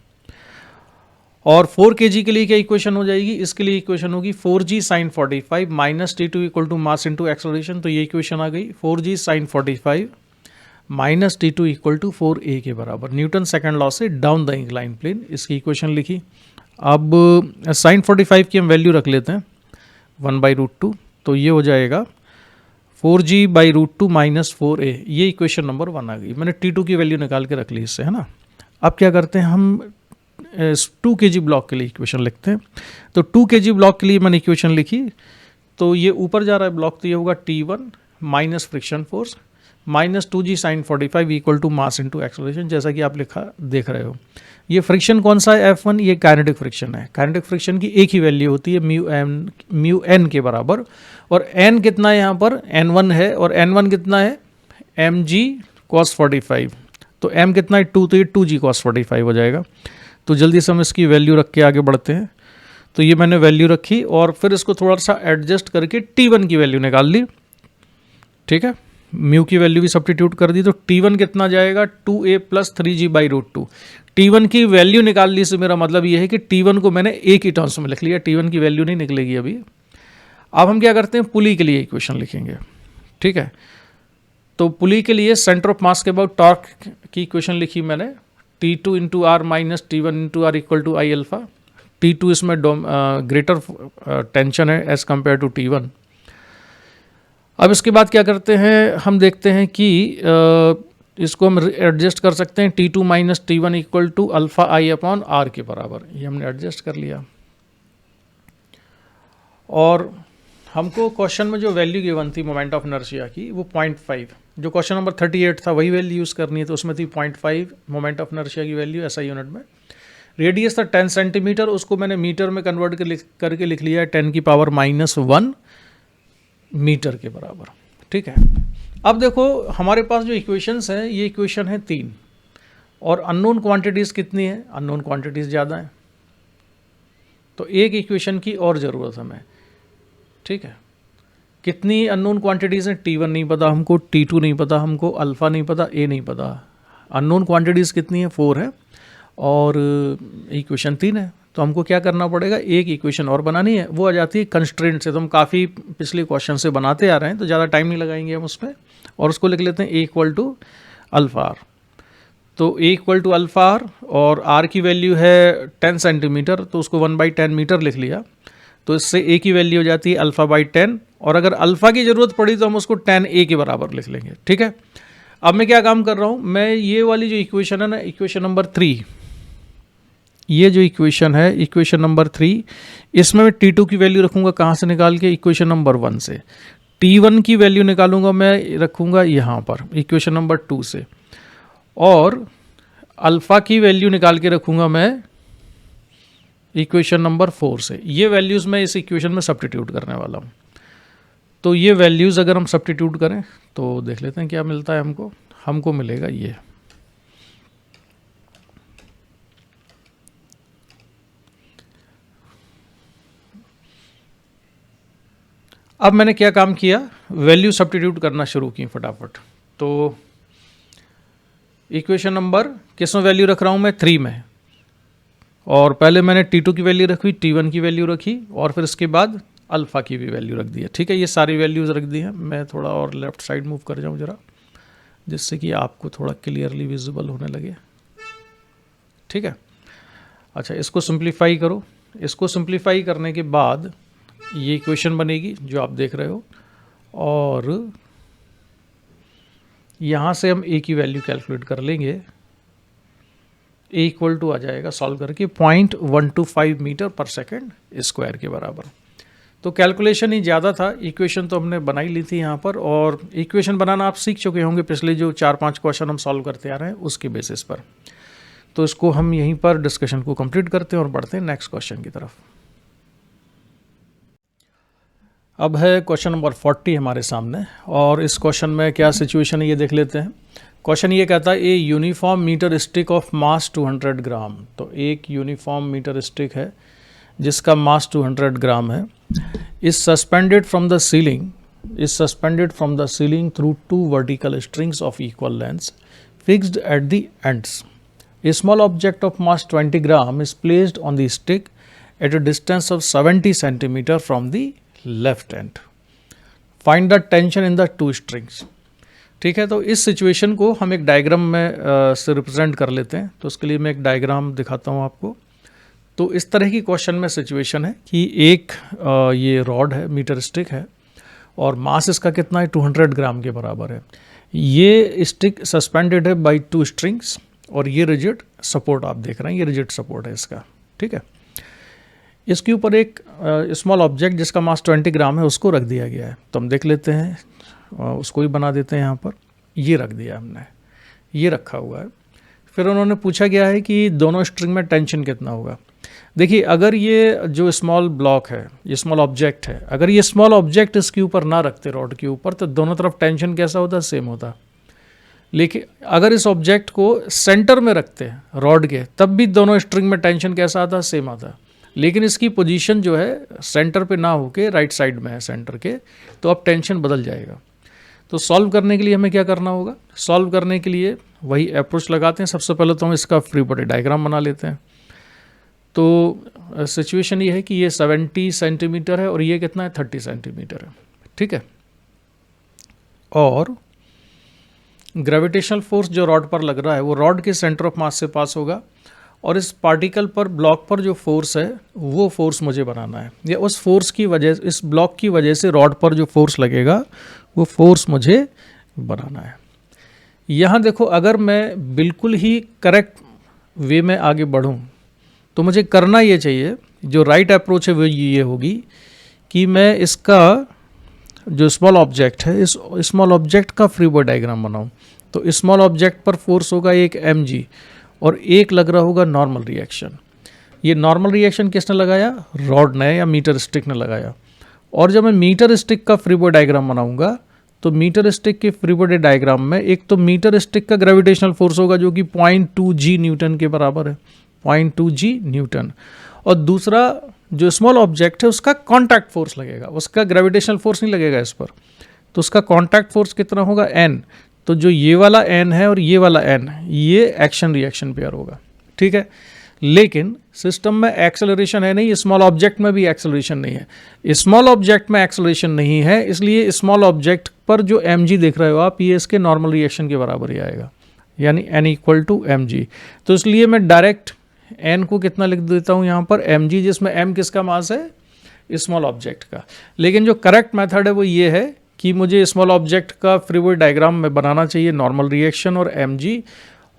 Speaker 1: और 4 kg के लिए क्या इक्वेशन हो जाएगी, इसके लिए इक्वेशन होगी 4g sine 45 minus T2 equal to mass into acceleration. तो ये इक्वेशन आ गई 4g sine 45 minus T2 equal to 4a के बराबर, न्यूटन सेकंड लॉ से डाउन द इंक्लाइन प्लेन, इसकी इक्वेशन लिखी। अब साइन 45 की हम वैल्यू रख लेते हैं 1/√2, तो ये हो जाएगा 4g/√2 माइनस 4a, ये इक्वेशन नंबर 1 आ गई। मैंने T2 की वैल्यू निकाल के रख ली इससे, है ना। अब क्या करते हैं हम 2 kg ब्लॉक के लिए इक्वेशन लिखते हैं। तो 2 kg ब्लॉक के लिए मैंने इक्वेशन लिखी, तो ये ऊपर जा रहा है ब्लॉक, तो ये होगा T1 minus friction force minus 2g sine 45 equal to mass into acceleration, जैसा कि आप लिखा देख रहे हो। ये फ्रिक्शन कौन सा है, F1, ये काइनेटिक फ्रिक्शन है। काइनेटिक फ्रिक्शन की एक ही वैल्यू होती है म्यू एन के बराबर, और एन कितना है यहाँ पर, N1 है, और N1 कितना है mg cos 45, तो m कितना है 2, तो ये 2g cos 45 हो जाएगा। तो जल्दी से हम इसकी वैल्यू रख के आगे बढ़ते हैं। तो ये मैंने वैल्यू रखी और फिर इसको थोड़ा सा एडजस्ट करके T1 की वैल्यू निकाल ली। ठीक है, म्यू की वैल्यू भी सब्स्टिट्यूट कर दी, तो T1 कितना जाएगा 2a प्लस 3g/√2। T1 की वैल्यू निकाल ली से मेरा मतलब ये है कि T1 को मैंने a की टर्म्स में लिख लिया, T1 की वैल्यू नहीं निकलेगी अभी। अब हम क्या करते हैं, पुली के लिए इक्वेशन लिखेंगे। ठीक है, तो पुली के लिए सेंटर ऑफ मास के अबाउट टॉर्क की इक्वेशन लिखी मैंने, T2 into R minus T1 into R equal to I alpha. T2 इसमें ग्रेटर टेंशन है एज कम्पेयर टू T1। अब इसके बाद क्या करते हैं, हम देखते हैं कि इसको हम एडजस्ट कर सकते हैं, T2 minus T1 equal to alpha I upon R के बराबर, ये हमने एडजस्ट कर लिया। और हमको क्वेश्चन में जो वैल्यू गिवन थी मोमेंट ऑफ इनर्शिया की, वो 0.5, जो क्वेश्चन नंबर 38 था वही वैल्यू यूज़ करनी है, तो उसमें थी 0.5 मोमेंट ऑफ इनर्शिया की वैल्यू ऐसा यूनिट में। रेडियस था 10 सेंटीमीटर, उसको मैंने मीटर में कन्वर्ट करके लिख लिया है 10⁻⁻1 मीटर के बराबर। ठीक है, अब देखो हमारे पास जो इक्वेशंस हैं, ये इक्वेशन है 3, और अननोन क्वांटिटीज़ कितनी है, अननोन क्वांटिटीज़ ज़्यादा हैं, तो एक इक्वेशन की और ज़रूरत हमें। ठीक है, कितनी अननोन क्वांटिटीज़ हैं, T1 नहीं पता हमको, T2 नहीं पता हमको, अल्फ़ा नहीं पता, A नहीं पता। अननोन क्वांटिटीज़ कितनी है, 4 है, और इक्वेशन 3 है। तो हमको क्या करना पड़ेगा, एक इक्वेशन और बनानी है, वो आ जाती है कंस्ट्रेंट से। तो हम काफ़ी पिछले क्वेश्चन से बनाते आ रहे हैं, तो ज़्यादा टाइम नहीं लगाएंगे हम उसमें, और उसको लिख लेते हैं A equal to alpha R. तो A equal to alpha R, और R की वैल्यू है 10 सेंटीमीटर, तो उसको 1/10 मीटर लिख लिया। तो इससे A की वैल्यू हो जाती है अल्फ़ा/10, और अगर अल्फ़ा की ज़रूरत पड़ी तो हम उसको 10a के बराबर लिख लेंगे। ठीक है, अब मैं क्या काम कर रहा हूँ, मैं ये वाली जो इक्वेशन है ना, इक्वेशन नंबर 3, ये जो इक्वेशन है इक्वेशन नंबर 3, इसमें मैं T2 की वैल्यू रखूँगा कहाँ से निकाल के, इक्वेशन नंबर 1 से। T1 की वैल्यू निकालूंगा मैं, रखूँगा यहाँ पर इक्वेशन नंबर 2 से, और अल्फ़ा की वैल्यू निकाल के रखूँगा मैं इक्वेशन नंबर 4 से। ये वैल्यूज़ मैं इस इक्वेशन में सब्स्टिट्यूट करने वाला हूँ। तो ये वैल्यूज़ अगर हम सब्स्टिट्यूट करें तो देख लेते हैं क्या मिलता है हमको। हमको मिलेगा ये, अब मैंने क्या काम किया, वैल्यू सब्स्टिट्यूट करना शुरू की फटाफट। तो इक्वेशन नंबर किस में वैल्यू रख रहा हूँ मैं, 3 में, और पहले मैंने T2 की वैल्यू रखी, T1 की वैल्यू रखी, और फिर इसके बाद अल्फ़ा की भी वैल्यू रख दी है। ठीक है, ये सारी वैल्यूज़ रख दी हैं। मैं थोड़ा और लेफ़्ट साइड मूव कर जाऊँ ज़रा, जिससे कि आपको थोड़ा क्लियरली विजिबल होने लगे। ठीक है, अच्छा इसको सिंप्लीफाई करो। इसको सिंप्लीफाई करने के बाद ये इक्वेशन बनेगी जो आप देख रहे हो, और यहाँ से हम A की वैल्यू कैलकुलेट कर लेंगे। ए इक्वल टू आ जाएगा सॉल्व करके 0.125 मीटर पर सेकेंड स्क्वायर के बराबर। तो कैलकुलेशन ही ज़्यादा था, इक्वेशन तो हमने बनाई ली थी यहाँ पर, और इक्वेशन बनाना आप सीख चुके होंगे पिछले जो 4-5 क्वेश्चन हम सॉल्व करते आ रहे हैं उसके बेसिस पर। तो इसको हम यहीं पर डिस्कशन को कंप्लीट करते हैं और बढ़ते हैं नेक्स्ट क्वेश्चन की तरफ। अब है क्वेश्चन नंबर 40 हमारे सामने, और इस क्वेश्चन में क्या सिचुएशन है ये देख लेते हैं। क्वेश्चन ये कहता है a uniform metre stick of mass 200 gram. तो एक यूनिफॉर्म मीटर स्टिक है जिसका मास 200 ग्राम है, is suspended from the ceiling through 2 vertical strings of equal length fixed at the ends. A small object of mass 20 gram is placed on the stick at a distance of 70 centimeter from the left end. Find the tension in the 2 strings. ठीक है, तो इस situation को हम एक diagram में से represent कर लेते हैं। तो उसके लिए मैं एक डायग्राम दिखाता हूँ आपको। तो इस तरह की क्वेश्चन में सिचुएशन है कि एक ये रॉड है, मीटर स्टिक है, और मास इसका कितना है 200 ग्राम के बराबर है। ये स्टिक सस्पेंडेड है बाई 2 स्ट्रिंग्स, और ये रिजिड सपोर्ट आप देख रहे हैं, ये रिजिड सपोर्ट है इसका। ठीक है, इसके ऊपर एक स्मॉल ऑब्जेक्ट जिसका मास 20 ग्राम है उसको रख दिया गया है। तो हम देख लेते हैं, उसको ही बना देते हैं। यहाँ पर ये रख दिया हमने, ये रखा हुआ है। फिर उन्होंने पूछा गया है कि दोनों स्ट्रिंग में टेंशन कितना होगा। देखिए, अगर ये जो स्मॉल ब्लॉक है, ये स्मॉल ऑब्जेक्ट है, अगर ये स्मॉल ऑब्जेक्ट इसके ऊपर ना रखते रॉड के ऊपर, तो दोनों तरफ टेंशन कैसा होता, सेम होता। लेकिन अगर इस ऑब्जेक्ट को सेंटर में रखते हैं रॉड के, तब भी दोनों स्ट्रिंग में टेंशन कैसा आता, सेम आता। लेकिन इसकी पोजीशन जो है सेंटर पे ना होके राइट साइड में है सेंटर के, तो अब टेंशन बदल जाएगा। तो सॉल्व करने के लिए हमें क्या करना होगा, सॉल्व करने के लिए वही अप्रोच लगाते हैं। सबसे पहले तो हम इसका फ्री बॉडी डायग्राम बना लेते हैं। तो सिचुएशन ये है कि ये 70 सेंटीमीटर है और ये कितना है 30 सेंटीमीटर है। ठीक है, और ग्रेविटेशनल फोर्स जो रॉड पर लग रहा है वो रॉड के सेंटर ऑफ मास से पास होगा, और इस पार्टिकल पर, ब्लॉक पर जो फोर्स है वो फोर्स मुझे बनाना है, या उस फोर्स की वजह, इस ब्लॉक की वजह से रॉड पर जो फोर्स लगेगा वो फोर्स मुझे बनाना है। यहाँ देखो, अगर मैं बिल्कुल ही करेक्ट वे में आगे बढ़ूँ तो मुझे करना ये चाहिए, जो राइट अप्रोच है वो ये होगी कि मैं इसका जो स्मॉल ऑब्जेक्ट है, इस स्मॉल ऑब्जेक्ट का फ्री बॉडी डायग्राम बनाऊं। तो स्मॉल ऑब्जेक्ट पर फोर्स होगा एक mg, और एक लग रहा होगा नॉर्मल रिएक्शन। ये नॉर्मल रिएक्शन किसने लगाया, रॉड ने या मीटर स्टिक ने लगाया। और जब मैं मीटर स्टिक का फ्री बॉडी डायग्राम बनाऊंगा, तो मीटर स्टिक के फ्री बॉडी डायग्राम में एक तो मीटर स्टिक का ग्रेविटेशनल फोर्स होगा जो कि 0.2 g न्यूटन के बराबर है, 0.2 g न्यूटन, और दूसरा जो स्मॉल ऑब्जेक्ट है उसका कांटेक्ट फोर्स लगेगा, उसका ग्रेविटेशनल फोर्स नहीं लगेगा इस पर। तो उसका कांटेक्ट फोर्स कितना होगा, n। तो जो ये वाला n है और ये वाला n, ये एक्शन रिएक्शन पेयर होगा। ठीक है, लेकिन सिस्टम में एक्सेलरेशन है नहीं, स्मॉल ऑब्जेक्ट में भी एक्सेलरेशन नहीं है। स्मॉल ऑब्जेक्ट में एक्सेलरेशन नहीं है, इसलिए स्मॉल ऑब्जेक्ट पर जो mg देख रहे हो आप, ये इसके नॉर्मल रिएक्शन के बराबर ही आएगा, यानी n इक्वल टू mg। तो इसलिए मैं डायरेक्ट n को कितना लिख देता हूँ यहाँ पर mg, जिसमें m किसका मास है, स्मॉल ऑब्जेक्ट का। लेकिन जो करेक्ट मेथड है वो ये है कि मुझे स्मॉल ऑब्जेक्ट का फ्री बॉडी डायग्राम में बनाना चाहिए नॉर्मल रिएक्शन और mg,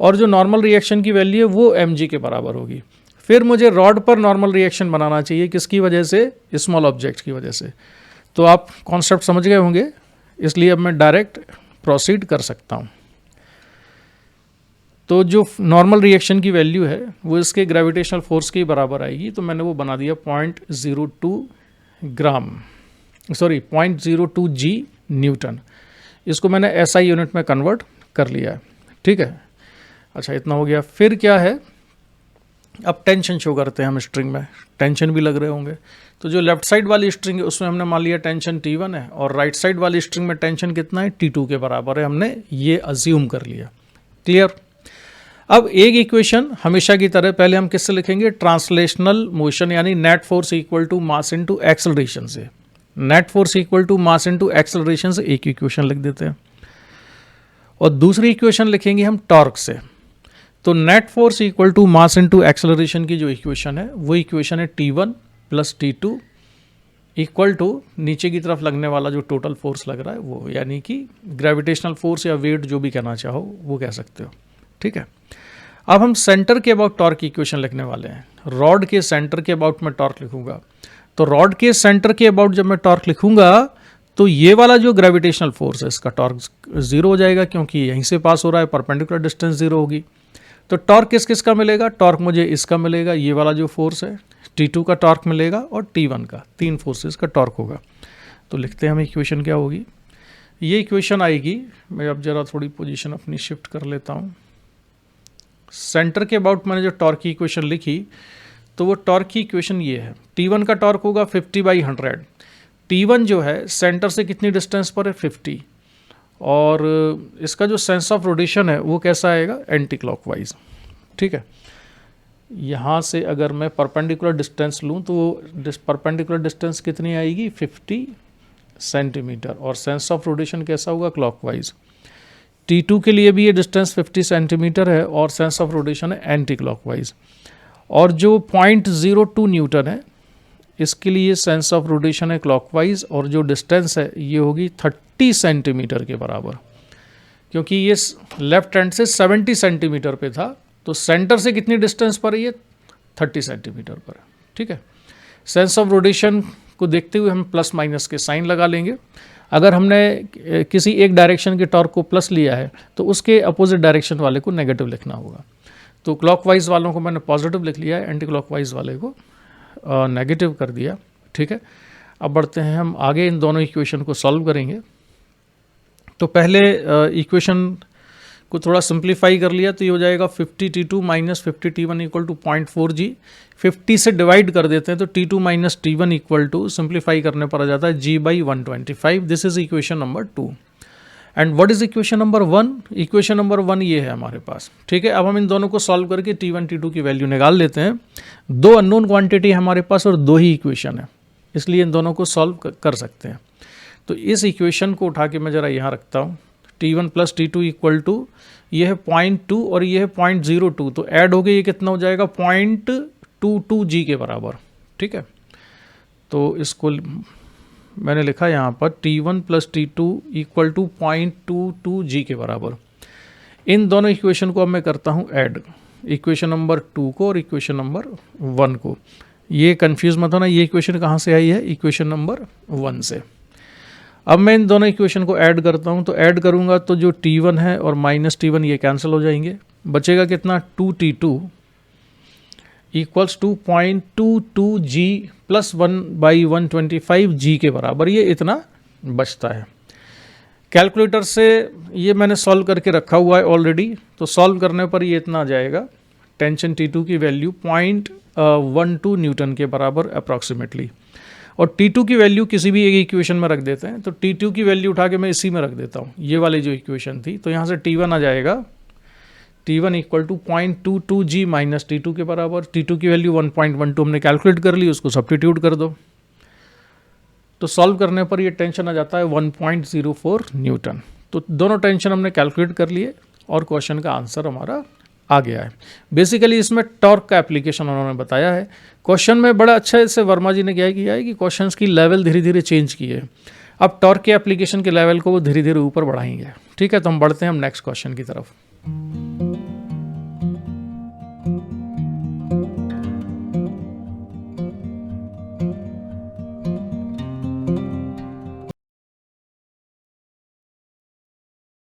Speaker 1: और जो नॉर्मल रिएक्शन की वैल्यू है वो mg के बराबर होगी। फिर मुझे रॉड पर नॉर्मल रिएक्शन बनाना चाहिए, किसकी वजह से, स्मॉल ऑब्जेक्ट की वजह से। तो आप कॉन्सेप्ट समझ गए होंगे, इसलिए अब मैं डायरेक्ट प्रोसीड कर सकता हूँ। तो जो नॉर्मल रिएक्शन की वैल्यू है वो इसके ग्रेविटेशनल फोर्स के बराबर आएगी। तो मैंने वो बना दिया 0.02 g न्यूटन। इसको मैंने SI यूनिट में कन्वर्ट कर लिया है। ठीक है, अच्छा इतना हो गया। फिर क्या है, अब टेंशन शो करते हैं हम स्ट्रिंग में, टेंशन भी लग रहे होंगे। तो जो लेफ्ट साइड वाली स्ट्रिंग है उसमें हमने मान लिया टेंशन T1 है, और राइट साइड वाली स्ट्रिंग में टेंशन कितना है, T2 के बराबर है, हमने ये अज्यूम कर लिया। क्लियर। अब एक इक्वेशन हमेशा की तरह पहले हम किससे लिखेंगे, ट्रांसलेशनल मोशन, यानी net force equal to mass into acceleration से। Net force equal to mass into acceleration से एक इक्वेशन लिख देते हैं, और दूसरी इक्वेशन लिखेंगे हम टॉर्क से। तो net force equal to mass into acceleration की जो इक्वेशन है वो इक्वेशन है T1 plus T2 equal to नीचे की तरफ लगने वाला जो टोटल फोर्स लग रहा है वो, यानी कि ग्रेविटेशनल फोर्स या वेट जो भी कहना चाहो वो कह सकते हो। ठीक है, अब हम सेंटर के अबाउट टॉर्क की इक्वेशन लिखने वाले हैं। रॉड के सेंटर के अबाउट मैं टॉर्क लिखूंगा, तो रॉड के सेंटर के अबाउट जब मैं टॉर्क लिखूंगा तो ये वाला जो ग्रेविटेशनल फोर्स है इसका टॉर्क 0 हो जाएगा, क्योंकि यहीं से पास हो रहा है, परपेंडिकुलर डिस्टेंस 0 होगी। तो टॉर्क किस किस का मिलेगा? टॉर्क मुझे इसका मिलेगा, ये वाला जो फोर्स है T2 का टॉर्क मिलेगा, और T1 का, 3 फोर्सेस का टॉर्क होगा। तो लिखते हैं हम इक्वेशन क्या होगी। ये इक्वेशन आएगी, मैं अब जरा थोड़ी पोजीशन अपनी शिफ्ट कर लेता हूँ। सेंटर के अबाउट मैंने जो टॉर्क की इक्वेशन लिखी, तो वो टॉर्क की इक्वेशन ये है। T1 का टॉर्क होगा 50/100। T1 जो है सेंटर से कितनी डिस्टेंस पर है? 50। और इसका जो सेंस ऑफ रोटेशन है वो कैसा आएगा? Anti clockwise. ठीक है, यहाँ से अगर मैं परपेंडिकुलर डिस्टेंस लूँ तो परपेंडिकुलर डिस्टेंस कितनी आएगी? 50 सेंटीमीटर। और सेंस ऑफ रोटेशन कैसा होगा? क्लॉकवाइज। T2 के लिए भी ये डिस्टेंस 50 सेंटीमीटर है और सेंस ऑफ रोटेशन है एंटी क्लॉकवाइज। और जो 0.02 न्यूटन है इसके लिए सेंस ऑफ रोटेशन है क्लॉकवाइज, और जो डिस्टेंस है ये होगी 30 सेंटीमीटर के बराबर, क्योंकि ये लेफ्ट हैंड से 70 सेंटीमीटर पे था, तो सेंटर से कितनी डिस्टेंस पर है? ये 30 सेंटीमीटर पर। ठीक है, सेंस ऑफ रोटेशन को देखते हुए हम प्लस माइनस के साइन लगा लेंगे। अगर हमने किसी एक डायरेक्शन के टॉर्क को प्लस लिया है तो उसके अपोजिट डायरेक्शन वाले को नेगेटिव लिखना होगा। तो क्लॉकवाइज वालों को मैंने पॉजिटिव लिख लिया है, एंटी क्लॉकवाइज वाले को नेगेटिव कर दिया। ठीक है, अब बढ़ते हैं हम आगे, इन दोनों इक्वेशन को सॉल्व करेंगे। तो पहले इक्वेशन को थोड़ा सिंप्लीफाई कर लिया तो ये हो जाएगा 50T2 minus 50T1 equal to 0.4G। 50 से डिवाइड कर देते हैं तो T2 minus T1 equal to, simplify करने पर आ जाता है G/125। This is equation number 2। And what is equation number 1? Equation number 1 ये है हमारे पास। ठीक है, अब हम इन दोनों को सॉल्व करके T1 T2 की वैल्यू निकाल लेते हैं। 2 अननोन क्वांटिटी है हमारे पास और 2 ही इक्वेशन है, इसलिए इन दोनों को सॉल्व कर सकते हैं। तो इस इक्वेशन को उठा के मैं ज़रा यहाँ रखता हूँ। T1 plus T2 equal to, ये है 0.2 और ये है 0.02, तो ऐड हो गए ये कितना हो जाएगा? 0.22G के बराबर। ठीक है, तो इसको मैंने लिखा यहाँ पर T1 plus T2 equal to 0.22G के बराबर। इन दोनों इक्वेशन को अब मैं करता हूँ ऐड, इक्वेशन नंबर 2 को और इक्वेशन नंबर 1 को। ये कंफ्यूज मत होना, ये इक्वेशन कहाँ से आई है? इक्वेशन नंबर 1 से। अब मैं इन दोनों इक्वेशन को ऐड करता हूँ, तो ऐड करूँगा तो जो T1 है और माइनस T1 ये कैंसिल हो जाएंगे, बचेगा कितना? 2T2 equals to 0.22G plus 1/125G के बराबर, ये इतना बचता है। कैलकुलेटर से ये मैंने सॉल्व करके रखा हुआ है ऑलरेडी, तो सॉल्व करने पर ये इतना आ जाएगा। टेंशन T2 की वैल्यू 0.12 न्यूटन के बराबर अप्रॉक्सीमेटली। और T2 की वैल्यू किसी भी एक इक्वेशन में रख देते हैं, तो T2 की वैल्यू उठा के मैं इसी में रख देता हूँ, ये वाली जो इक्वेशन थी। तो यहाँ से T1 आ जाएगा, T1 equal to 0.22G minus T2 के बराबर। T2 की वैल्यू 1.12 हमने कैलकुलेट कर ली, उसको सब्स्टिट्यूट कर दो, तो सॉल्व करने पर ये टेंशन आ जाता है 1.04 न्यूटन। तो दोनों टेंशन हमने कैलकुलेट कर लिए और क्वेश्चन का आंसर हमारा आ गया है। बेसिकली इसमें टॉर्क का एप्लीकेशन उन्होंने बताया है। क्वेश्चन में बड़ा अच्छा इससे वर्मा जी ने क्या किया है कि क्वेश्चंस की लेवल धीरे धीरे चेंज की है। अब टॉर्क के एप्लीकेशन के लेवल को वो धीरे धीरे ऊपर बढ़ाएंगे। ठीक है, तो हम बढ़ते हैं हम नेक्स्ट क्वेश्चन की तरफ।